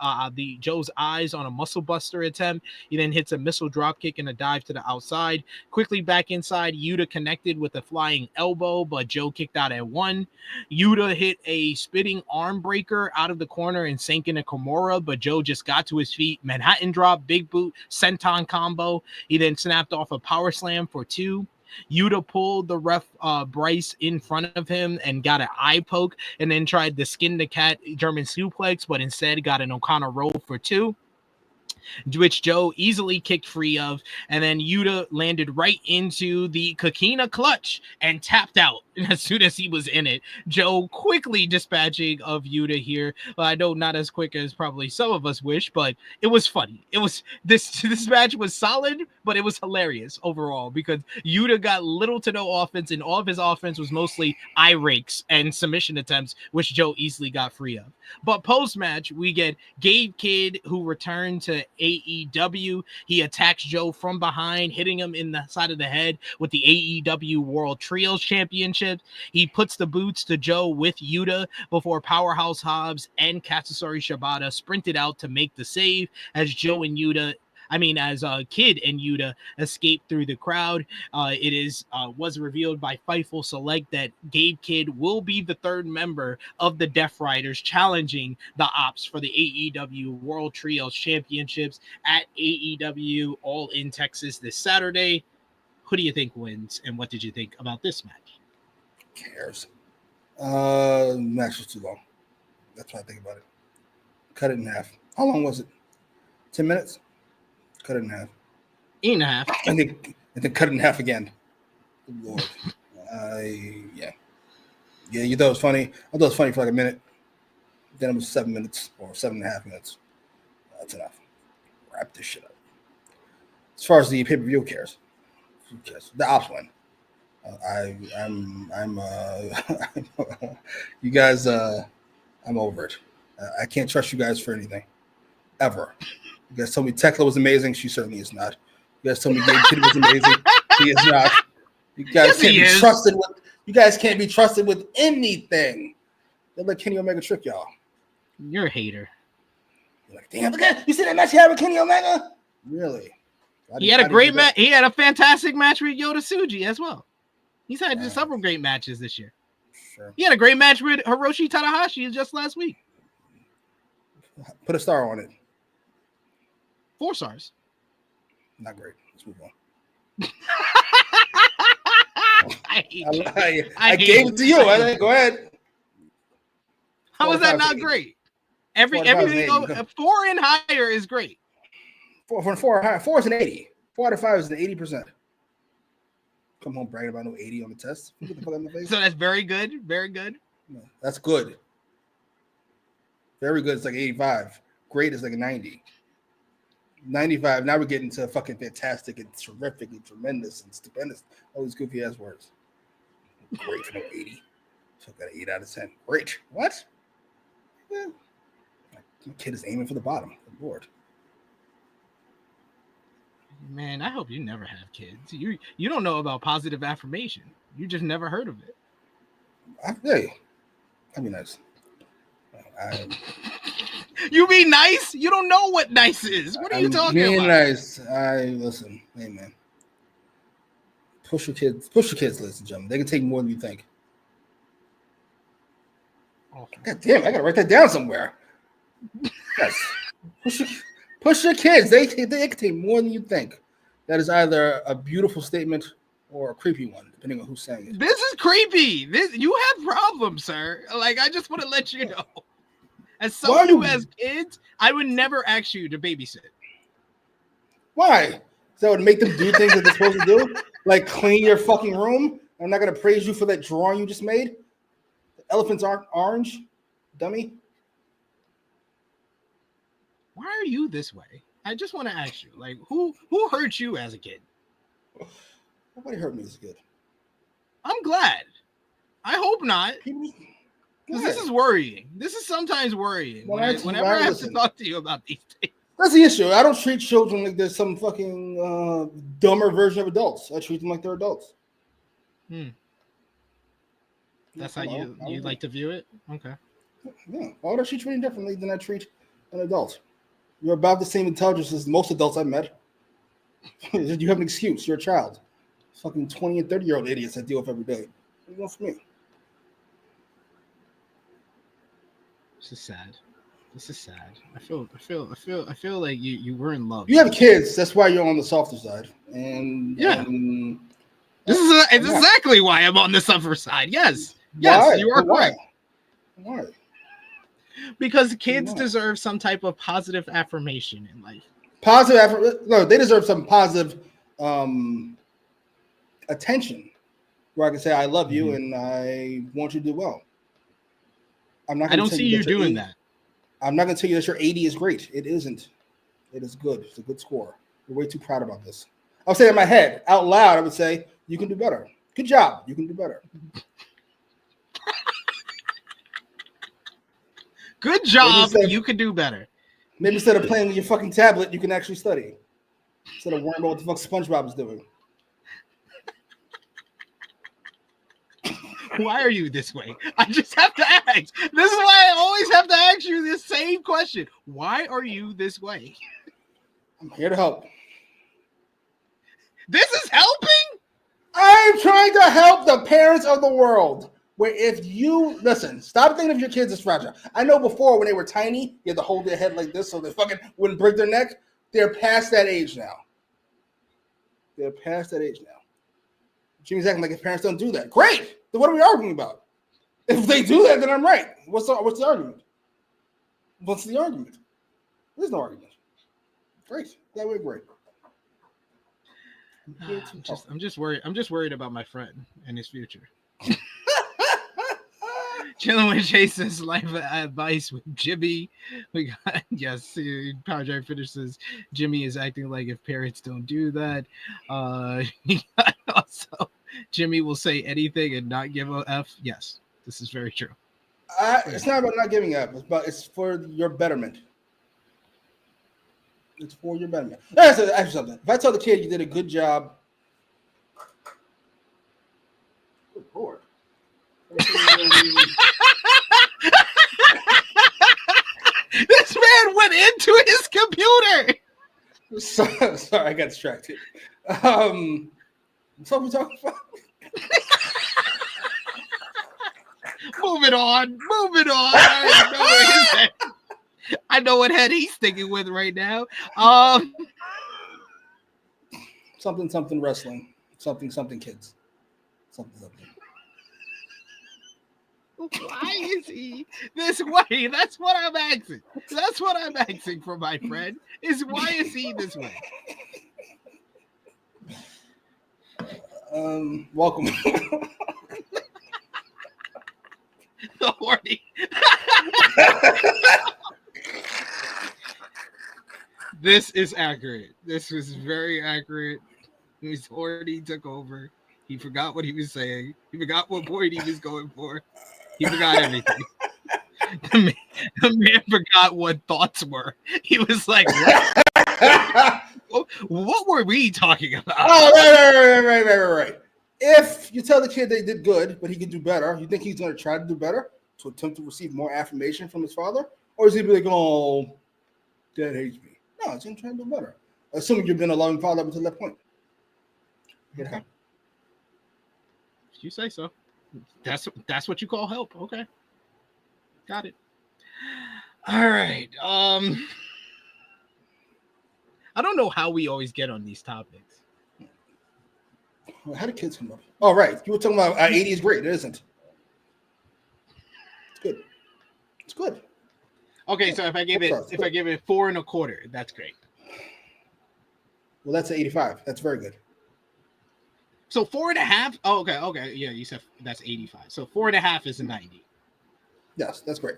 Joe's eyes on a muscle buster attempt. He then hits a missile drop kick and a dive to the outside. Quickly back inside, Yuta connected with a flying elbow, but Joe kicked out at 1. Yuta hit a spitting arm breaker out of the corner and sank in a Kimura, but Joe just got to his feet. Manhattan drop, big boot, senton combo. He then snapped off a power slam for 2. Yuta pulled the ref Bryce in front of him and got an eye poke, and then tried the skin the cat German suplex, but instead got an O'Connor roll for 2, which Joe easily kicked free of. And then Yuta landed right into the Kakina clutch and tapped out as soon as he was in it. Joe quickly dispatching of Yuta here. Well, I know not as quick as probably some of us wish, but it was funny. It was this match was solid, but it was hilarious overall because Yuta got little to no offense, and all of his offense was mostly eye rakes and submission attempts, which Joe easily got free of. But post-match, we get Gabe Kidd, who returned to AEW. He attacks Joe from behind, hitting him in the side of the head with the AEW World Trios Championship. He puts the boots to Joe with Yuta before Powerhouse Hobbs and Katsuyori Shibata sprinted out to make the save as Kidd and Yuta escaped through the crowd. It was revealed by Fightful Select that Gabe Kidd will be the 3rd member of the Death Riders challenging the Opps for the AEW World Trios Championships at AEW All In Texas this Saturday. Who do you think wins, and what did you think about this match? Who cares? Match was too long. That's what I think about it. Cut it in half. How long was it? 10 minutes? Cut it in half. 8.5. And then cut it in half again. Good Lord. Yeah, you thought it was funny. I thought it was funny for like a minute. Then it was 7 minutes or 7.5 minutes. That's enough. Wrap this shit up. As far as the pay-per-view cares. Who cares? The Opps win. I'm you guys, I'm over it. I can't trust you guys for anything. Ever. You guys told me Tekla was amazing. She certainly is not. You guys told me Gabe Kidd was amazing. He is not. You guys can't be trusted with. You guys can't be trusted with anything. They let Kenny Omega trick y'all. You're a hater. You're like, damn, look at you see that match he had with Kenny Omega? Really? He had a great match. He had a fantastic match with Yota Tsuji as well. He's had several great matches this year. Sure. He had a great match with Hiroshi Tanahashi just last week. Put a star on it. 4 stars. Not great. Let's move on. I gave it to you. Go ahead. How is that not great? Everything 4 and higher is great. 4 is an 80. 4 out of 5 is an 80%. Come home bragging about no 80 on the test. Get the fuck out of my face. So that's very good. Very good. No, that's good. Very good. It's like 85. Great is like a 90. 95. Now we're getting to fucking fantastic and terrific and tremendous and stupendous. All these goofy ass words. Great for no 80. So I got an 8 out of 10. Great. What? Yeah. My kid is aiming for the bottom. Good Lord. Man, I hope you never have kids. You don't know about positive affirmation. You just never heard of it. Hey, that'd be nice. You be nice? You don't know what nice is. What are you talking about? Nice. Listen, hey man. Push your kids, ladies and gentlemen. They can take more than you think. Okay. God damn, I gotta write that down somewhere. Yes. Push your kids. They can take more than you think. That is either a beautiful statement or a creepy one, depending on who's saying it. This is creepy. You have problems, sir. Like, I just want to let you know. As someone who has kids, I would never ask you to babysit. Why? So it would make them do things that they're supposed to do? Like clean your fucking room? I'm not gonna praise you for that drawing you just made. The elephants aren't orange, dummy. Why are you this way? I just want to ask you, like, who hurt you as a kid? Nobody hurt me as a kid. I'm glad. I hope not. Because this is worrying. This is sometimes worrying. Whenever I have to talk to you about these things. That's the issue. I don't treat children like they're some fucking dumber version of adults. I treat them like they're adults. That's how you like to view it? Okay. Yeah. Why would I treat you any differently than I treat an adult? You're about the same intelligence as most adults I've met. You have an excuse. You're a child. Fucking 20 and 30-year-old idiots I deal with every day. What do you want from me? This is sad. I feel like you were in love. You have kids. That's why you're on the softer side. And this is exactly why I'm on the suffer side. Yes, you are correct. Why? Because kids deserve some type of positive affirmation in life. No, they deserve some positive attention, where I can say I love you and I want you to do well. I don't see you doing that. I'm not going to tell you that your 80 is great. It isn't. It is good. It's a good score. You're way too proud about this. I'll say it in my head. Out loud, I would say, you can do better. Good job. You can do better. Good job. You can do better. Maybe instead of playing with your fucking tablet, you can actually study. Instead of worrying about what the fuck SpongeBob is doing. Why are you this way? I just have to ask. This is why I always have to ask you this same question. Why are you this way? I'm here to help. This is helping? I'm trying to help the parents of the world. Where if you listen, stop thinking of your kids as fragile. I know before when they were tiny, you had to hold their head like this so they fucking wouldn't break their neck. They're past that age now. Jimmy's acting like his parents don't do that. Great. Then what are we arguing about? If they do that, then I'm right. What's the argument? There's no argument. Great. That way, great. I'm just worried. I'm just worried about my friend and his future. Chilling with Jason's life advice with Jimmy. We got Power Drive finishes. Jimmy is acting like if parents don't do that. Also, Jimmy will say anything and not give a F. Yes, this is very true. It's not about not giving up, but it's for your betterment. It's for your betterment. That's actually something. If I tell the kid you did a good job, good Lord. This man went into his computer. Sorry, I got distracted. What's we talking about? Moving on. I know what head he's sticking with right now. something wrestling, something kids, something. Why is he this way? That's what I'm asking. That's what I'm asking for my friend. Is why is he this way? Welcome. The horny. This is accurate. This was very accurate. His horny took over. He forgot what he was saying. He forgot what point he was going for. He forgot everything. The man forgot what thoughts were. He was like, what were we talking about? Oh, right. If you tell the kid they did good, but he can do better, you think he's going to try to do better to attempt to receive more affirmation from his father? Or is he be like, oh, dad hates me? No, he's going to try to do better. Assuming you've been a loving father up until that point. Okay. You say so. That's what you call help. Okay. Got it. All right. I don't know how we always get on these topics. How do kids come up? Oh, right. You were talking about 80 is great. It isn't. It's good. It's good. Okay, so if I give it 4 1/4, that's great. Well, that's an 85. That's very good. So 4.5. Oh, okay. Yeah, you said that's 85. So 4.5 is a 90. Yes, that's great.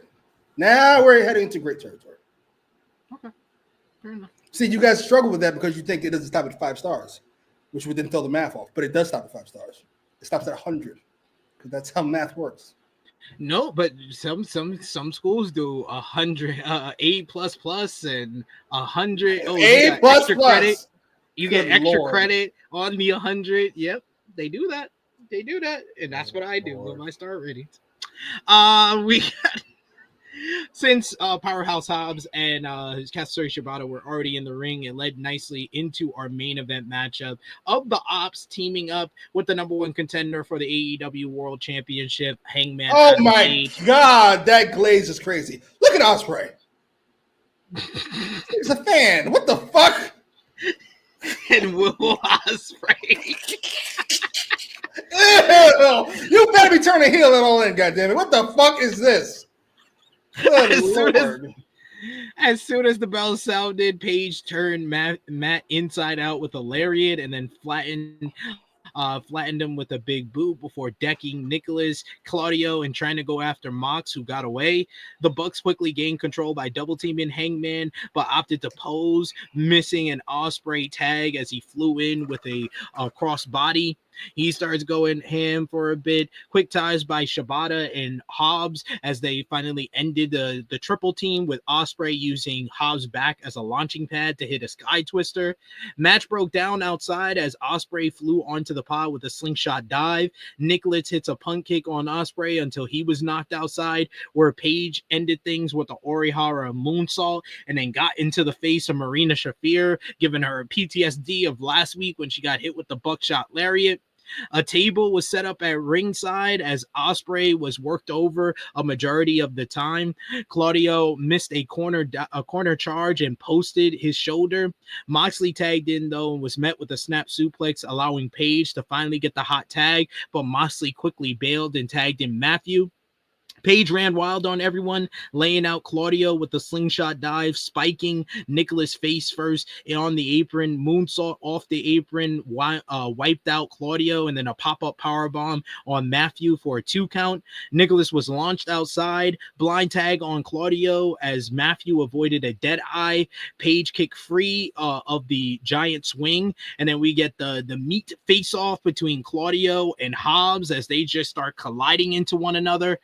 Now we're heading into great territory. Okay, fair enough. See, you guys struggle with that because you think it doesn't stop at 5 stars, which would then throw the math off. But it does stop at 5 stars. It stops at 100 because that's how math works. No, but some schools do 100, A++, and 100. Oh, A++. Credit. You get Good extra Lord. credit on the 100. Yep, they do that. And that's what I do with my star ratings. We got, since Powerhouse Hobbs and Katsuyori Shibata were already in the ring, it led nicely into our main event matchup of the Opps teaming up with the number 1 contender for the AEW World Championship, Hangman. Oh my Page. God, that glaze is crazy. Look at Ospreay. He's a fan. What the fuck? And Will Ospreay. Ew, you better be turning heel at All In, goddammit. What the fuck is this? Good As soon as the bell sounded, Page turned Matt inside out with a lariat and then flattened him with a big boot before decking Nicholas, Claudio, and trying to go after Mox, who got away. The Bucks quickly gained control by double teaming Hangman, but opted to pose, missing an Ospreay tag as he flew in with a crossbody. He starts going ham for a bit. Quick ties by Shibata and Hobbs as they finally ended the triple team, with Ospreay using Hobbs' back as a launching pad to hit a sky twister. Match broke down outside as Ospreay flew onto the pod with a slingshot dive. Nicholas hits a punt kick on Ospreay until he was knocked outside, where Page ended things with the Orihara moonsault and then got into the face of Marina Shafir, giving her PTSD of last week when she got hit with the buckshot lariat. A table was set up at ringside as Ospreay was worked over a majority of the time. Claudio missed a corner charge and posted his shoulder. Moxley tagged in though and was met with a snap suplex, allowing Page to finally get the hot tag, but Moxley quickly bailed and tagged in Matthew. Page ran wild on everyone, laying out Claudio with the slingshot dive, spiking Nicholas face first on the apron, moonsault off the apron, wiped out Claudio, and then a pop-up powerbomb on Matthew for a 2 count. Nicholas was launched outside, blind tag on Claudio as Matthew avoided a dead eye. Page kicked free of the giant swing, and then we get the meat face-off between Claudio and Hobbs as they just start colliding into one another.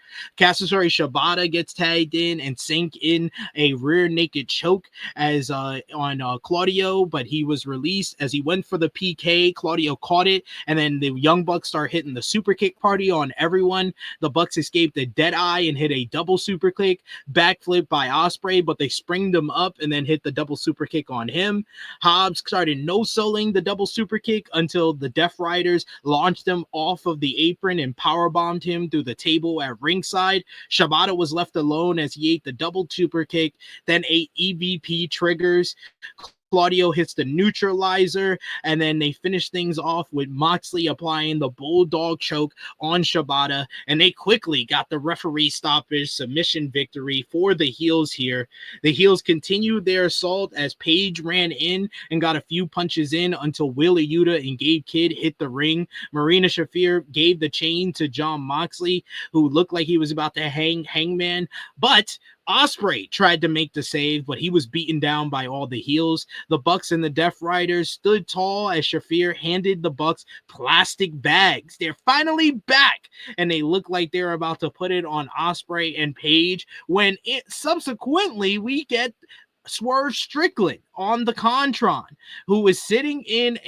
Katsuyori Shibata gets tagged in and sank in a rear naked choke as on Claudio, but he was released as he went for the PK. Claudio caught it, and then the Young Bucks start hitting the super kick party on everyone. The Bucks escaped a dead eye and hit a double super kick, backflip by Ospreay, but they springed him up and then hit the double super kick on him. Hobbs started no-selling the double super kick until the Death Riders launched him off of the apron and powerbombed him through the table at ringside. Shibata was left alone as he ate the double super kick, then ate EVP triggers. Claudio hits the neutralizer, and then they finish things off with Moxley applying the bulldog choke on Shibata, and they quickly got the referee stoppage submission victory for the heels here. The heels continued their assault as Page ran in and got a few punches in until Wheeler Yuta and Gabe Kidd hit the ring. Marina Shafir gave the chain to Jon Moxley, who looked like he was about to hang Hangman, but Ospreay tried to make the save, but he was beaten down by all the heels. The Bucks and the Death Riders stood tall as Shafir handed the Bucks plastic bags. They're finally back, and they look like they're about to put it on Ospreay and Page when subsequently we get Swerve Strickland on the Contron, who is sitting in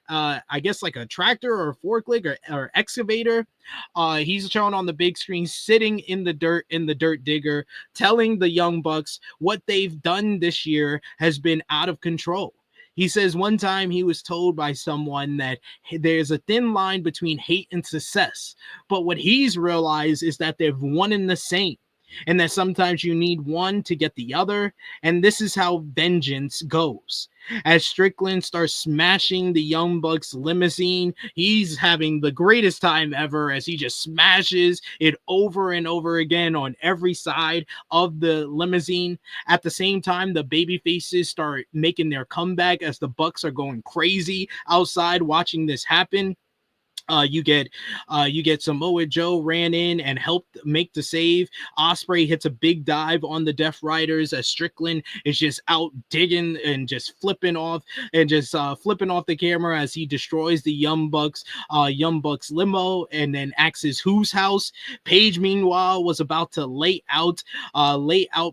I guess like a tractor or a forklift or excavator. He's shown on the big screen sitting in the dirt digger, telling the Young Bucks what they've done this year has been out of control. He says one time he was told by someone that there's a thin line between hate and success, but what he's realized is that they're one and the same, and that sometimes you need one to get the other, and this is how vengeance goes. As Strickland starts smashing the Young Bucks limousine, he's having the greatest time ever as he just smashes it over and over again on every side of the limousine. At the same time, the baby faces start making their comeback as the Bucks are going crazy outside watching this happen. You get Samoa Joe ran in and helped make the save. Ospreay hits a big dive on the Death Riders as Strickland is just out digging and just flipping off the camera as he destroys the Young Bucks limo and then axes Who's House. Page meanwhile was about to lay out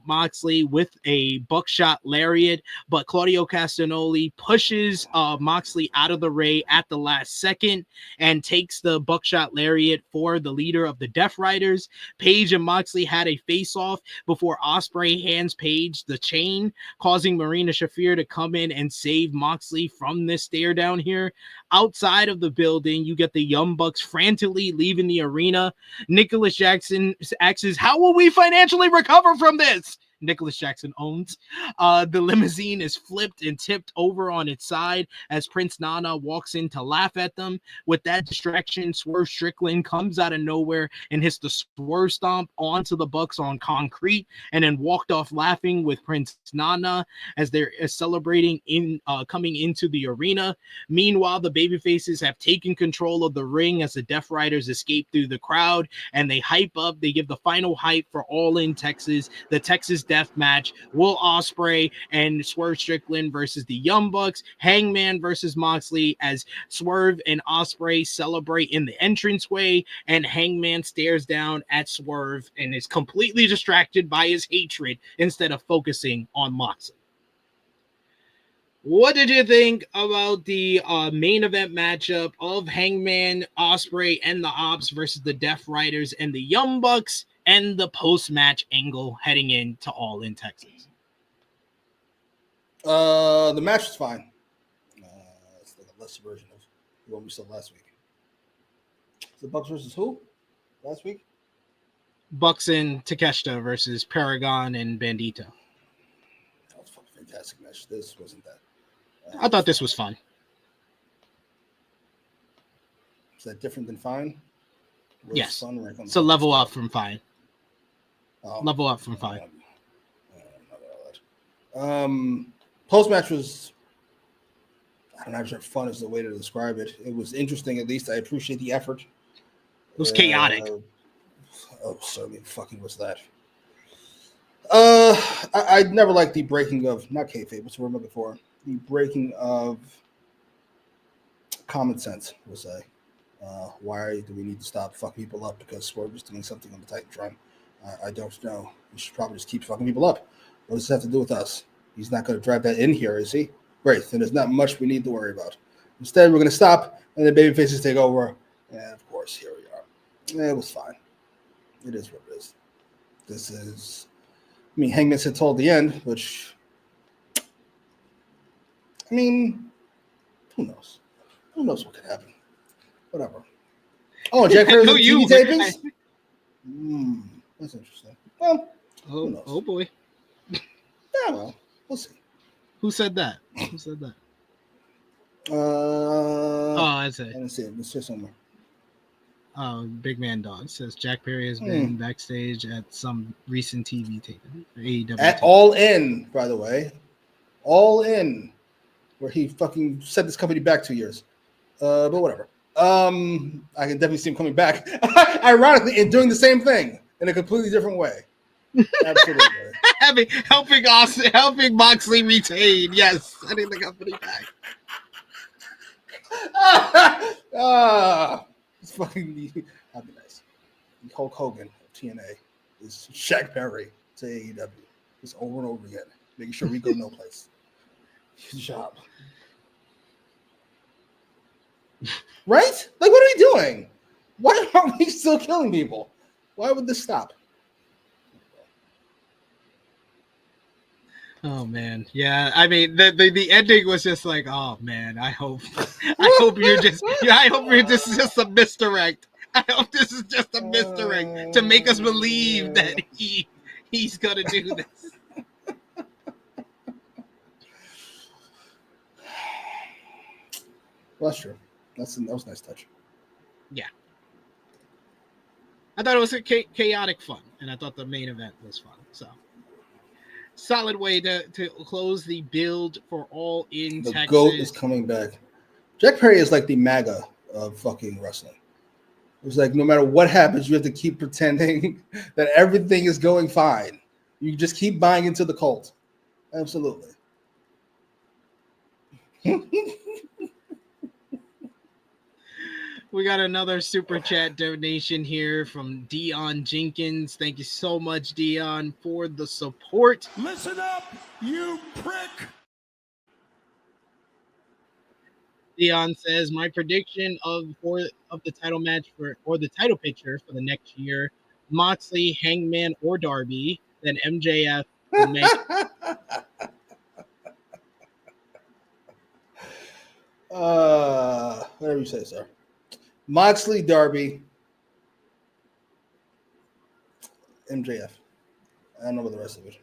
Moxley with a buckshot lariat, but Claudio Castagnoli pushes Moxley out of the ring at the last second and takes the buckshot lariat for the leader of the Death Riders. Page and Moxley had a face-off before Ospreay hands Page the chain, causing Marina Shafir to come in and save Moxley from this stare down here. Outside of the building, you get the Young Bucks frantically leaving the arena. Nicholas Jackson asks, how will we financially recover from this? Nicholas Jackson owns. The limousine is flipped and tipped over on its side as Prince Nana walks in to laugh at them. With that distraction, Swerve Strickland comes out of nowhere and hits the Swerve Stomp onto the Bucks on concrete and then walked off laughing with Prince Nana as they're celebrating coming into the arena. Meanwhile, the babyfaces have taken control of the ring as the Death Riders escape through the crowd, and they hype up. They give the final hype for All In Texas, the Texas Death Match. Will Ospreay and Swerve Strickland versus the Young Bucks. Hangman versus Moxley as Swerve and Ospreay celebrate in the entranceway, and Hangman stares down at Swerve and is completely distracted by his hatred instead of focusing on Moxley. What did you think about the main event matchup of Hangman, Ospreay, and the Opps versus the Death Riders and the Young Bucks, and the post-match angle heading into All In Texas? The match was fine. It's like a lesser version of what we saw last week. The Bucks versus who? Last week? Bucks and Takeshita versus Paragon and Bandito. That was a fucking fantastic match. This wasn't that. I thought this was fun. Is that different than fine? Yes. Fun it's a level up from fine. Level up from fine. Post match was, I don't know if fun is the way to describe it. It was interesting. At least I appreciate the effort. It was chaotic. Certainly fucking was that. I never liked the breaking of, not kayfabe, what's the word I'm looking for? The breaking of common sense, we'll say. Why do we need to stop fucking people up because Swerve is doing something on the Titantron? I don't know. We should probably just keep fucking people up. What does this have to do with us? He's not going to drive that in here, is he? Great. Then there's not much we need to worry about. Instead, we're going to stop, and the babyfaces take over. And, of course, here we are. It was fine. It is what it is. This is... I mean, Hangman said till the end, which... I mean, who knows? Who knows what could happen? Whatever. Oh, Jack Harris TV tapings? That's interesting. Well, who knows? Oh boy. Yeah, well, we'll see. Who said that? Who said that? That's I it. didn't see it. It's here somewhere. Oh, Big Man Dog says Jack Perry has been backstage at some recent TV taping. AEW At taping. All In, by the way. All In, where he fucking set this company back 2 years. But whatever. I can definitely see him coming back. Ironically, and doing the same thing in a completely different way. Absolutely. helping Moxley retain. Yes, setting the company back. It's fucking that'd be nice. Hulk Hogan of TNA is Shaq Perry to AEW. Just over and over again, making sure we go no place. Good job. Right? Like, what are we doing? Why aren't we still killing people? Why would this stop? Oh man, yeah. I mean, the ending was just like, oh man. I hope you're just a misdirect. I hope this is just a misdirect to make us believe that he's gonna do this. Well, that's true. That was a nice touch. Yeah. I thought it was a chaotic fun, and I thought the main event was fun. So, solid way to close the build for All In Texas. The GOAT is coming back. Jack Perry is like the MAGA of fucking wrestling. It's like no matter what happens, you have to keep pretending that everything is going fine. You just keep buying into the cult. Absolutely. We got another super chat donation here from Dion Jenkins. Thank you so much, Dion, for the support. Listen up, you prick. Dion says, my prediction of the title match or the title picture for the next year, Moxley, Hangman, or Darby, then MJF will make whatever you say, sir. Moxley, Darby, MJF. I don't know about the rest of it.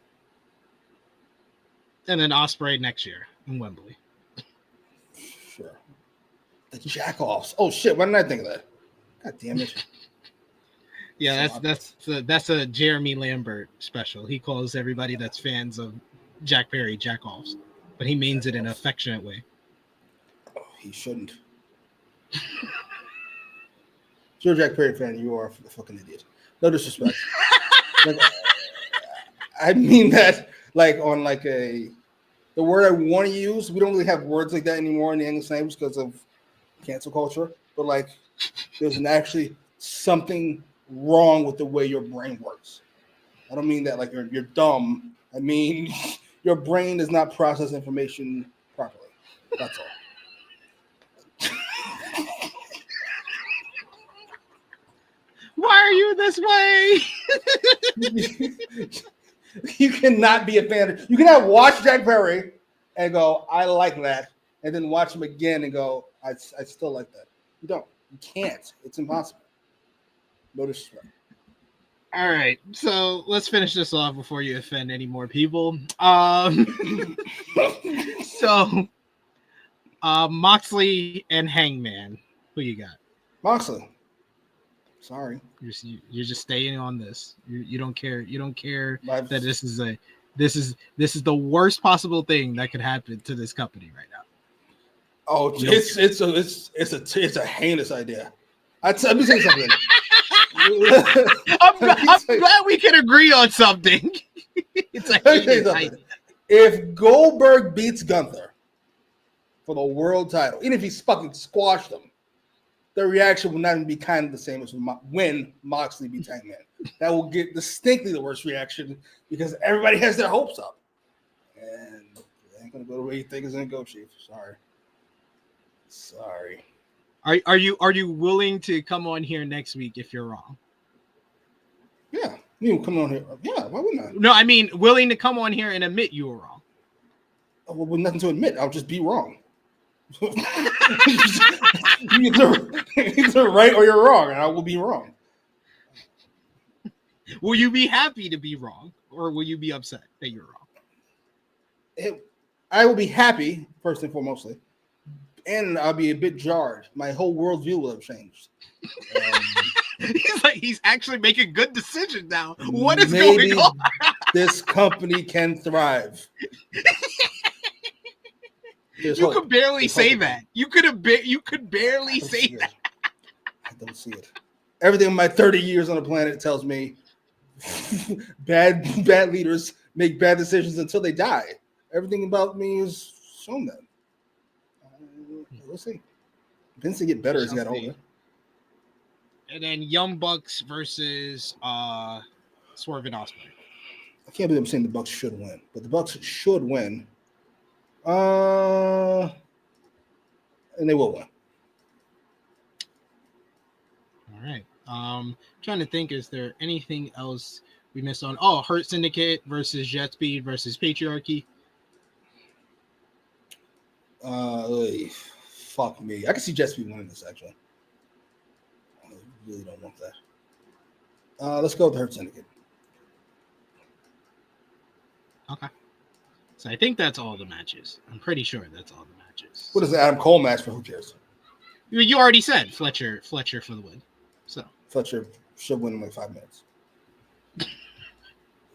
And then Ospreay next year in Wembley. Sure. The jack-offs. Oh shit! Why didn't I think of that? God damn it. Yeah, that's a Jeremy Lambert special. He calls everybody that's fans of Jack Perry jack-offs, but he means it in an affectionate way. Oh, he shouldn't. If you're a Jack Perry fan, you are a fucking idiot. No disrespect. Like, I mean that like on like the word I want to use. We don't really have words like that anymore in the English language because of cancel culture. But like, there's actually something wrong with the way your brain works. I don't mean that like you're dumb. I mean your brain does not process information properly. That's all. Why are you this way? You cannot be a fan. You cannot watch Jack Perry and go, I like that, and then watch him again and go, I still like that. You don't. You can't. It's impossible. No disrespect. All right, so let's finish this off before you offend any more people. Moxley and Hangman, who you got? Moxley. Sorry, you're just staying on this. You don't care. You don't care that this is the worst possible thing that could happen to this company right now. Oh, it's a heinous idea. Let me say something. I'm glad we can agree on something. It's a heinous idea. If Goldberg beats Gunther for the world title, even if he's fucking squashed him, the reaction will not even be kind of the same as when Moxley beats Hangman. That will get distinctly the worst reaction because everybody has their hopes up. And it ain't going to go the way you think it's going to go, Chief. Sorry. Are you willing to come on here next week if you're wrong? Yeah. You come on here. Yeah, why wouldn't I? No, I mean willing to come on here and admit you were wrong. Well, with nothing to admit, I'll just be wrong. You're either right or you're wrong, and I will be wrong. Will you be happy to be wrong, or will you be upset that you're wrong? I will be happy, first and foremostly, and I'll be a bit jarred. My whole worldview will have changed. He's actually making good decisions now. What is maybe going on? This company can thrive. You could barely say that. You could barely say that. I don't see it. Everything in my 30 years on the planet tells me bad leaders make bad decisions until they die. Everything about me is shown that. We'll see. Vince will get better as he got older. And then Young Bucks versus Swerve and Ospreay. I can't believe I'm saying the Bucks should win, but the Bucks should win. And they will win. All right. Trying to think, is there anything else we missed on? Oh, Hurt Syndicate versus Jet Speed versus Patriarchy. Fuck me. I can see Jet Speed winning this, actually. I really don't want that. Let's go with the Hurt Syndicate. Okay. So I think that's all the matches. I'm pretty sure that's all the matches. What is the Adam Cole match for? Who cares? You already said Fletcher for the win. So Fletcher should win in like 5 minutes.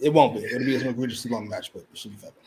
It won't be. It'll be an egregiously long match, but it should be 5 minutes.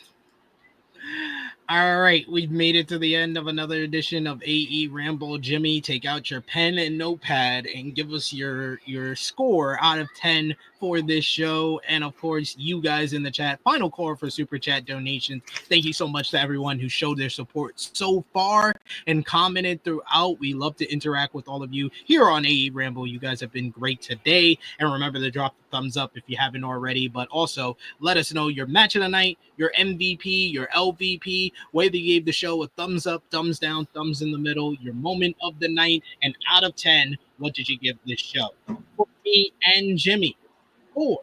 All right, we've made it to the end of another edition of AEWramble. Jimmy, take out your pen and notepad and give us your score out of 10 for this show. And of course, you guys in the chat, final call for super chat donations. Thank you so much to everyone who showed their support so far and commented throughout. We love to interact with all of you here on AEWramble. You guys have been great today. And remember to drop the thumbs up if you haven't already, but also let us know your match of the night, your MVP, your LVP, whether you gave the show a thumbs up, thumbs down, thumbs in the middle, your moment of the night, and out of 10, what did you give this show? For me and Jimmy, for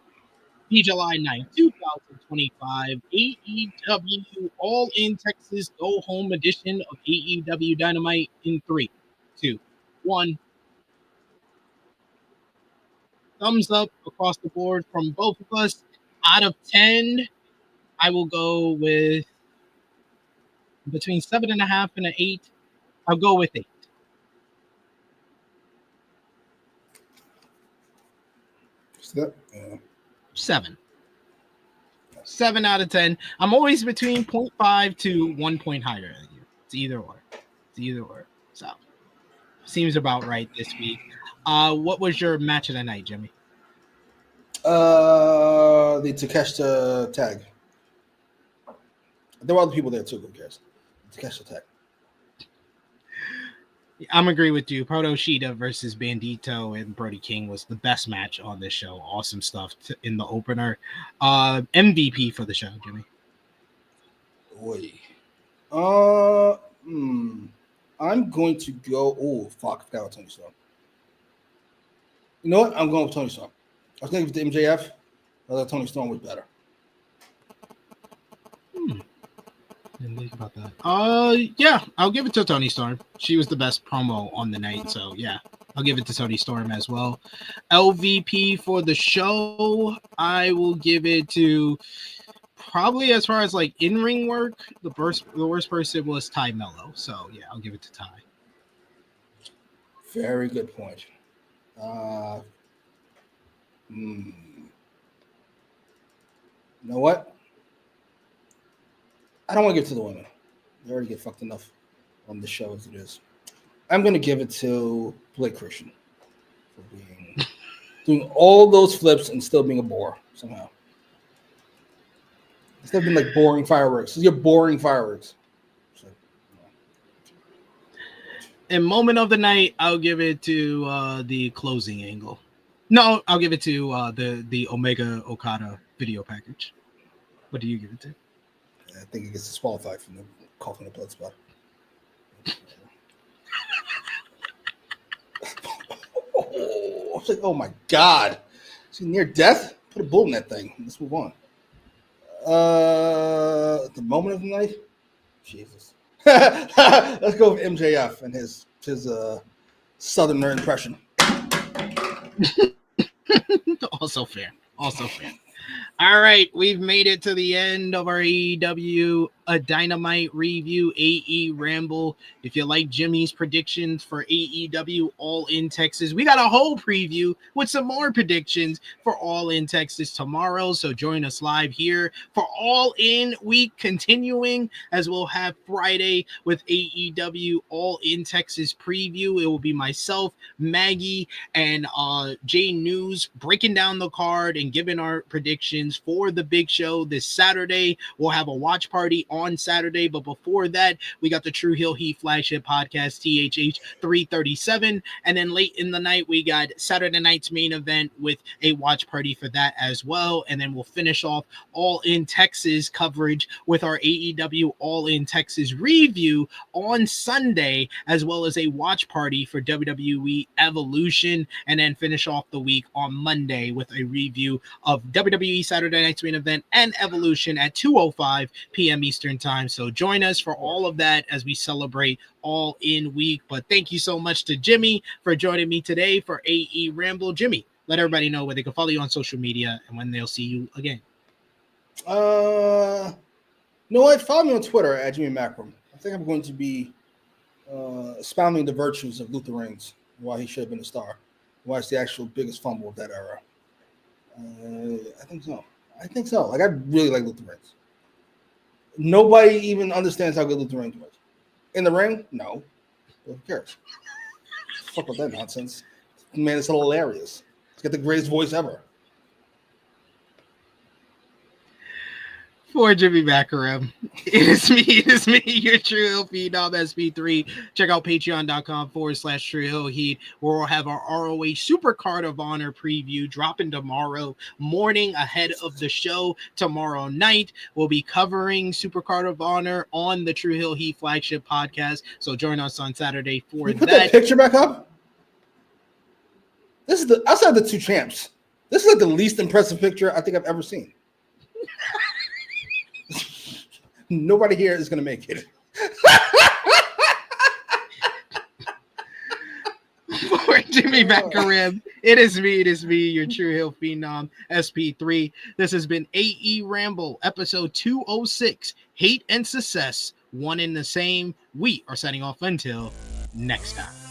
the July 9th, 2025 AEW All In Texas Go Home edition of AEW Dynamite in 3, 2, 1. Thumbs up across the board from both of us. Out of 10, I will go with between 7.5 and an 8. I'll go with 8. Yeah. 7. 7 out of 10. I'm always between 0.5 to 1 point higher than you. It's either or. So seems about right this week. What was your match of the night, Jimmy? The Takeshita tag. There were other people there too. Who cares? Takeshita tag. I'm agree with you. Proto Shida versus Bandito and Brody King was the best match on this show. Awesome stuff in the opener. MVP for the show, Jimmy. Boy. I'm going to go. Oh, fuck. I forgot about Toni Storm. You know what? I'm going with Toni Storm. I was thinking with the MJF. I thought Toni Storm was better. Didn't think about that. Yeah, I'll give it to Toni Storm. She was the best promo on the night, so yeah, I'll give it to Toni Storm as well. LVP for the show, I will give it to probably, as far as like in-ring work, the worst person was Ty Mello. So yeah, I'll give it to Ty. Very good point. You know what? I don't want to give it to the women. They already get fucked enough on the show as it is. I'm going to give it to Blake Christian for doing all those flips and still being a bore somehow. Instead of being like boring fireworks. You're boring fireworks. So, And moment of the night, I'll give it to the closing angle. No, I'll give it to the Omega Okada video package. What do you give it to? I think it gets disqualified from the coughing the blood spot. I was like, oh my God. Is he near death? Put a bullet in that thing. Let's move on. The moment of the night? Jesus. Let's go with MJF and his Southerner impression. Also fair. All right, we've made it to the end of our AEW a Dynamite review, AEWramble. If you like Jimmy's predictions for AEW All In Texas, we got a whole preview with some more predictions for All In Texas tomorrow. So join us live here for All In Week continuing, as we'll have Friday with AEW All In Texas preview. It will be myself, Maggie, and Jay News breaking down the card and giving our predictions for the big show this Saturday. We'll have a watch party on Saturday, but before that, we got the True Heel Heat flagship podcast, THH 337, and then late in the night, we got Saturday night's main event with a watch party for that as well, and then we'll finish off All In Texas coverage with our AEW All In Texas review on Sunday, as well as a watch party for WWE Evolution, and then finish off the week on Monday with a review of WWE Saturday night's main event and Evolution at 2:05 p.m. Eastern time. So join us for all of that as we celebrate All In Week. But thank you so much to Jimmy for joining me today for AEWramble. Jimmy, let everybody know where they can follow you on social media and when they'll see you again. You know what? Follow me on Twitter at Jimmy Macram. I think I'm going to be expounding the virtues of Luther Reigns, why he should have been a star, why it's the actual biggest fumble of that era. I think so. Like, I really like Luther Reigns. Nobody even understands how good Luther Reigns was. In the ring? No. Who cares? Fuck with that nonsense. Man, it's hilarious. He's got the greatest voice ever. For Jimmy Macram, it is me, your True Hill Phenom SP3. Check out patreon.com/True Hill Heat, where we'll have our ROH Super Card of Honor preview dropping tomorrow morning ahead of the show. Tomorrow night, we'll be covering Super Card of Honor on the True Hill Heat flagship podcast. So join us on Saturday for Can you put that picture back up? This is outside the two champs. This is like the least impressive picture I think I've ever seen. Nobody here is going to make it. For Jimmy Macram, it is me, your True Hill Phenom SP3. This has been AEWramble, episode 206, Hate and Success, one in the same. We are signing off until next time.